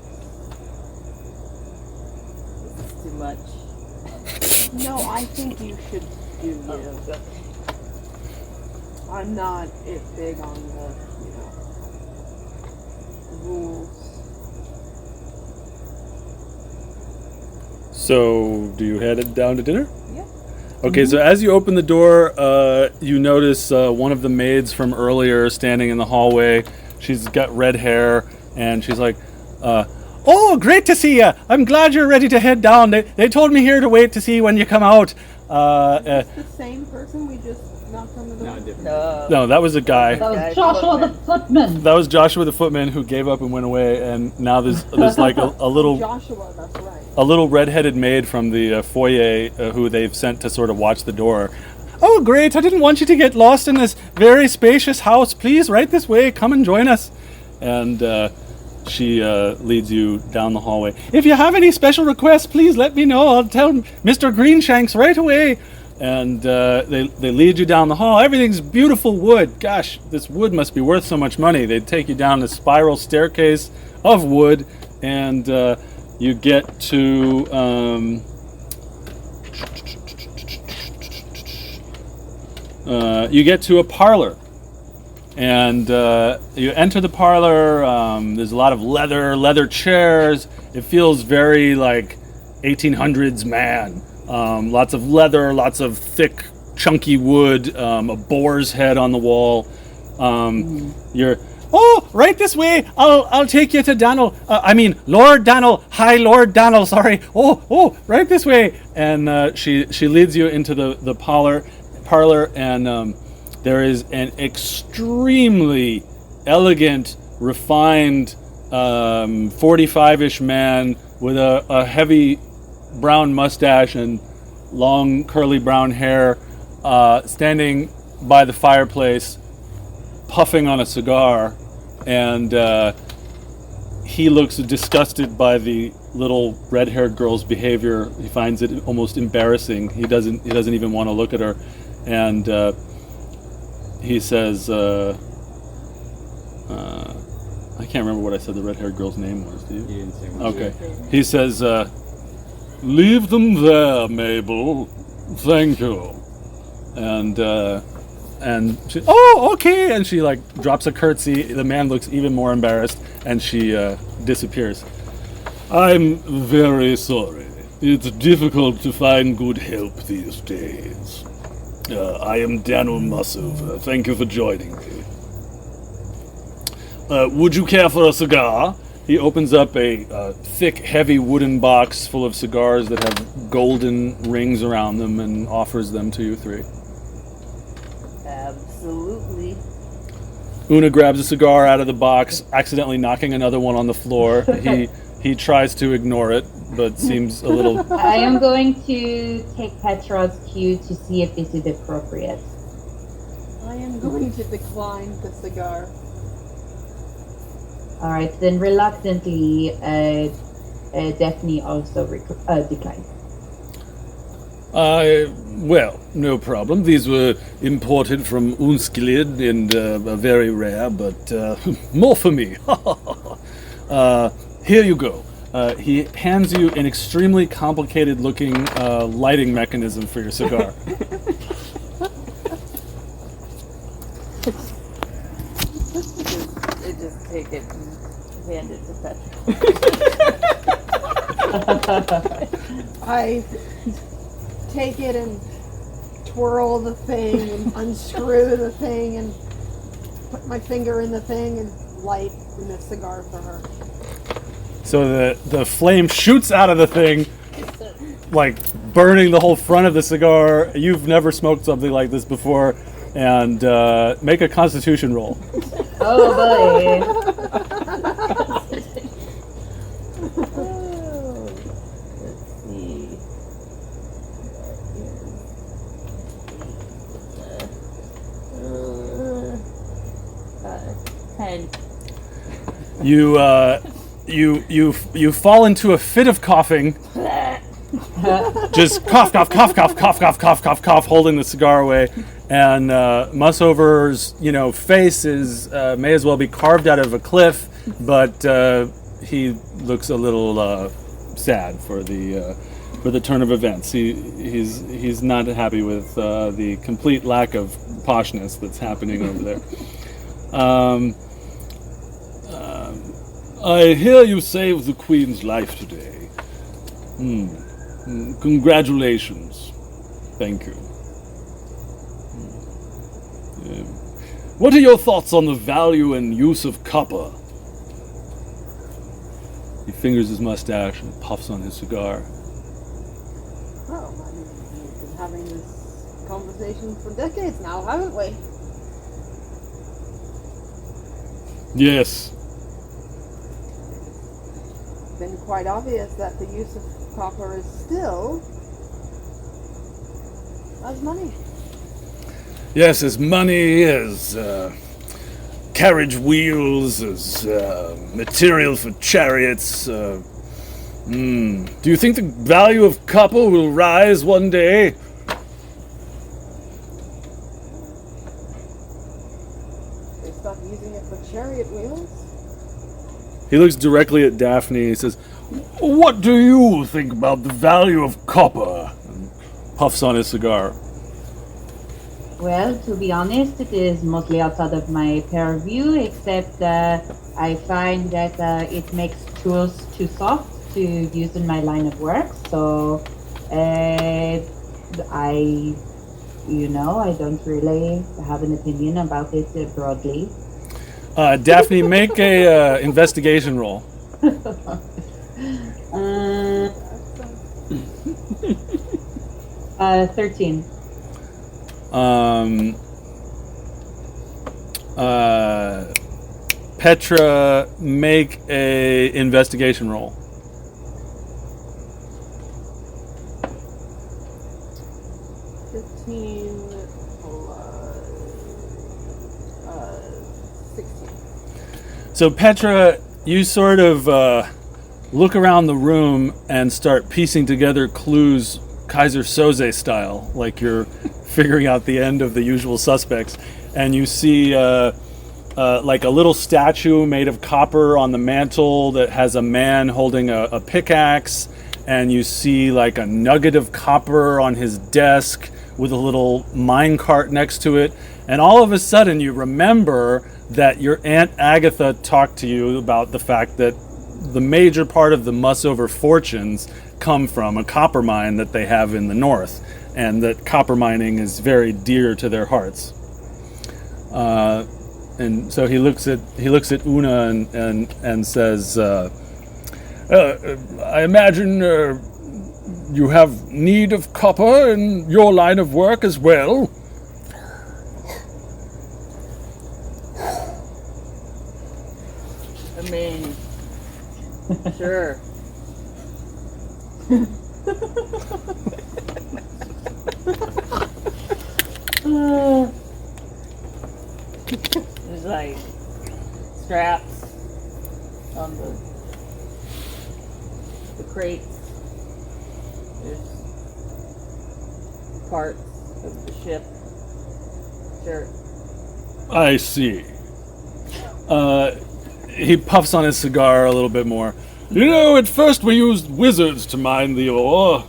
S2: This is too much.
S5: No, I think you should do you.
S2: Oh,
S5: I'm not big on the, rules.
S1: So, do you head down to dinner?
S2: Yeah.
S1: Okay, so as you open the door, you notice one of the maids from earlier standing in the hallway. She's got red hair, and she's like, oh, great to see you. I'm glad you're ready to head down. They told me here to wait to see when you come out.
S5: Is this the same person we just knocked on the door?
S7: No, different.
S1: No, that was a guy.
S6: That was
S2: Guys,
S6: Joshua the footman.
S1: That was Joshua the footman who gave up and went away, and now there's like a little
S5: Joshua, that's right.
S1: a little red-headed maid from the foyer who they've sent to sort of watch the door. Oh, great! I didn't want you to get lost in this very spacious house. Please, right this way. Come and join us. And she leads you down the hallway. If you have any special requests, please let me know. I'll tell Mr. Greenshanks right away. And they lead you down the hall. Everything's beautiful wood. Gosh, this wood must be worth so much money. They take you down the spiral staircase of wood, and you get to a parlor. And you enter the parlor. There's a lot of leather chairs. It feels very like 1800s man. Lots of leather, lots of thick, chunky wood, a boar's head on the wall. You're, oh, right this way. I'll take you to Dannil. Lord Dannil. Hi, Lord Dannil. Sorry. Oh, right this way. And she leads you into the parlor, and there is an extremely elegant, refined, 45-ish man with a heavy brown mustache and long curly brown hair, standing by the fireplace, puffing on a cigar, and he looks disgusted by the little red-haired girl's behavior. He finds it almost embarrassing. He doesn't even want to look at her, and he says, I can't remember what I said the red-haired girl's name was. Do you?
S7: You didn't say much.
S1: Okay. He says, leave them there, Mabel. Thank you. And she, oh, okay. And she like drops a curtsy. The man looks even more embarrassed, and she disappears. I'm very sorry. It's difficult to find good help these days. I am Dannil Mussover. Thank you for joining me. Would you care for a cigar? He opens up a thick, heavy wooden box full of cigars that have golden rings around them and offers them to you three.
S2: Absolutely.
S1: Una grabs a cigar out of the box, accidentally knocking another one on the floor. He tries to ignore it, but seems a little...
S6: I am going to take Petra's cue to see if this is appropriate.
S5: I am going to decline the cigar.
S6: All right, then reluctantly, Daphne also declines.
S1: Well, no problem. These were imported from Unskilid and very rare, but more for me. Here you go. He hands you an extremely complicated-looking lighting mechanism for your cigar.
S2: They just take it and hand it to Petra.
S5: I take it and twirl the thing and unscrew the thing and put my finger in the thing and light the cigar for her.
S1: So the flame shoots out of the thing, like burning the whole front of the cigar. You've never smoked something like this before, and make a Constitution roll.
S6: Oh boy.
S1: You fall into a fit of coughing. Just cough, holding the cigar away. And Mussover's, face is may as well be carved out of a cliff, but he looks a little sad for the turn of events. He's not happy with the complete lack of poshness that's happening over there. I hear you saved the Queen's life today. Congratulations. Thank you. What are your thoughts on the value and use of copper? He fingers his mustache and puffs on his cigar.
S5: Well, we've been having this conversation for decades now, haven't we?
S1: Yes.
S5: It's been quite obvious that the use of copper is still as money.
S1: Yes, as money, as
S8: carriage wheels, as material for chariots. Do you think the value of copper will rise one day?
S5: They stopped using it for chariot wheels?
S8: He looks directly at Daphne. He says, "What do you think about the value of copper?" And puffs on his cigar.
S6: Well, to be honest, it is mostly outside of my purview, except I find that it makes tools too soft to use in my line of work. So I don't really have an opinion about it broadly.
S8: Daphne, make a investigation roll.
S6: 13.
S8: Petra, make a investigation roll.
S5: 15 plus 16.
S8: So Petra, you sort of look around the room and start piecing together clues Kaiser Soze style, like you're figuring out the end of The Usual Suspects, and you see like a little statue made of copper on the mantle that has a man holding a pickaxe, and you see like a nugget of copper on his desk with a little mine cart next to it, and all of a sudden you remember that your Aunt Agatha talked to you about the fact that the major part of the Mussover fortunes come from a copper mine that they have in the north, and that copper mining is very dear to their hearts. And so he looks at Una and says, "I imagine you have need of copper in your line of work as well."
S2: I mean, sure. There's like straps on the crates. There's parts of the ship. Sure.
S8: I see. He puffs on his cigar a little bit more. You know, at first we used wizards to mine the ore.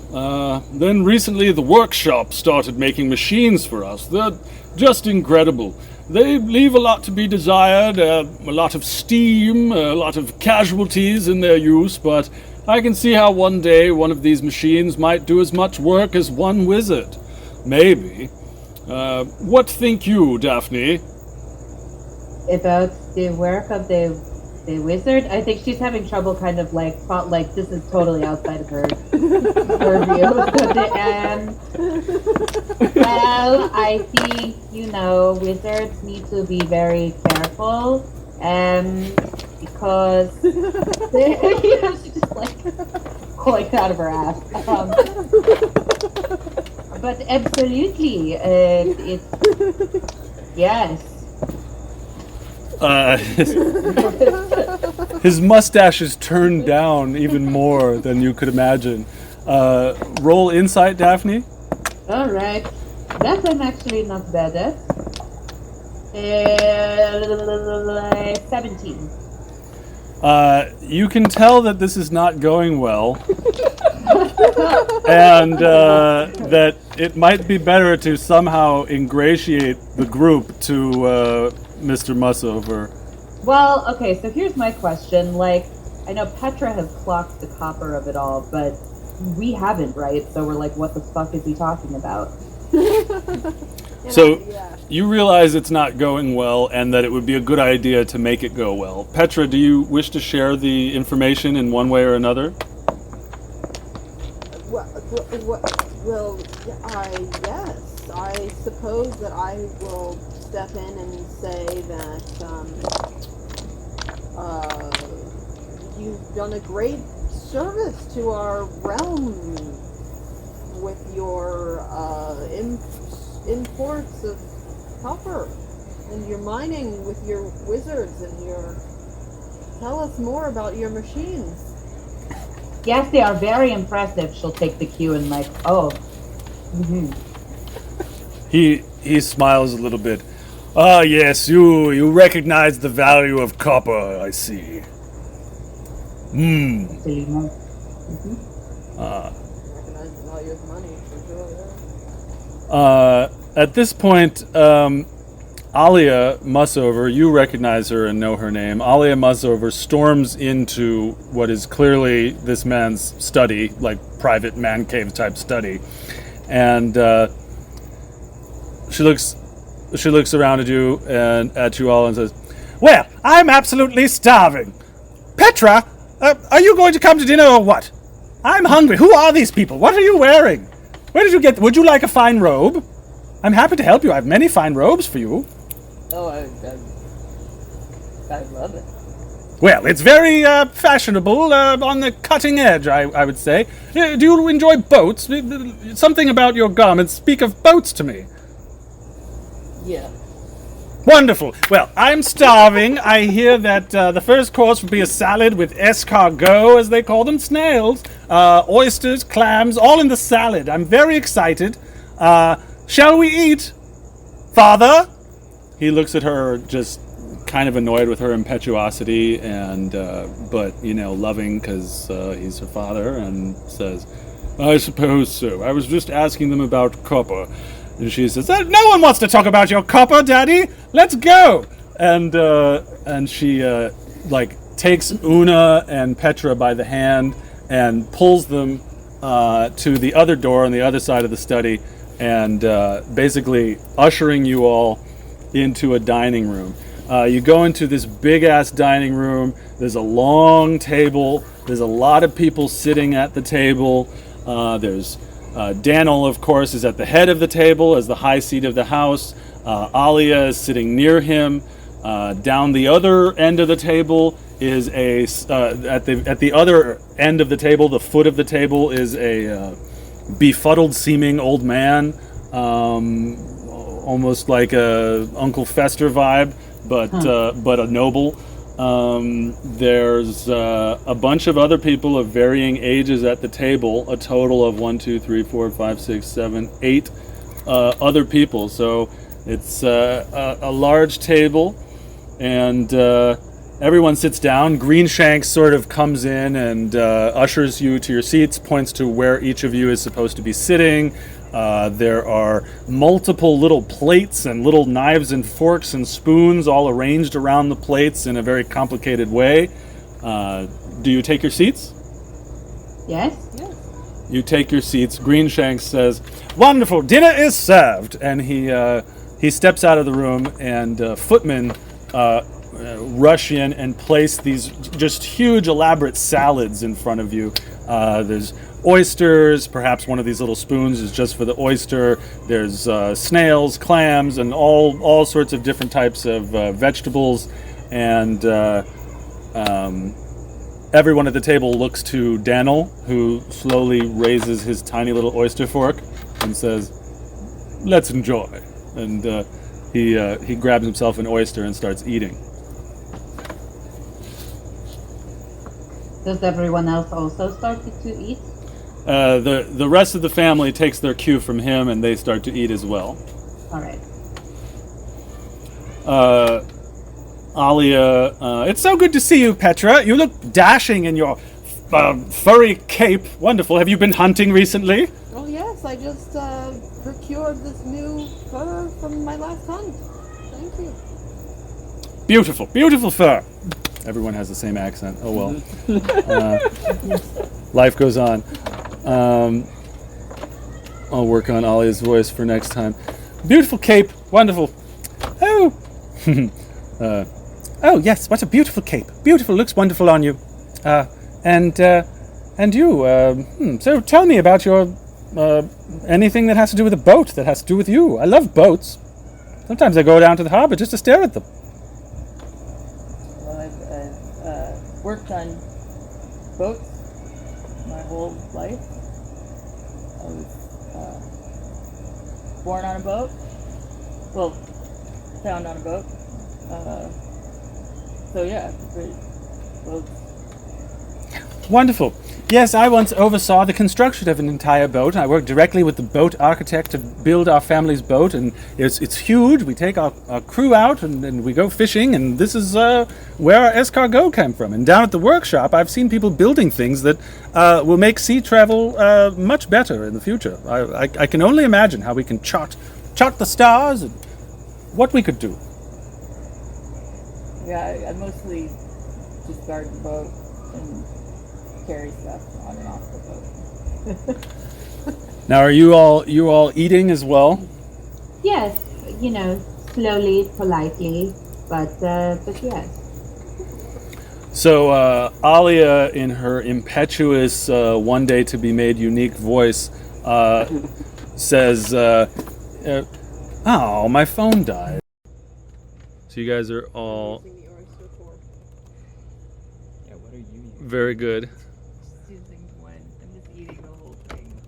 S8: Then recently the workshop started making machines for us. They're just incredible. They leave a lot to be desired, a lot of steam, a lot of casualties in their use, but I can see how one day one of these machines might do as much work as one wizard. Maybe. What think you, Daphne?
S6: About the work of the wizard, I think she's having trouble kind of like thought like this is totally outside of her purview. Well, I think, wizards need to be very careful because she's just like going out of her ass. But absolutely, it's yes.
S8: His mustache is turned down even more than you could imagine. Roll insight, Daphne.
S6: All right, that I'm actually not bad at. 17.
S8: You can tell that this is not going well, and that it might be better to somehow ingratiate the group to Mr. Mussover.
S6: Well, okay, so here's my question. Like, I know Petra has clocked the copper of it all, but we haven't, right? So we're like, what the fuck is he talking about?
S8: So you realize it's not going well and that it would be a good idea to make it go well. Petra, do you wish to share the information in one way or another?
S5: Well, yes. I suppose that I will step in and say that you've done a great service to our realm with your imports of copper. And you're mining with your wizards and your... Tell us more about your machines.
S6: Yes, they are very impressive. She'll take the cue and like, oh. Mm-hmm.
S8: He smiles a little bit. Ah, yes, you recognize the value of copper, I see. Hmm.
S6: Mm-hmm.
S5: Recognize the value of money, for sure, yeah.
S8: At this point, Alia Mussover, you recognize her and know her name. Alia Mussover storms into what is clearly this man's study, like private man cave type study, and she looks around at you and at you all and says, "Well, I'm absolutely starving. Petra, are you going to come to dinner or what? I'm hungry. Who are these people? What are you wearing? Where did you get? Would you like a fine robe? I'm happy to help you. I have many fine robes for you."
S9: Oh, I love it.
S8: Well, it's very fashionable, on the cutting edge, I would say. Do you enjoy boats? Something about your garments speak of boats to me.
S9: Yeah.
S8: Wonderful. Well, I'm starving. I hear that the first course would be a salad with escargot, as they call them, snails, oysters, clams, all in the salad. I'm very excited. Shall we eat, Father? He looks at her, just kind of annoyed with her impetuosity, and but loving because he's her father, and says, "I suppose so. I was just asking them about copper." And she says, "No one wants to talk about your copper, Daddy. Let's go." And she takes Una and Petra by the hand and pulls them to the other door on the other side of the study, and basically ushering you all into a dining room. You go into this big-ass dining room. There's a long table. There's a lot of people sitting at the table. There's Dannil, of course, is at the head of the table as the high seat of the house. Alia is sitting near him. Down the other end of the table is at the other end of the table, the foot of the table, is a befuddled-seeming old man. Almost like a Uncle Fester vibe, but a noble. There's a bunch of other people of varying ages at the table. A total of 1, 2, 3, 4, 5, 6, 7, 8 other people. So it's a large table, and everyone sits down. Greenshanks sort of comes in and ushers you to your seats, points to where each of you is supposed to be sitting. There are multiple little plates and little knives and forks and spoons all arranged around the plates in a very complicated way. Do you take your seats?
S6: Yes?
S8: You take your seats. Greenshanks says, "Wonderful, dinner is served." And he steps out of the room, and footmen rush in and place these just huge, elaborate salads in front of you. There's oysters, perhaps one of these little spoons is just for the oyster. There's snails, clams, and all sorts of different types of vegetables. And everyone at the table looks to Dannil, who slowly raises his tiny little oyster fork and says, "Let's enjoy." And he grabs himself an oyster and starts eating.
S6: Does everyone else also start to eat?
S8: The rest of the family takes their cue from him, and they start to eat as well.
S6: All right.
S8: Alia, it's so good to see you, Petra. You look dashing in your furry cape. Wonderful. Have you been hunting recently?
S5: Oh yes, I just procured this new fur from my last hunt. Thank you.
S8: Beautiful, beautiful fur. Everyone has the same accent. Oh well. Life goes on. I'll work on Alia's voice for next time. Beautiful cape. Wonderful. Oh. Oh yes, what a beautiful cape. Beautiful, looks wonderful on you. And you. So tell me about your anything that has to do with a boat, that has to do with you. I love boats. Sometimes I go down to the harbor just to stare at them.
S9: Well, I've worked on boats my whole life. I was born on a boat. Well, found on a boat. So yeah, boats.
S8: Wonderful. Yes, I once oversaw the construction of an entire boat. I worked directly with the boat architect to build our family's boat, and it's huge. We take our crew out and we go fishing, and this is where our escargot came from. And down at the workshop, I've seen people building things that will make sea travel much better in the future. I can only imagine how we can chart the stars and what we could do.
S9: Yeah, I mostly just guard the boat and carry stuff on and off the boat.
S8: Now, are you all eating as well?
S6: Yes, slowly, politely, but yes.
S8: So Alia, in her impetuous, one day to be made unique voice, says, "Oh, my phone died." So you guys are all
S7: Yeah, what are you using?
S8: very good.
S9: Just using one. I'm just eating the whole thing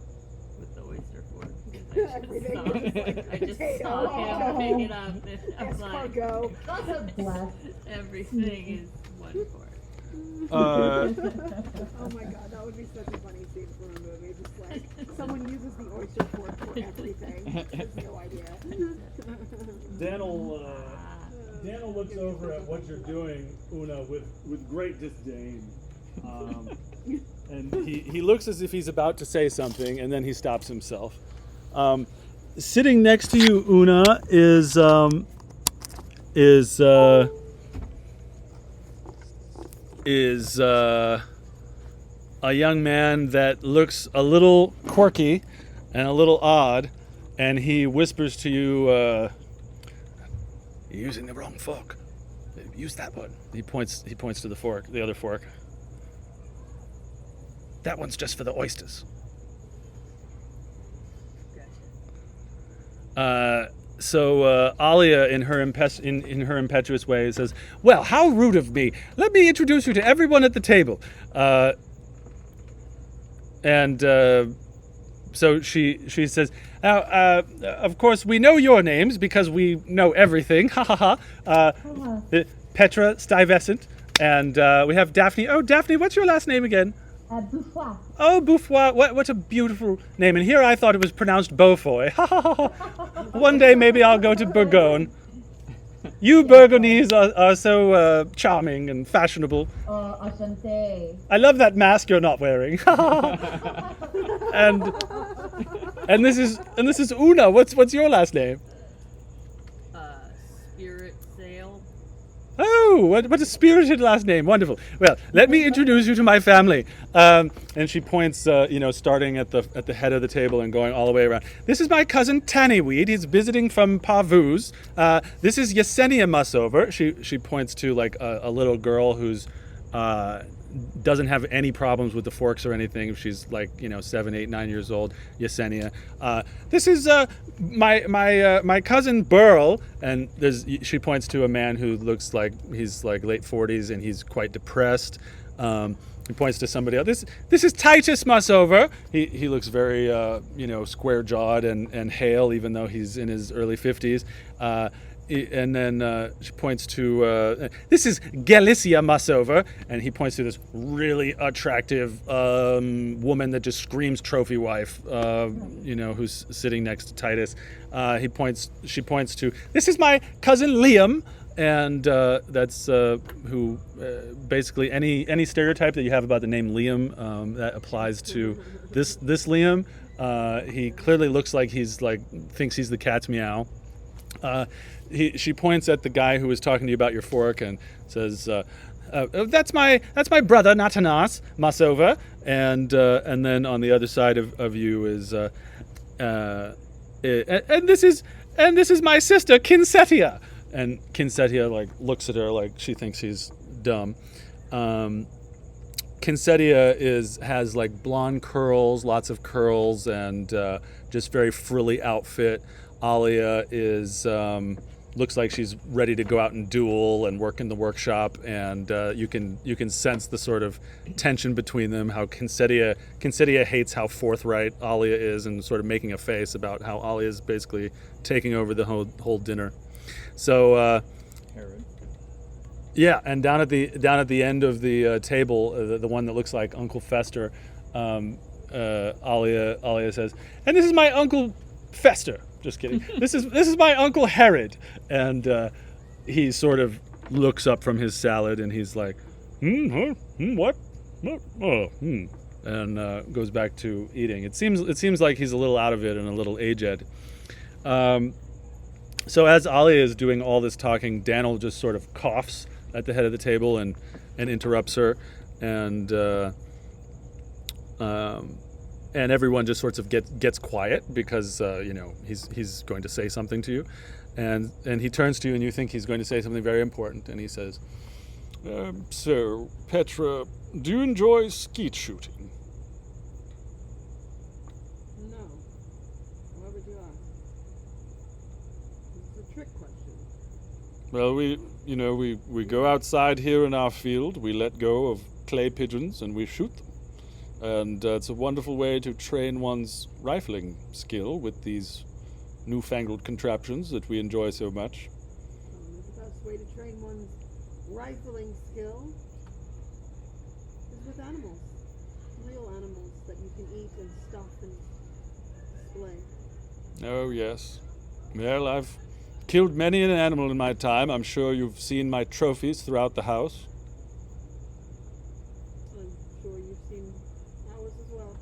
S9: with the oyster fork because I just saw him pick it up and I'm like,
S5: Escargot.
S9: everything is one fork.
S5: Oh my god, that would be such a funny scene for a movie. Just like someone uses the oyster fork for everything. There's no idea.
S8: Dannil looks over at what you're doing, Una, with great disdain. And he looks as if he's about to say something, and then he stops himself. Sitting next to you, Una, is a young man that looks a little quirky and a little odd, and he whispers to you, "You're using the wrong fork. Use that one." He points to the other fork. "That one's just for the oysters." So Alia, in her impetuous way, says, "Well, how rude of me! Let me introduce you to everyone at the table." So she says, "Now, of course, we know your names because we know everything. Ha ha ha. Petra Stuyvesant, and we have Daphne. Oh, Daphne, what's your last name again?"
S6: Bouffois.
S8: Oh, Bouffois. What a beautiful name. And here I thought it was pronounced Beaufoy. Ha ha ha. One day maybe I'll go to Bourgogne. You Burgonese are so charming and fashionable.
S6: Oh, enchanté.
S8: I love that mask you're not wearing. and this is Una. What's your last name?
S9: Spirit sail.
S8: Oh, what a spirited last name. Wonderful. Well, let me introduce you to my family. And she points, starting at the head of the table and going all the way around. This is my cousin Tannyweed. He's visiting from Pavuz. This is Yesenia Mussover. She points to like a little girl who's doesn't have any problems with the forks or anything. She's like 7, 8, 9 years old. Yesenia. This is my cousin Burl, and she points to a man who looks like he's like late 40s and he's quite depressed. He points to somebody else. This is Titus Mussover. He looks very square jawed and hale, even though he's in his early 50s. And then she points to this is Galicia Mussover, and he points to this really attractive woman that just screams trophy wife, who's sitting next to Titus. She points to, this is my cousin Liam, and that's who basically any stereotype that you have about the name Liam that applies to this Liam. He clearly looks like thinks he's the cat's meow. She points at the guy who was talking to you about your fork and says, "That's my brother Natanas Mussover," and then on the other side of you is, and this is my sister Kinsetia, and Kinsetia looks at her like she thinks she's dumb. Kinsetia has blonde curls, lots of curls, and just very frilly outfit. Alia is looks like she's ready to go out and duel and work in the workshop, and you can sense the sort of tension between them. How Kinsetia hates how forthright Alia is, and sort of making a face about how Alia is basically taking over the whole dinner. So
S7: Herod.
S8: yeah, and down at the end of the table, the one that looks like Uncle Fester, Alia says, "And this is my Uncle Fester." Just kidding. This is my Uncle Herod, and he sort of looks up from his salad and he's like, what? And goes back to eating. It seems like he's a little out of it and a little aged. So as Alia is doing all this talking, Dannil just sort of coughs at the head of the table and interrupts her, and everyone just sort of gets quiet because he's going to say something to you, and he turns to you and you think he's going to say something very important, and he says, "So, Petra, do you enjoy skeet shooting?"
S5: No. Why would you ask? This is a trick question.
S8: Well, we go outside here in our field, we let go of clay pigeons and we shoot them. And it's a wonderful way to train one's rifling skill with these newfangled contraptions that we enjoy so much.
S5: The best way to train one's rifling skill is with animals. Real animals that you can eat and stuff and display.
S8: Oh, yes. Well, I've killed many an animal in my time. I'm sure you've seen my trophies throughout the house.
S5: I'm sure you've seen ours as well.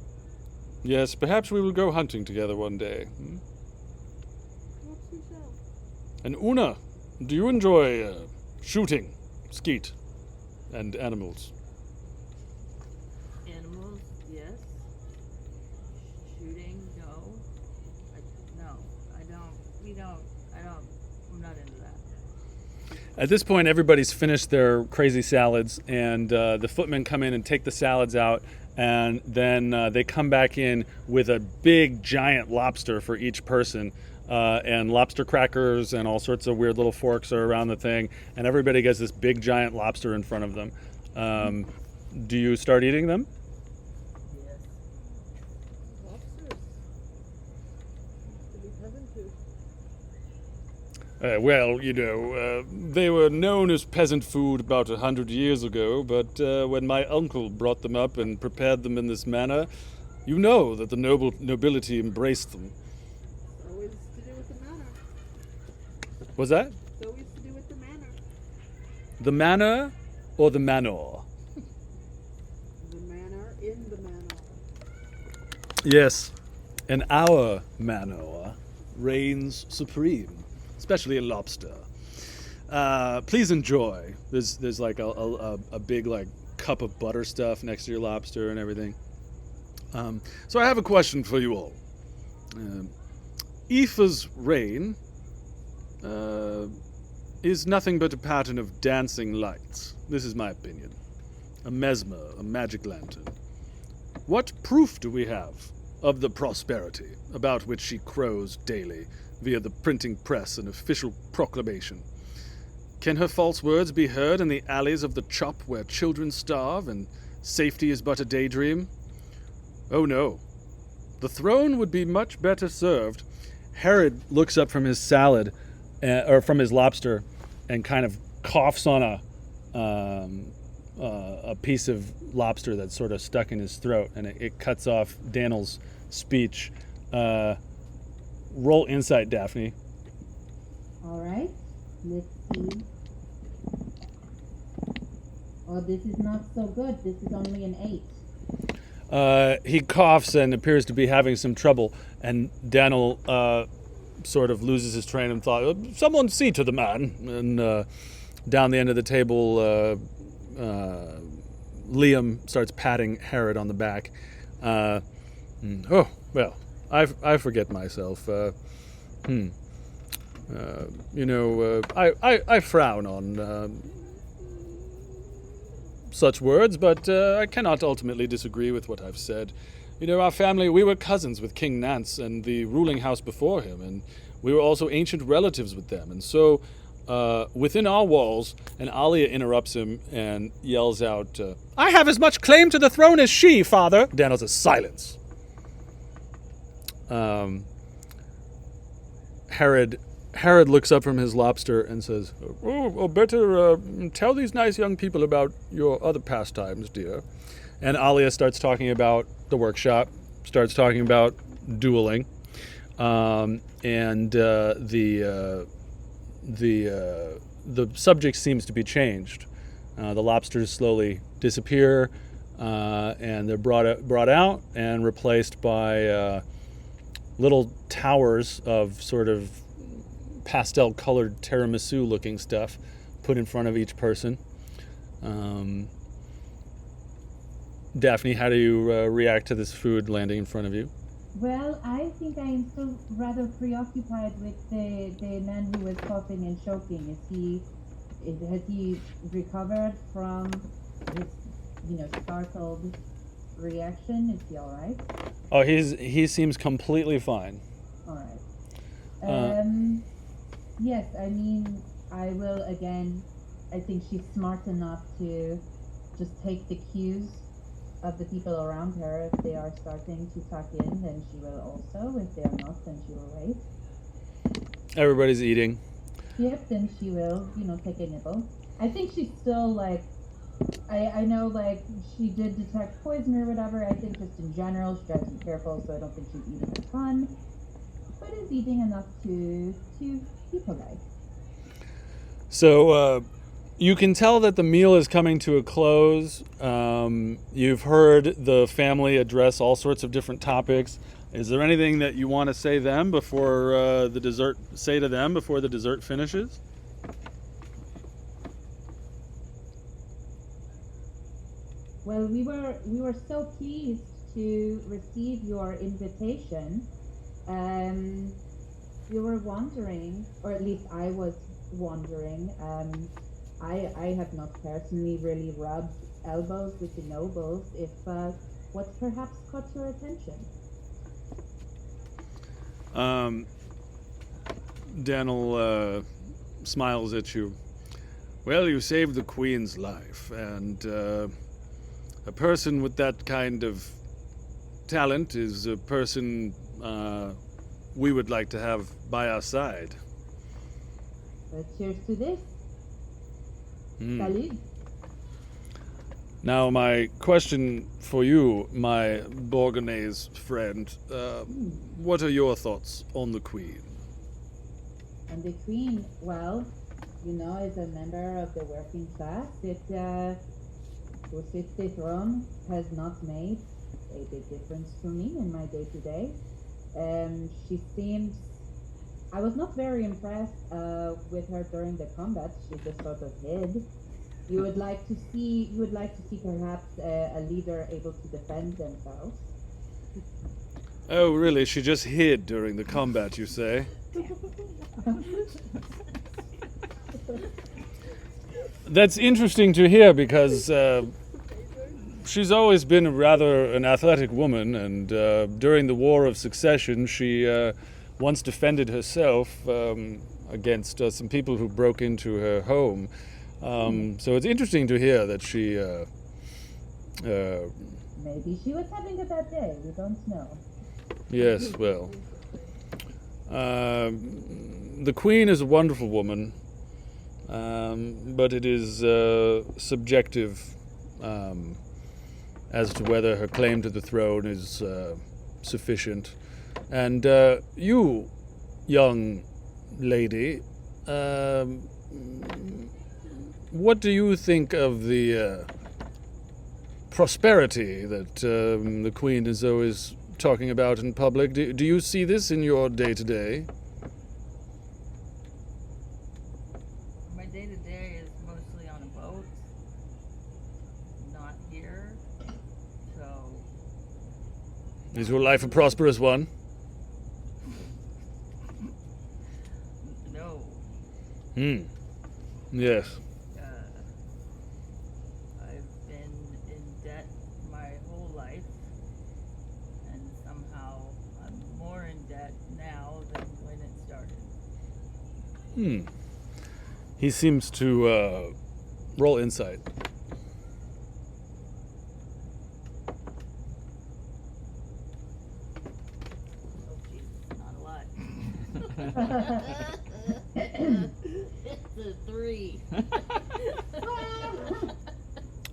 S8: Yes, perhaps we will go hunting together one day.
S5: Perhaps we shall.
S8: And Una, do you enjoy shooting, skeet, and animals?
S9: Animals, yes. Shooting, no. I'm not into that.
S8: At this point, everybody's finished their crazy salads, and the footmen come in and take the salads out, and then they come back in with a big, giant lobster for each person, and lobster crackers and all sorts of weird little forks are around the thing, and everybody gets this big, giant lobster in front of them. Do you start eating them?
S9: Yes.
S5: Lobsters. To be peasant food.
S8: Well, they were known as peasant food about 100 years ago, but when my uncle brought them up and prepared them in this manner, you know that the nobility embraced them.
S5: It's always to do with the manner.
S8: Was that?
S5: It's always to do with the manner.
S8: The manor or the manor?
S5: The manner in the manor.
S8: Yes, and our manor reigns supreme, especially a lobster. Please enjoy. There's like a big like cup of butter stuff next to your lobster and everything. So I have a question for you all. Aoife's reign is nothing but a pattern of dancing lights. This is my opinion. A mesmer, a magic lantern. What proof do we have of the prosperity about which she crows daily via the printing press and official proclamation? Can her false words be heard in the alleys of the chop where children starve and safety is but a daydream? Oh no. The throne would be much better served. Herod looks up from his salad, or from his lobster, and kind of coughs on a piece of lobster that's sort of stuck in his throat, and it cuts off Dannil's speech. Roll insight, Daphne.
S6: All right, let's see. Oh, this is not so good. This is only an 8.
S8: He coughs and appears to be having some trouble, and Dannil sort of loses his train of thought. Someone see to the man. And down the end of the table, Liam starts patting Herod on the back. Oh, well, I forget myself. I frown on such words, but I cannot ultimately disagree with what I've said. Our family, we were cousins with King Nance and the ruling house before him, and we were also ancient relatives with them. And so, within our walls, and Alia interrupts him and yells out, I have as much claim to the throne as she, father. Dannil says, silence. Herod Herod looks up from his lobster and says, "Oh, better tell these nice young people about your other pastimes, dear." And Alia starts talking about the workshop, starts talking about dueling, and the subject seems to be changed. The lobsters slowly disappear, and they're brought out and replaced by little towers of sort of pastel-colored tiramisu-looking stuff put in front of each person. Daphne, how do you react to this food landing in front of you?
S6: Well, I think I am still rather preoccupied with the man who was coughing and choking. Has he recovered from his startled reaction? Is he all right?
S8: Oh, he seems completely fine.
S6: All right. Yes, I mean, I will again. I think she's smart enough to just take the cues of the people around her. If they are starting to tuck in, then she will also. If they are not, then she will wait.
S8: Everybody's eating.
S6: Yep, then she will, take a nibble. I think she's still like, I know like she did detect poison or whatever. I think just in general she tries to be careful, so I don't think she's eating a ton, but is eating enough to be polite.
S8: So you can tell that the meal is coming to a close. You've heard the family address all sorts of different topics. Is there anything that you want to say to them before the dessert finishes?
S6: Well, we were so pleased to receive your invitation. We were wondering, or at least I was wondering. I have not personally really rubbed elbows with the nobles. If what perhaps caught your attention?
S8: Dannil smiles at you. Well, you saved the queen's life, and a person with that kind of talent is a person we would like to have by our side.
S6: Cheers to this. Salud.
S8: Now, my question for you, my Borgonese friend, what are your thoughts on the queen?
S6: And the queen, well, as a member of the working class, who sits the throne has not made a big difference to me in my day-to-day. She seems... I was not very impressed with her during the combat. She just sort of hid. You would like to see perhaps a leader able to defend themselves.
S8: Oh, really? She just hid during the combat, you say? That's interesting to hear because she's always been rather an athletic woman, and during the War of Succession, she once defended herself against some people who broke into her home. So it's interesting to hear that she...
S6: Maybe she was having a bad day. We don't know.
S8: Yes, well... the queen is a wonderful woman, but it is subjective as to whether her claim to the throne is sufficient. And you, young lady, what do you think of the prosperity that the queen is always talking about in public? Do you see this in your day-to-day?
S9: My day-to-day is mostly on a boat, not here, so...
S8: Is your life a prosperous one?
S9: No.
S8: Yes.
S9: I've been in debt my whole life, and somehow I'm more in debt now than when it started.
S8: He seems to roll insight.
S9: Oh, geez, not a lot.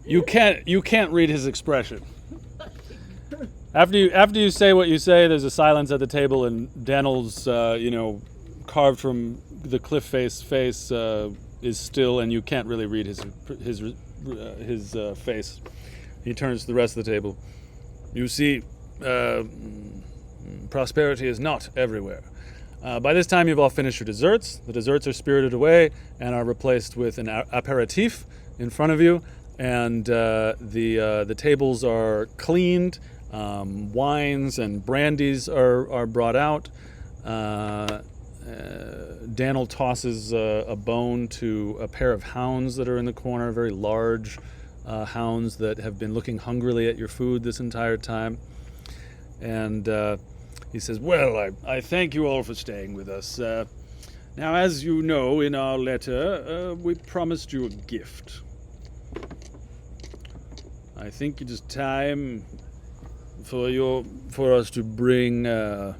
S8: You can't read his expression. After you say what you say, there's a silence at the table, and Dannil's carved from the cliff face is still, and you can't really read his face. He turns to the rest of the table. You see, prosperity is not everywhere. By this time, you've all finished your desserts. The desserts are spirited away and are replaced with an aperitif in front of you, and the tables are cleaned. Wines and brandies are brought out. Dannil tosses a bone to a pair of hounds that are in the corner, very large hounds that have been looking hungrily at your food this entire time. And he says, well, I thank you all for staying with us. Now, as you know, in our letter, we promised you a gift. I think it is time for us to bring out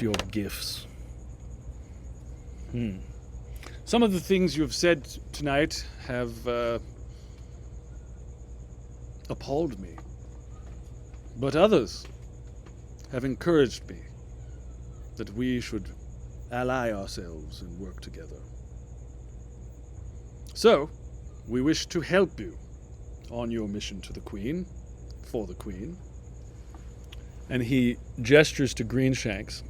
S8: your gifts. Some of the things you have said tonight have appalled me, but others have encouraged me that we should ally ourselves and work together. So, we wish to help you on your mission to the Queen. For the Queen. And he gestures to Greenshanks.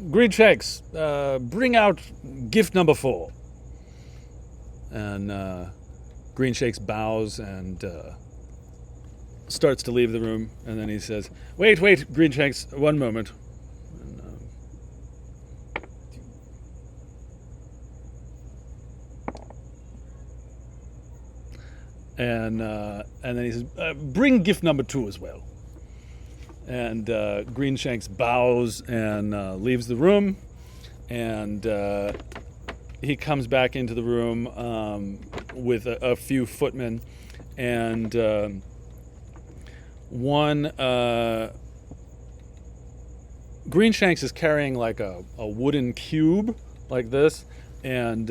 S8: Greenshanks, bring out gift number 4. And Greenshanks bows and starts to leave the room, and then he says, wait, Greenshanks, one moment. And then he says, bring gift number 2 as well. And Greenshanks bows and leaves the room. And he comes back into the room with a few footmen. And one... Greenshanks is carrying like a wooden cube like this. And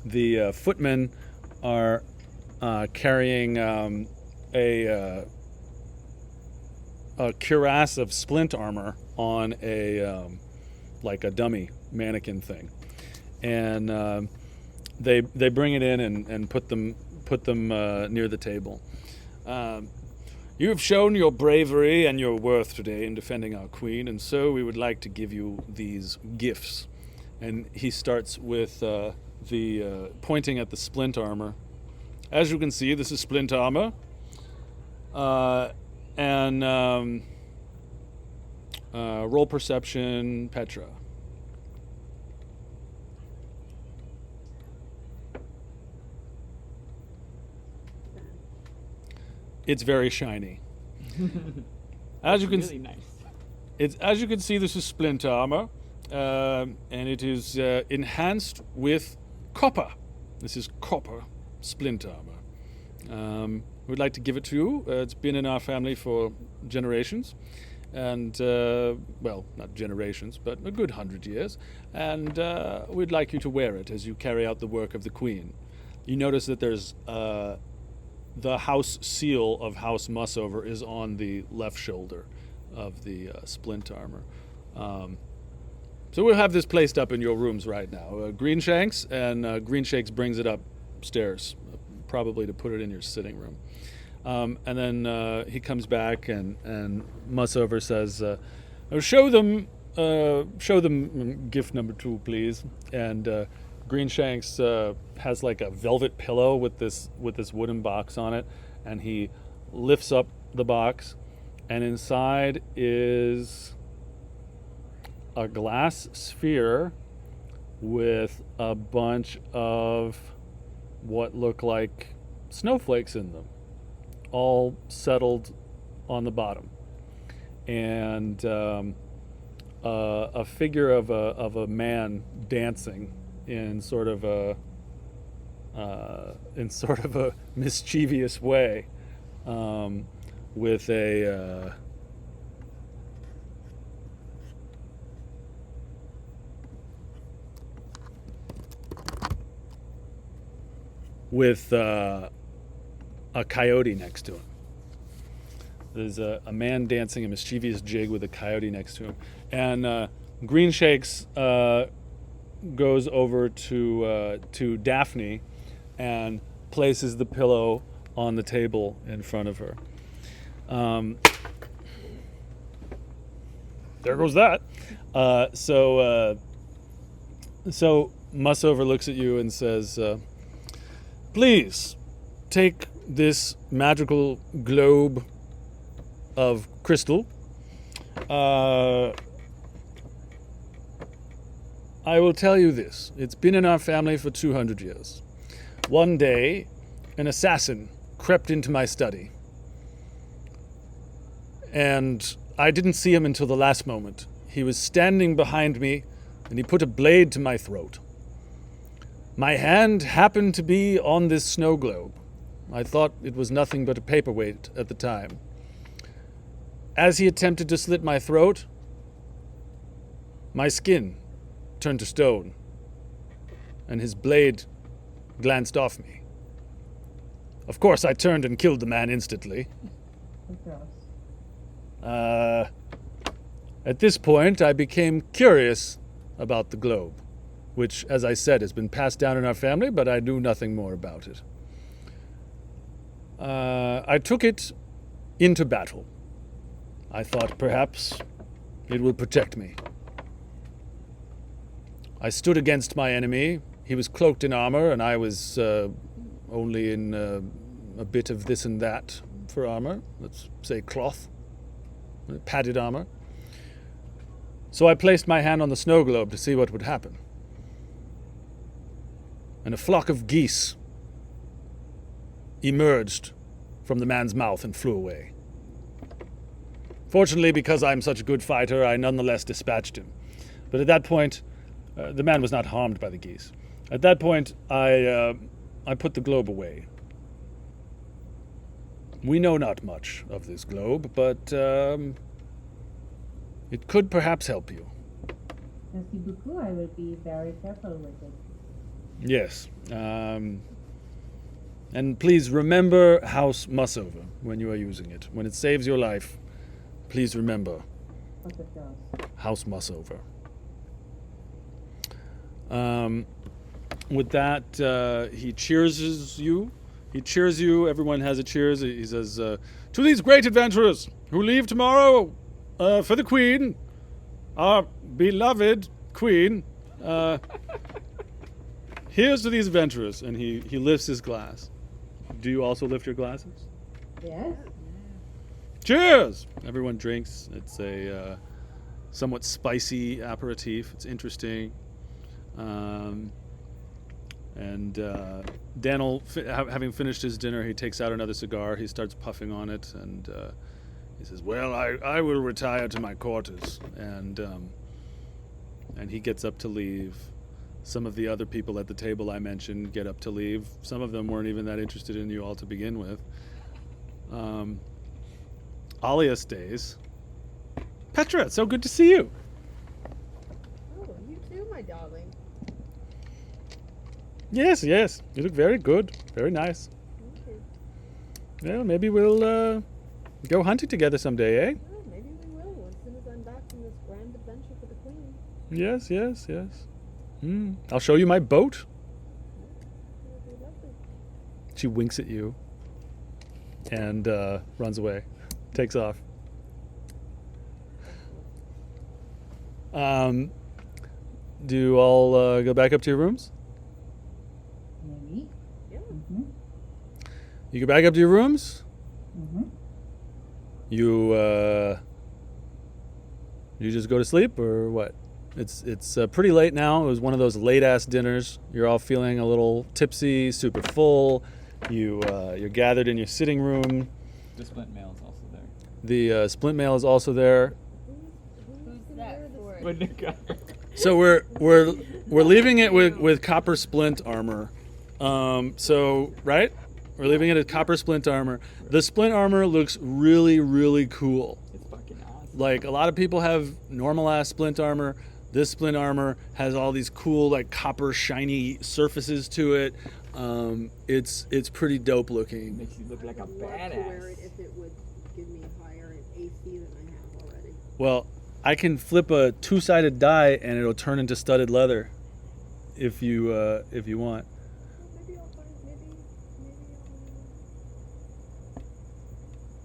S8: the footmen are... carrying a cuirass of splint armor on a dummy mannequin thing, and they bring it in and put them near the table. You have shown your bravery and your worth today in defending our queen, and so we would like to give you these gifts. And he starts with the pointing at the splint armor. As you can see, this is splint armor, and roll perception, Petra. It's very shiny. As you can
S7: really nice.
S8: as you can see, this is splint armor, and it is enhanced with copper. This is copper. Splint armor. We'd like to give it to you. It's been in our family for generations, and well, not generations, but a good 100 years. And we'd like you to wear it as you carry out the work of the Queen. You notice that there's the house seal of House Mussover is on the left shoulder of the splint armor. So we'll have this placed up in your rooms right now. Greenshanks, and Greenshanks brings it upstairs, probably to put it in your sitting room. And then he comes back, and Mussover says, show them gift number 2, please. And Greenshanks has like a velvet pillow with this wooden box on it, and he lifts up the box, and inside is a glass sphere with a bunch of what look like snowflakes in them, all settled on the bottom, and a figure of a man dancing in sort of a mischievous way with a coyote next to him. There's a man dancing a mischievous jig with a coyote next to him. And Green Shakes goes over to Daphne and places the pillow on the table in front of her. There goes that. So Mussover looks at you and says, please take this magical globe of crystal. I will tell you this. It's been in our family for 200 years. One day, an assassin crept into my study. And I didn't see him until the last moment. He was standing behind me, and he put a blade to my throat. My hand happened to be on this snow globe. I thought it was nothing but a paperweight at the time. As he attempted to slit my throat, my skin turned to stone, and his blade glanced off me. Of course, I turned and killed the man instantly. At this point, I became curious about the globe, which, as I said, has been passed down in our family, but I knew nothing more about it. I took it into battle. I thought perhaps it will protect me. I stood against my enemy. He was cloaked in armor, and I was only in a bit of this and that for armor. Let's say cloth, padded armor. So I placed my hand on the snow globe to see what would happen. And a flock of geese emerged from the man's mouth and flew away. Fortunately, because I'm such a good fighter, I nonetheless dispatched him. But at that point, the man was not harmed by the geese. At that point, I put the globe away. We know not much of this globe, but it could perhaps help you.
S6: Merci beaucoup. I will be very careful with it.
S8: Yes. And please remember House Mussover when you are using it. When it saves your life, please remember
S6: What it does.
S8: House Mussover. With that, he cheers you. He cheers you. Everyone has a cheers. He says, to these great adventurers who leave tomorrow for the Queen, our beloved Queen, here's to these adventurers. And he lifts his glass. Do you also lift your glasses?
S6: Yes.
S8: Cheers! Everyone drinks. It's a somewhat spicy aperitif. It's interesting. And Dannil, having finished his dinner, he takes out another cigar. He starts puffing on it, and he says, "Well, I will retire to my quarters." And he gets up to leave. Some of the other people at the table I mentioned get up to leave. Some of them weren't even that interested in you all to begin with. Alia stays. Petra, it's so good to see you.
S5: Oh, you too, my darling.
S8: Yes, yes. You look very good. Very nice.
S5: Thank you.
S8: Well, maybe we'll go hunting together someday, eh?
S5: Well, maybe we will as soon as I'm back from this grand adventure for the Queen.
S8: Yes, yes, yes. I'll show you my boat.
S5: It'll be lovely.
S8: She winks at you and runs away. Takes off. Do you all go back up to your rooms?
S6: Maybe.
S5: Yeah.
S6: Mm-hmm.
S8: You go back up to your rooms?
S6: Mm-hmm.
S8: You just go to sleep or what? It's pretty late now. It was one of those late ass dinners. You're all feeling a little tipsy, super full. You're gathered in your sitting room.
S7: The splint mail is also there.
S8: The splint mail is also there.
S9: Who's that for?
S8: So we're leaving it with copper splint armor. So right, We're leaving it at copper splint armor. The splint armor looks really, really cool.
S7: It's fucking awesome.
S8: Like, a lot of people have normal ass splint armor. This splint armor has all these cool, like, copper shiny surfaces to it. It's pretty dope looking.
S7: Makes you look like a
S5: I'd love to wear it
S7: badass.
S5: if it would give me higher AC than I have already.
S8: Well, I can flip a two-sided die and it'll turn into studded leather, if you want.
S5: Maybe I'll find, maybe I'll,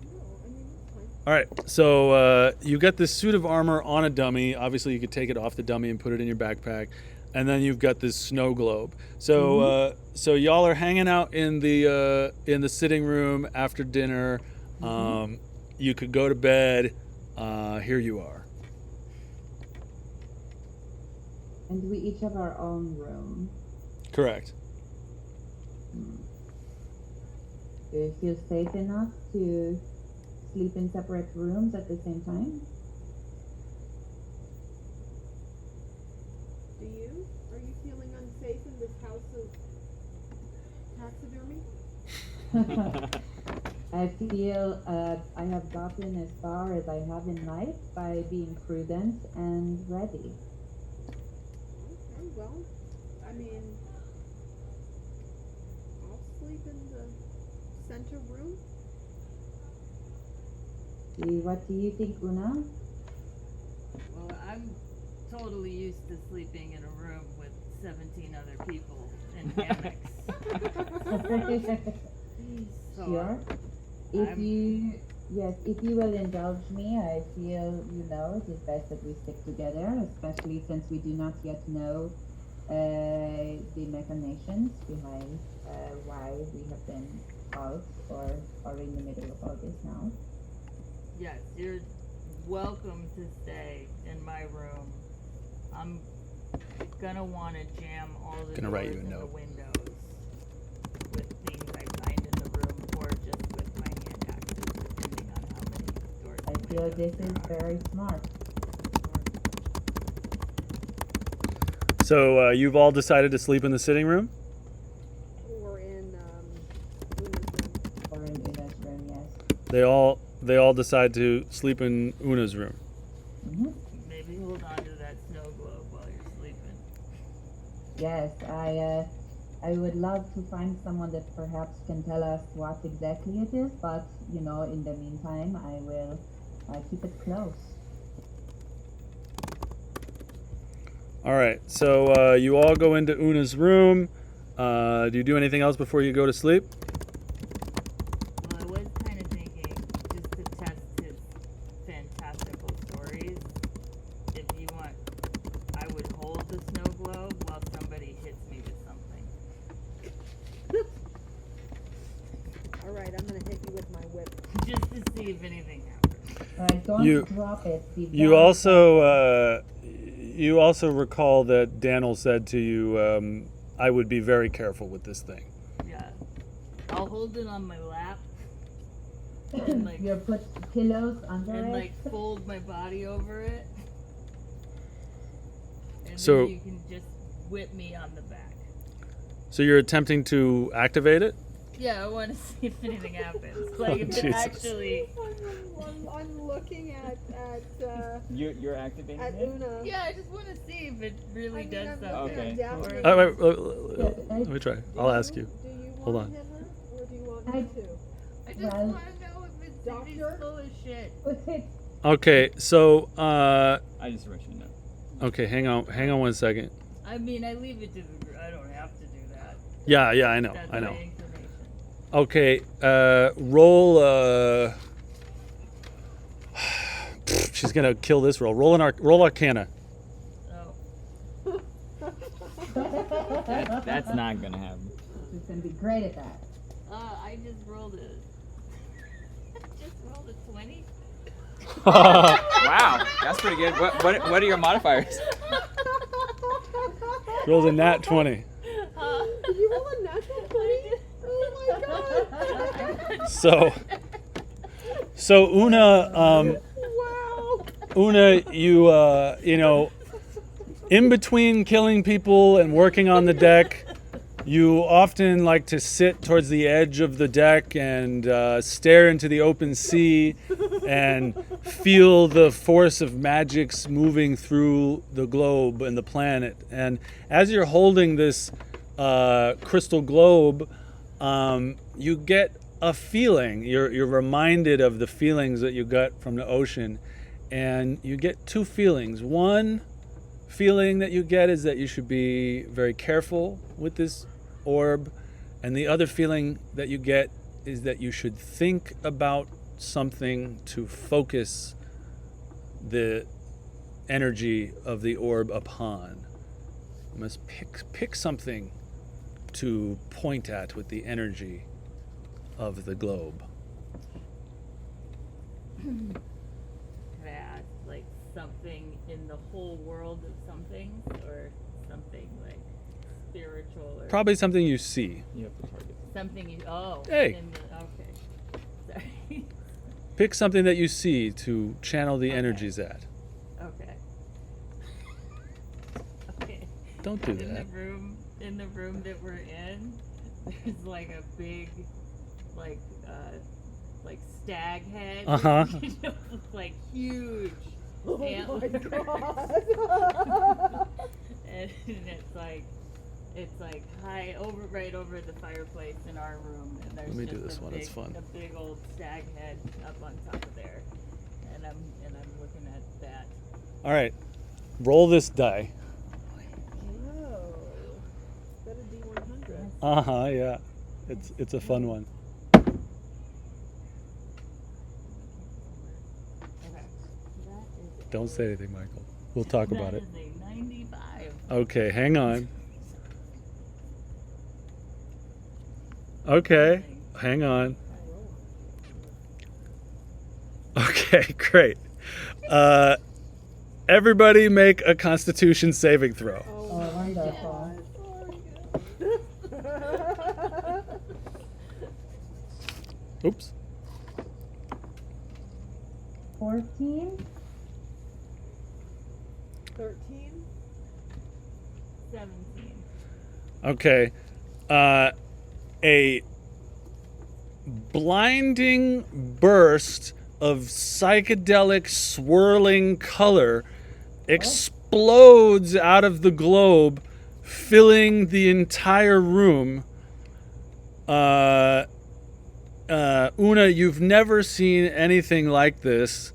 S5: no, I mean, that's fine.
S8: All right, so you got this suit of armor on a dummy. Obviously, you could take it off the dummy and put it in your backpack, and then you've got this snow globe. So, so y'all are hanging out in the sitting room after dinner. You could go to bed. Here you are.
S6: And we each have our own room.
S8: Correct.
S6: Do you feel safe enough to sleep in separate rooms at the same time?
S5: Do you? Are you feeling unsafe in this house of taxidermy?
S6: I feel I have gotten as far as I have in life by being prudent and ready.
S5: Okay, well, I mean, I'll sleep in the center room.
S6: What do you think, Una?
S9: Well, I'm totally used to sleeping in a room with 17 other people in hammocks. So
S6: Sure. If you will indulge me, I feel, it is best that we stick together, especially since we do not yet know the machinations behind why we have been out or are in the middle of all this now.
S9: yes, you're welcome to stay in my room. I'm gonna want to jam all the
S8: Gonna
S9: doors
S8: write you a
S9: and the
S8: note.
S9: windows with things I find in the room, or just with my hand axes, depending on how many doors.
S6: I
S9: and
S6: feel
S9: windows
S6: this
S9: there
S6: is
S9: are.
S6: very smart.
S8: So you've all decided to sleep in the sitting room?
S5: Or in Una's room.
S6: Or in Una's room, yes.
S8: They all decide to sleep in Una's room.
S6: Hmm.
S9: Maybe hold on to that snow globe while you're sleeping.
S6: Yes, I would love to find someone that perhaps can tell us what exactly it is, but in the meantime, I will keep it close.
S8: All right, so you all go into Una's room. Do you do anything else before you go to sleep?
S9: Well, I was kind of thinking, just to test his fantastical stories, if you want, I would hold the snow globe while somebody hits me with something.
S5: Alright, I'm gonna hit you with my whip.
S9: Just to see if anything happens.
S6: All right, don't
S8: You-
S6: drop it. Steve.
S8: You
S6: Don't-
S8: also recall that Dannil said to you, I would be very careful with this thing.
S9: Yeah. I'll hold it on my lap and like
S6: You put pillows under
S9: and
S6: it.
S9: like fold my body over it. And
S8: So-
S9: then you can just whip me on the back.
S8: So you're attempting to activate it?
S9: Yeah, I want to see if anything happens. Like if it
S8: Jesus.
S9: actually.
S5: I'm looking at
S7: You're activating
S5: at
S7: it?
S5: Una.
S9: Yeah, I just want to see if it really
S5: I mean,
S9: does
S5: I'm
S9: something.
S5: looking
S7: Okay.
S5: at Daphne.
S8: Let me try. I'll ask you.
S5: Do you
S8: Hold
S5: want
S8: on.
S5: to hit her, or do you want
S6: I-
S5: me to?
S9: I just
S6: Well-
S9: want to know if it's
S5: Doctor?
S9: full of shit.
S8: Okay, so
S7: I just wrote you a note.
S8: okay, hang on one second.
S9: I mean, I leave it to the group. I don't have to do that.
S8: Yeah, I know.
S9: That's
S8: I know.
S9: my inclination.
S8: Okay, roll. She's gonna kill this roll. Roll Arcana.
S9: Oh.
S7: That's not gonna happen.
S6: She's gonna be great at that.
S9: I just rolled a. just rolled a 20.
S7: Wow, that's pretty good. What are your modifiers?
S8: Rolled a nat 20.
S5: Did you roll a natural 20? Oh my god!
S8: So Una,
S5: Wow!
S8: Una, you know, in between killing people and working on the deck, You often like to sit towards the edge of the deck and stare into the open sea and feel the force of magics moving through the globe and the planet. And as you're holding this crystal globe, you get a feeling. You're reminded of the feelings that you got from the ocean. And you get two feelings. One feeling that you get is that you should be very careful with this orb, and the other feeling that you get is that you should think about something to focus the energy of the orb upon. You must pick something to point at with the energy of the globe.
S9: Could I ask, like, something in the whole world of something, or something like spiritual, or
S8: Probably something you see.
S7: You have to target.
S9: something you? Oh,
S8: Hey.
S9: Okay. Sorry.
S8: Pick something that you see to channel the energies at.
S9: Okay. Okay.
S8: Don't do
S9: In
S8: that.
S9: the room that we're in, there's like a big, like stag head.
S8: Uh-huh.
S9: You know, it's like huge.
S5: Oh my
S9: antlers.
S5: god.
S9: And it's like high right over the fireplace in our room, and there's
S8: Let me do
S9: just
S8: this
S9: a
S8: one,
S9: big,
S8: it's fun.
S9: a big old stag head up on top of there, and I'm looking at that.
S8: All right. Roll this die.
S5: Whoa. Is that a D100?
S8: Uh-huh, yeah. It's a fun one.
S9: Okay, that is
S8: Don't say anything, Michael. We'll talk about it.
S9: That is a 95.
S8: Okay, hang on. Okay, hang on. Okay, great. Everybody make a Constitution saving throw.
S6: Oh, wonderful.
S8: Oops.
S6: 14.
S5: 13?
S9: 17.
S8: Okay. A blinding burst of psychedelic swirling color explodes out of the globe, filling the entire room. Una, you've never seen anything like this.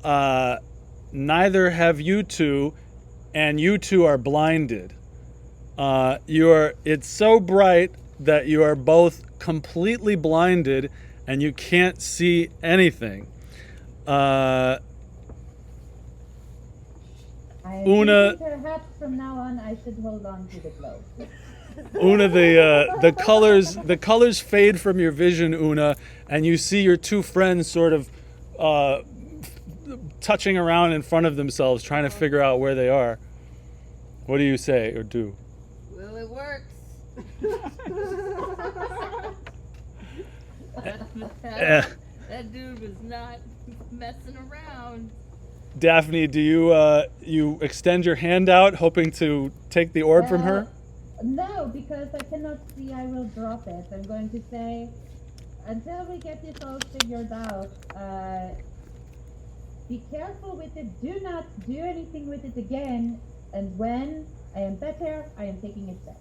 S8: Neither have you two, and you two are blinded. It's so bright that you are both completely blinded and you can't see anything.
S6: I
S8: Una-
S6: think perhaps from now on I should hold on to the globe.
S8: Una, the colors fade from your vision, Una, and you see your two friends sort of touching around in front of themselves, trying to figure out where they are. What do you say or do?
S9: Well, it works. That dude was not messing around.
S8: Daphne, do you extend your hand out, hoping to take the orb from her?
S6: No, because I cannot see, I will drop it. I'm going to say, until we get this all figured out, be careful with it. Do not do anything with it again. And when I am better, I am taking it back.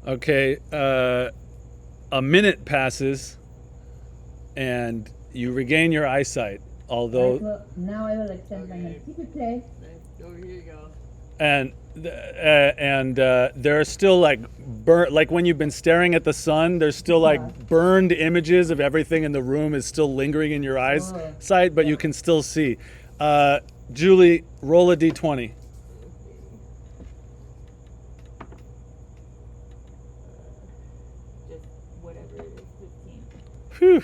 S8: Okay, a minute passes, and you regain your eyesight. Although,
S6: Now I will extend my hand. Keep it play.
S9: Oh, here you go.
S8: and there are still like when you've been staring at the sun. There's still like burned images of everything in the room is still lingering in your eyesight, but you can still see. Julie, roll a d20.
S9: Just whatever it is, 15.
S8: Phew.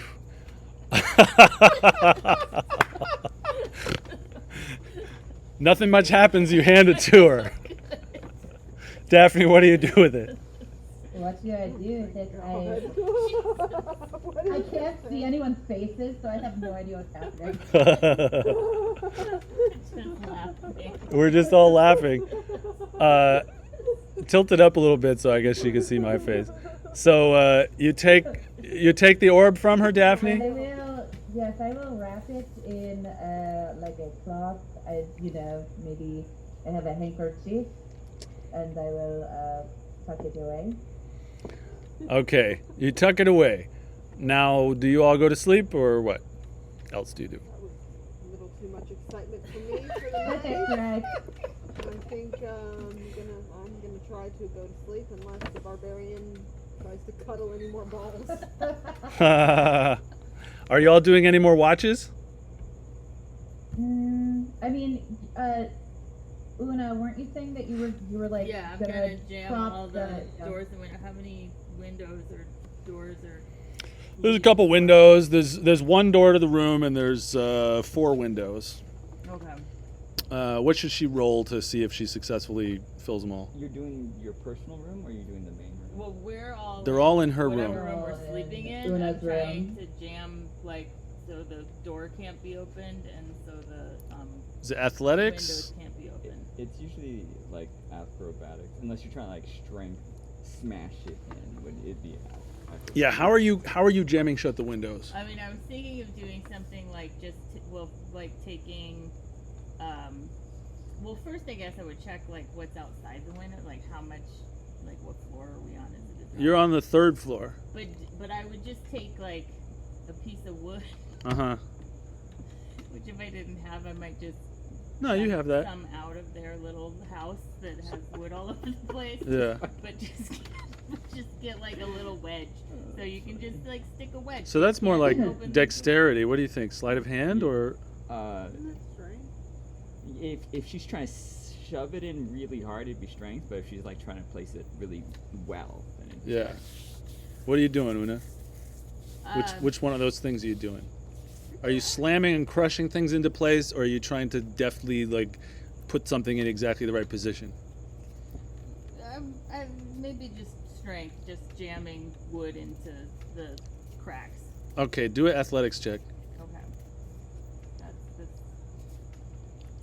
S8: Nothing much happens. You hand it to her. Daphne, what do you do with it?
S6: What do I do with it? I can't see anyone's faces, so I have no idea what's happening.
S9: Just laughing.
S8: We're just all laughing. tilt it up a little bit so I guess she can see my face. So you take the orb from her, Daphne?
S6: I will, yes, I will wrap it in like a cloth. Maybe I have a handkerchief, and I will tuck it away.
S8: Okay, you tuck it away. Now, do you all go to sleep, or what else do you do?
S5: That was a little too much excitement for me for the
S6: That's
S5: night.
S6: right.
S5: I think I'm gonna try to go to sleep unless the barbarian tries to cuddle any more balls.
S8: Are you all doing any more watches?
S6: I mean, Una, weren't you saying that you were like
S9: Yeah, I'm gonna jam all the doors and windows. How many windows or doors or?
S8: There's a couple windows. There's one door to the room, and there's 4 windows.
S9: Okay.
S8: What should she roll to see if she successfully fills them all?
S7: You're doing your personal room, or are you doing the main room?
S9: Well, we're all.
S8: They're all in her
S9: whatever
S8: room.
S9: room we're sleeping in.
S6: Una's
S9: I'm trying
S6: room.
S9: to jam so the door can't be opened and so the
S8: Is it athletics?
S9: windows can't be opened.
S7: It's usually like acrobatics, unless you're trying to like strength smash it in. Would it be?
S8: Yeah. How are you jamming shut the windows?
S9: I mean, I was thinking of doing something like taking. Well, first I guess I would check like what's outside the window, like how much, like what floor are we on? Is it a drop?
S8: You're on the 3rd floor.
S9: But I would just take like a piece of wood, which if I didn't have, I might just.
S8: No, you have that.
S9: Some out of their little house that has wood all over the place.
S8: Yeah.
S9: But just get like a little wedge, so you can just like stick a wedge.
S8: So that's more
S9: You
S8: like
S9: can't open-
S8: dexterity. What do you think? Sleight of hand or?
S5: Isn't that strange?
S7: If she's trying to shove it in really hard, it'd be strength. But if she's like trying to place it really well, then it'd be
S8: Yeah.
S7: strength.
S8: What are you doing, Una? Which one of those things are you doing? Are you slamming and crushing things into place, or are you trying to deftly like put something in exactly the right position?
S9: Maybe just strength, just jamming wood into the cracks.
S8: Okay, do an athletics check.
S9: Okay. That's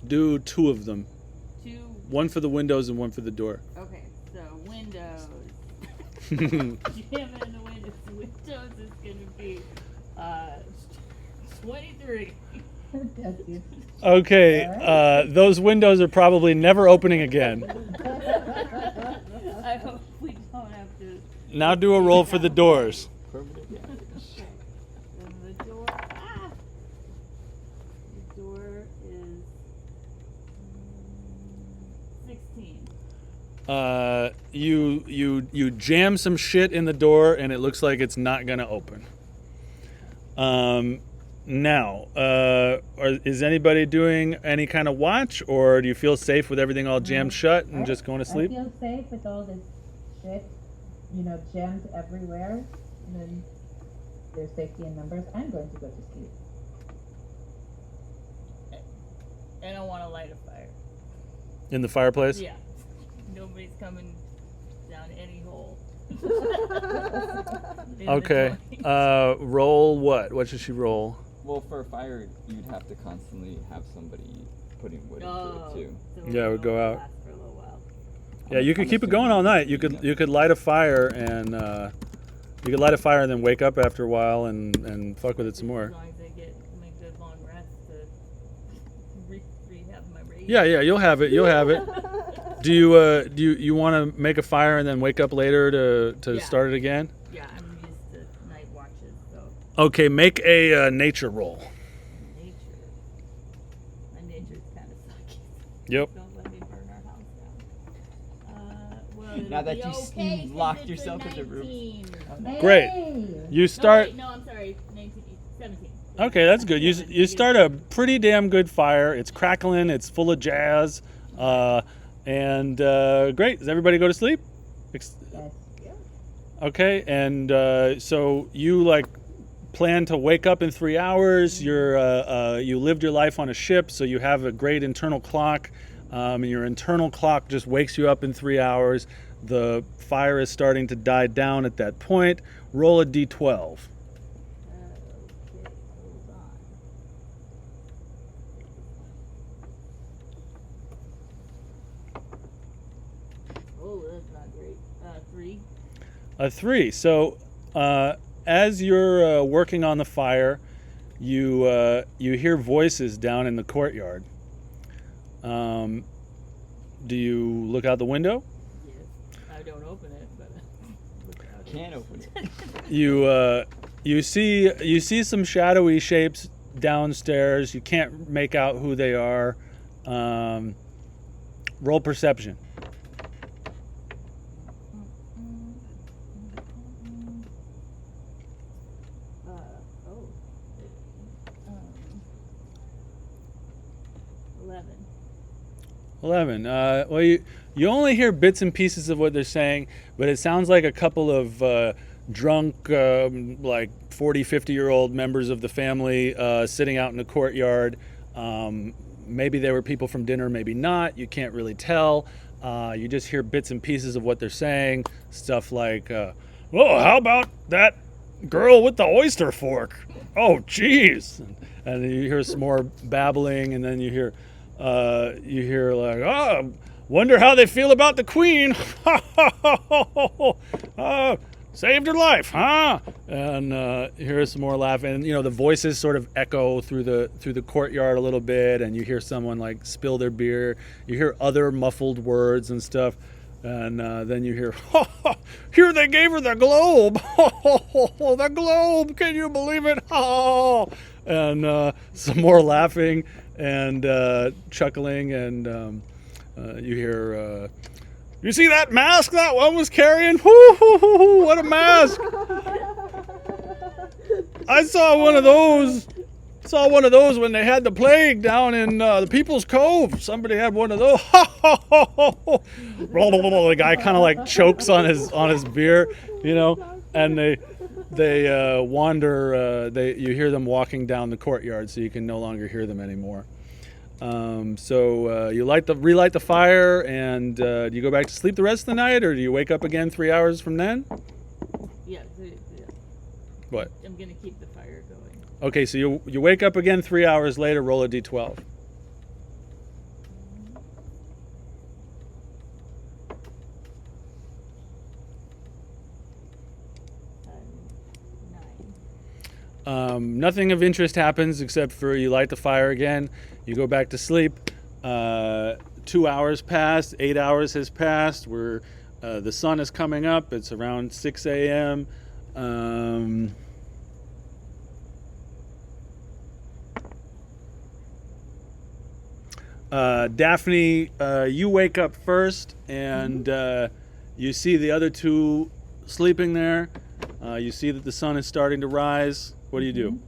S8: Do 2 of them.
S9: 2.
S8: One for the windows and one for the door.
S9: Okay, so windows. Jamming in the windows. Windows is gonna be 23.
S8: Okay, those windows are probably never opening again.
S9: I hope we don't have to.
S8: Now do a roll for the doors.
S7: Permanent damage.
S9: And the door. The door is 16.
S8: You jam some shit in the door, and it looks like it's not gonna open. Now, is anybody doing any kind of watch, or do you feel safe with everything all jammed shut and just going to sleep?
S6: I feel safe with all this shit, jammed everywhere. And then there's safety in numbers. I'm going to go to sleep.
S9: I don't want to light a fire.
S8: In the fireplace?
S9: Yeah. Nobody's coming down any hole.
S8: Okay. Roll what? What should she roll?
S7: Well, for a fire, you'd have to constantly have somebody putting wood into it too.
S9: So
S8: Yeah, it would go out.
S9: last for a little while.
S8: Yeah, you could keep it going all night. You could light a fire and then wake up after a while and fuck with it some more.
S9: As long as I get my good long rest to rehab my rage.
S8: Yeah, you'll have it. You'll have it. Do you want to make a fire and then wake up later to
S9: Yeah.
S8: start it again?
S9: Yeah, I'm used to night watches, so
S8: Okay, make a nature roll.
S9: nature. My nature's kind of sucky.
S8: Yep.
S9: Don't let me burn our house down. Well,
S7: Now that
S9: it'll be
S7: you
S9: okay 'cause
S7: locked
S9: it's a
S7: yourself in the room.
S9: 19.
S8: Great.
S6: Hey!
S8: You start.
S9: No, I'm sorry, 17.
S8: Okay, that's good. You start a pretty damn good fire. It's crackling. It's full of jazz. And great. Does everybody go to sleep?
S6: Yes.
S8: Okay, and so you like plan to wake up in 3 hours. You lived your life on a ship, so you have a great internal clock. And your internal clock just wakes you up in 3 hours. The fire is starting to die down at that point. Roll a d12.
S9: Okay, hold on. Oh, that's That's not great. 3.
S8: A 3. So as you're working on the fire, you hear voices down in the courtyard. Do you look out the window?
S9: Yes. I don't open it, but look out.
S7: Can't open it.
S8: You see some shadowy shapes downstairs. You can't make out who they are. Roll perception.
S9: Oh. 11.
S8: 11. Well, you only hear bits and pieces of what they're saying, but it sounds like a couple of drunk, like 40, 50-year-old members of the family sitting out in the courtyard. Maybe they were people from dinner, maybe not. You can't really tell. You just hear bits and pieces of what they're saying. Stuff like, "Well, how about that girl with the oyster fork? Oh, jeez." And you hear some more babbling, and then you hear like, "Oh, wonder how they feel about the queen. Saved her life, huh?" And you hear some more laughing. You know, the voices sort of echo through the courtyard a little bit, and you hear someone like spill their beer. You hear other muffled words and stuff, and then you hear, "Here they gave her the globe. The globe! Can you believe it?" And some more laughing and chuckling, and you hear. "You see that mask that one was carrying? What a mask! I saw one of those. When they had the plague down in the People's Cove. Somebody had one of those." The guy kind of like chokes on his beer, you know, and they wander. You hear them walking down the courtyard, so you can no longer hear them anymore. So you relight the fire, and do you go back to sleep the rest of the night, or do you wake up again 3 hours from then?
S9: Yeah.
S8: What?
S9: I'm gonna keep the fire going.
S8: Okay, so you wake up again 3 hours later. Roll a d12.
S9: 9.
S8: Nothing of interest happens except for you light the fire again. You go back to sleep. 2 hours pass. 8 hours has passed. The sun is coming up. It's around 6 a.m. Daphne, you wake up first, and you see the other two sleeping there. You see that the sun is starting to rise. What do you do?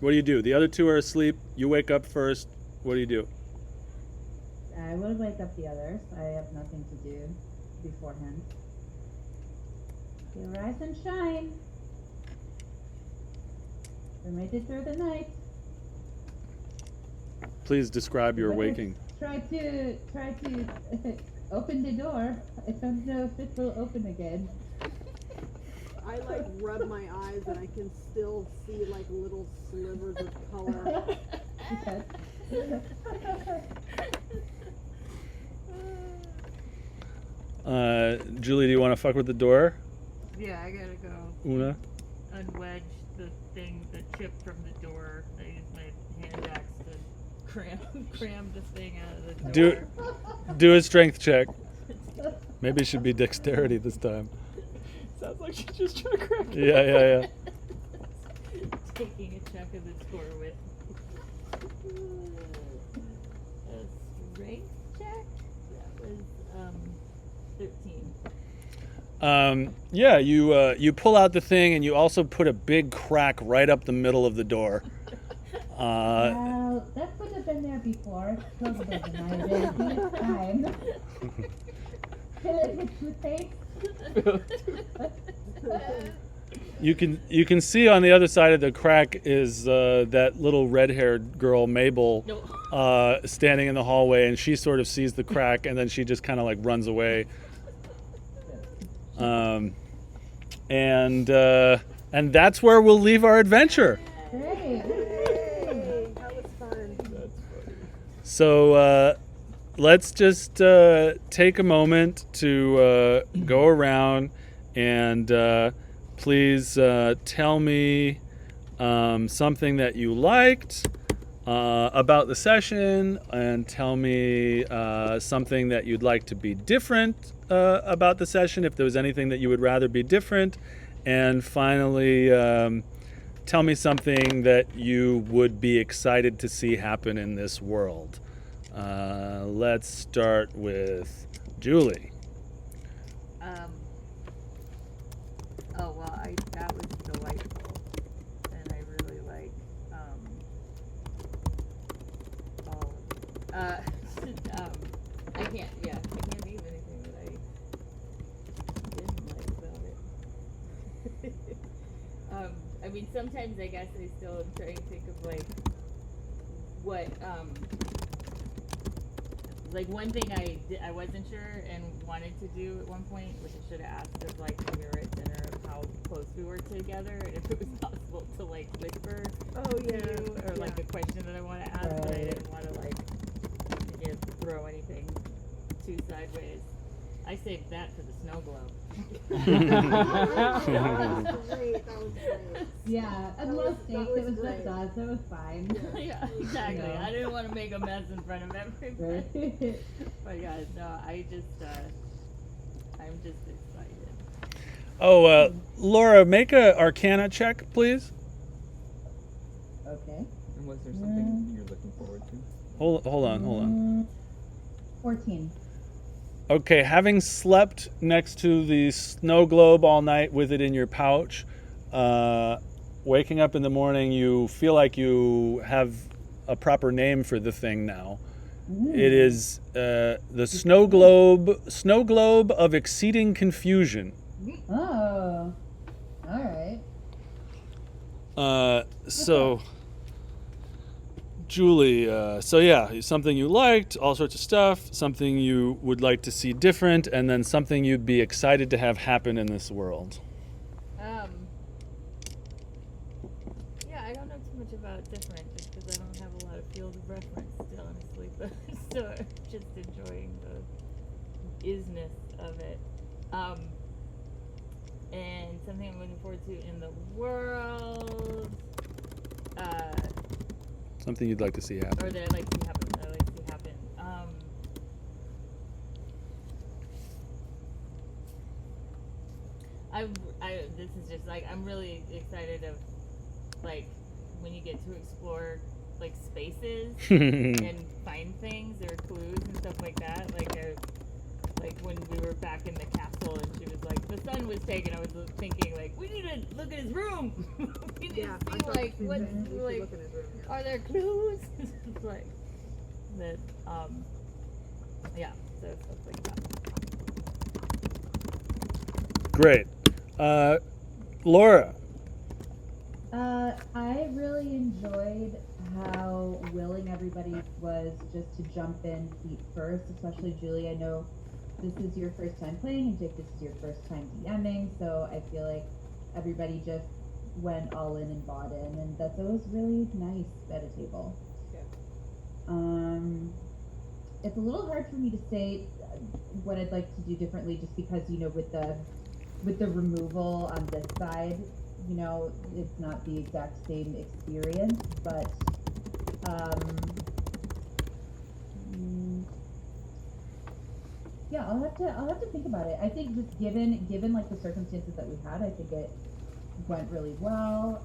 S8: What do you do? The other two are asleep. You wake up first. What do you do?
S6: I will wake up the others. I have nothing to do beforehand. You rise and shine. We made it through the night.
S8: Please describe your waking.
S6: Try to open the door. I don't know if it will open again.
S5: I like rub my eyes and I can still see like little slivers of color.
S8: Julie, do you want to fuck with the door?
S9: Yeah, I gotta go
S8: Una?
S9: unwedge the chip from the door. I use my hand axe to cram the thing out of the door.
S8: Do a strength check. Maybe it should be dexterity this time.
S7: Sounds like she's just trying to crack it.
S8: Yeah.
S9: Taking a chunk of the door with a strength check. That was 13.
S8: Yeah, you pull out the thing, and you also put a big crack right up the middle of the door.
S6: Well, that would have been there before. So it doesn't matter. It's time. Fill it with toothpaste.
S8: You can see on the other side of the crack is that little red-haired girl Mabel standing in the hallway, and she sort of sees the crack, and then she just kind of like runs away. And that's where we'll leave our adventure.
S6: Great.
S5: That was fun.
S7: That's funny.
S8: So let's just take a moment to go around and please tell me something that you liked about the session, and tell me something that you'd like to be different about the session, if there was anything that you would rather be different, and finally tell me something that you would be excited to see happen in this world. Let's start with Julie.
S9: Oh well, that was delightful, and I really like I can't think of anything that I didn't like about it. I mean, sometimes I guess I still am trying to think of like what like one thing I wasn't sure and wanted to do at one point, which I should have asked, is like when we were at dinner, of how close we were together, and if it was possible to like whisper to you, or like a question that I want to ask, but I didn't want to like throw anything too sideways. I saved that for the snow globe.
S5: That was great.
S6: Yeah, and low stakes. It was just us. It was fine.
S9: Yeah, exactly.
S6: No.
S9: I didn't want to make a mess in front of everybody. But guys, no, I'm just excited.
S8: Oh, Laura, make a Arcana check, please.
S6: Okay.
S7: And was there something you're looking forward to?
S8: Hold on.
S6: 14.
S8: Okay, having slept next to the snow globe all night with it in your pouch, waking up in the morning, you feel like you have a proper name for the thing now. It is the snow globe of exceeding confusion.
S6: Oh. All right.
S8: So, Julie, something you liked, all sorts of stuff, something you would like to see different, and then something you'd be excited to have happen in this world.
S9: Yeah, I don't know too much about different, just because I don't have a lot of field of reference still, honestly, but so I'm just enjoying the isness of it. And something I'm looking forward to in the world,
S8: Something you'd like to see happen.
S9: or that I like to happen. This is just like, I'm really excited of like when you get to explore like spaces and find things or clues and stuff like that. Like when we were back in the castle and she was like, the sun was taken, I was thinking like, we need to look at his room. We need to see like what like are there clues? It's like that so stuff like that.
S8: Great. Laura.
S6: I really enjoyed how willing everybody was just to jump in feet first, especially Julie. I know this is your first time playing, and Jake, this is your first time DMing, so I feel like everybody just went all in and bought in, and that was really nice at a table.
S5: Yeah.
S6: It's a little hard for me to say what I'd like to do differently, just because, with the removal on this side, it's not the exact same experience, but yeah, I'll have to think about it. I think just given like the circumstances that we had, I think it went really well.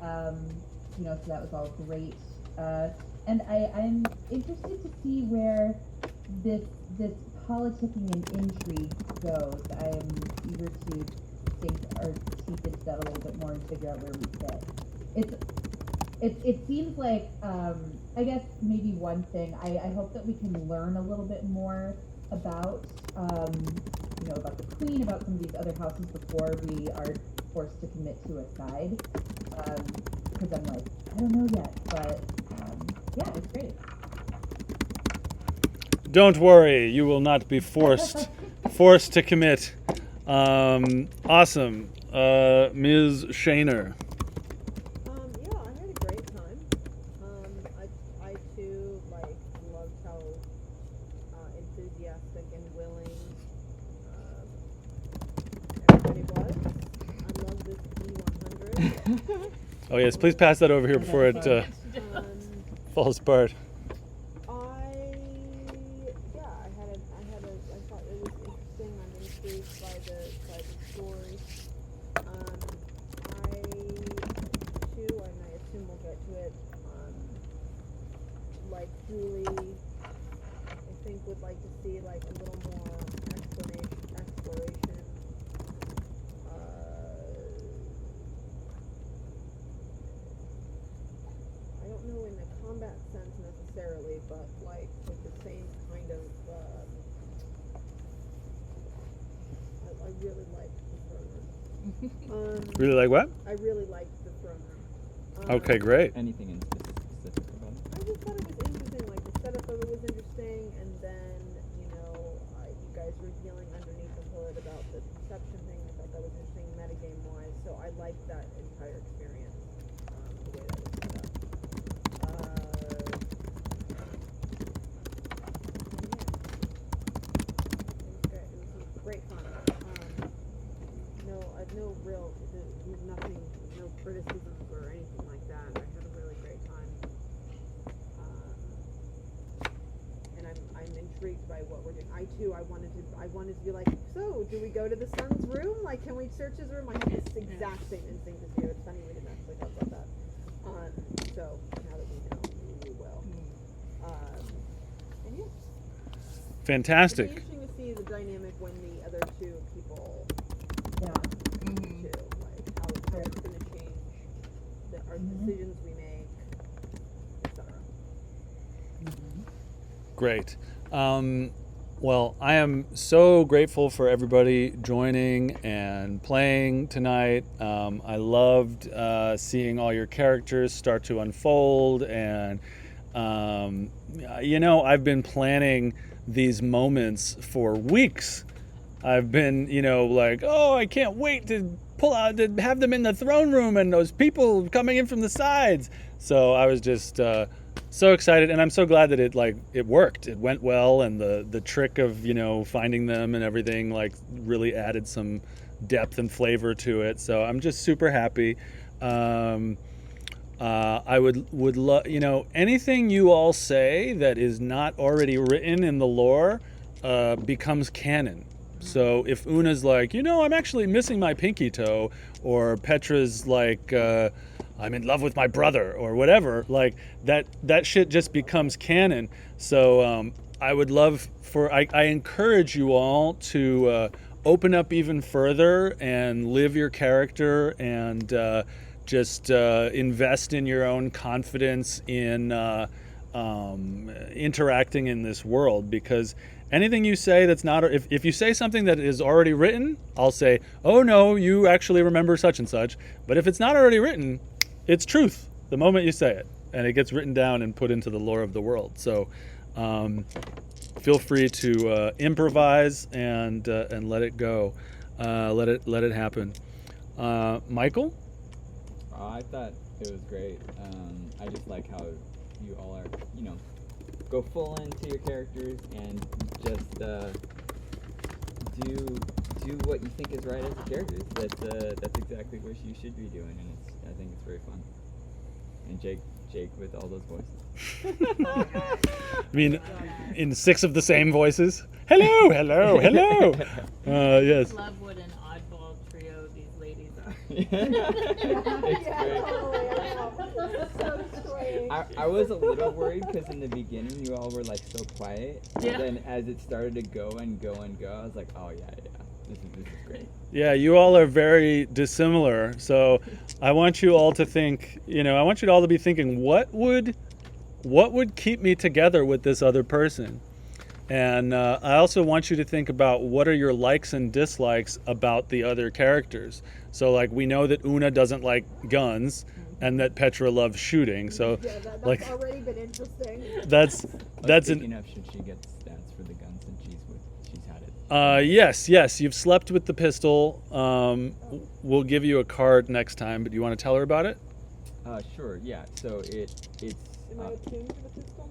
S6: So that was all great. And I'm interested to see where this politicking and intrigue goes. I am eager to sink our teeth into that a little bit more and figure out where we fit. It seems like I guess maybe one thing, I hope that we can learn a little bit more about about the queen, about some of these other houses before we are forced to commit to a side. Because I'm like, I don't know yet, but yeah, it's great.
S8: Don't worry, you will not be forced to commit. Awesome. Ms. Shaner.
S5: Yeah, I had a great time. I too loved how
S8: Oh yes, please pass that over here before it
S5: Um,
S8: falls apart.
S5: I thought it was interesting. I'm intrigued by the story. I too, and I assume we'll get to it. Like Julie, I think would like to see like a little more exploration. I don't know in the combat sense necessarily, but like with the same kind of. I really liked the throne room.
S8: Really like what?
S5: I really liked the throne room.
S8: Okay, great.
S7: Anything in specific about it?
S5: I just thought it was interesting. Like the setup of it was interesting, and then you guys revealing underneath the hood about the perception thing. I thought that was interesting metagame wise. So I liked that entire experience. The way that was set up. It was great fun. No criticisms or anything like that. I had a really great time. And I'm intrigued by what we're doing. I wanted to be like, so do we go to the son's room? Like, can we search his room? I had this exact same instinct as you. It's funny we didn't actually talk about that. So now that we know, we will. And yeah.
S8: Fantastic.
S5: It'll be interesting to see the dynamic when the other two people
S4: Yeah.
S5: too, like how it's going to change our decisions we make, etc.
S8: Great. Well, I am so grateful for everybody joining and playing tonight. I loved seeing all your characters start to unfold, and I've been planning these moments for weeks. I've been, like, oh, I can't wait to pull out, to have them in the throne room and those people coming in from the sides. So I was just so excited, and I'm so glad that it worked. It went well, and the trick of, finding them and everything, really added some depth and flavor to it. So I'm just super happy. I would love, anything you all say that is not already written in the lore becomes canon. So if Una's like, I'm actually missing my pinky toe, or Petra's like, I'm in love with my brother, or whatever, like that shit just becomes canon. So I would love I encourage you all to open up even further and live your character, and just invest in your own confidence in interacting in this world, because anything you say that's not, if you say something that is already written, I'll say, oh no, you actually remember such and such. But if it's not already written, it's truth the moment you say it, and it gets written down and put into the lore of the world. So feel free to improvise and let it go, let it happen. Michael?
S7: I thought it was great. I just like how you all are, go full into your characters and just do what you think is right as a character. That's exactly what you should be doing, and I think it's very fun. And Jake with all those voices.
S8: I mean, in 6 of the same voices. Hello, hello, hello. Yes.
S9: I love what an oddball trio these ladies are.
S7: It's great. I was a little worried because in the beginning you all were so quiet.
S9: Yeah.
S7: And then as it started to go and go and go, I was like, oh yeah. This is great.
S8: Yeah, you all are very dissimilar. So I want you all to think, I want you all to be thinking, what would keep me together with this other person? And I also want you to think about what are your likes and dislikes about the other characters. So we know that Una doesn't like guns, and that Petra loves shooting. So
S5: yeah, that's already been interesting.
S8: That's
S7: speaking of, should she get stats for the guns since she's had it?
S8: Yes, you've slept with the pistol. We'll give you a card next time, but do you want to tell her about it?
S7: Sure, yeah. So it's
S5: Am I attuned to the pistol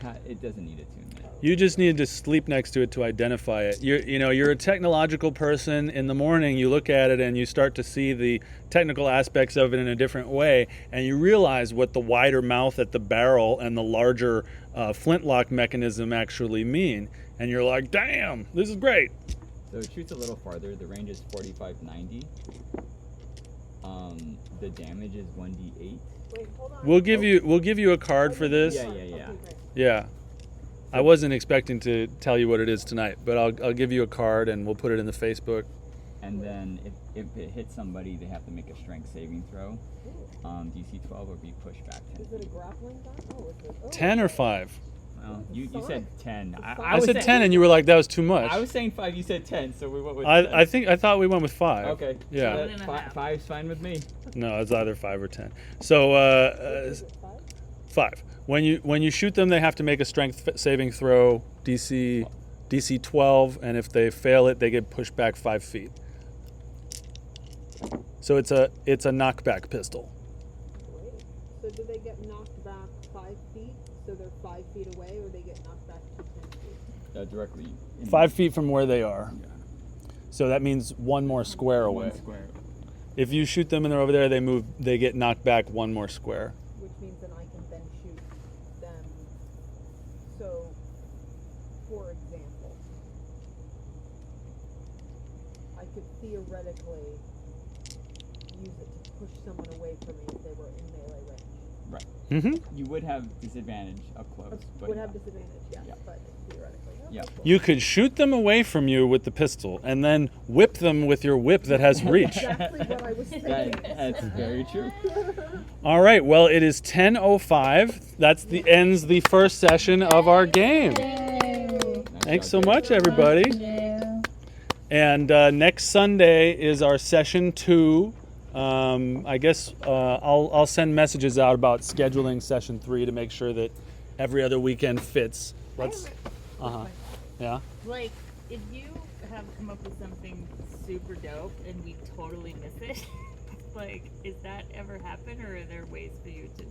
S5: now?
S7: It doesn't need attunement.
S8: You just need to sleep next to it to identify it. You're a technological person. In the morning, you look at it and you start to see the technical aspects of it in a different way, and you realize what the wider mouth at the barrel and the larger flintlock mechanism actually mean. And you're like, damn, this is great.
S7: So it shoots a little farther. The range is 45-90. The damage is 1d8.
S5: Wait, hold on.
S8: We'll give you a card for this.
S7: Yeah.
S5: Okay, great.
S8: Yeah. I wasn't expecting to tell you what it is tonight, but I'll give you a card and we'll put it in the Facebook.
S7: And then if it hits somebody, they have to make a strength saving throw. DC 12 or be pushed back 10.
S5: Is it a grappling gun? Oh, it's a,
S8: 10 or 5?
S7: Well, you said 10.
S8: I said 10 and you were like, that was too much.
S7: I was saying 5, you said 10, so we went with 10.
S8: I thought we went with 5.
S7: Okay.
S8: Yeah.
S7: So that 5's fine with me.
S8: No, it's either 5 or 10. So 5. When you shoot them, they have to make a strength saving throw, DC 12, and if they fail it, they get pushed back 5 feet. So it's a knockback pistol.
S5: Great. So do they get knocked back 5 feet? So they're 5 feet away, or they get knocked back to 10 feet?
S7: Directly.
S8: 5 feet from where they are.
S7: Yeah.
S8: So that means one more square away.
S7: 1 square.
S8: If you shoot them and they're over there, they get knocked back 1 more square.
S5: Which means that I can then shoot them. So, for example, I could theoretically use it to push someone away from me if they were in melee range.
S7: Right.
S8: Mm-hmm.
S7: You would have disadvantage up close. But
S5: Would have disadvantage, yeah,
S7: Yeah.
S5: but theoretically. Okay,
S7: Yeah.
S5: cool.
S8: You could shoot them away from you with the pistol and then whip them with your whip that has reach.
S5: Exactly what I was thinking.
S7: That's very true.
S8: All right, well, it is 10:05. That's ends the first session of our game. Thanks so much, everybody. And next Sunday is our session 2. I guess I'll send messages out about scheduling session 3 to make sure that every other weekend fits. Yeah.
S9: Like, if you have come up with something super dope and we totally miss it, like, is that ever happen, or are there ways for you to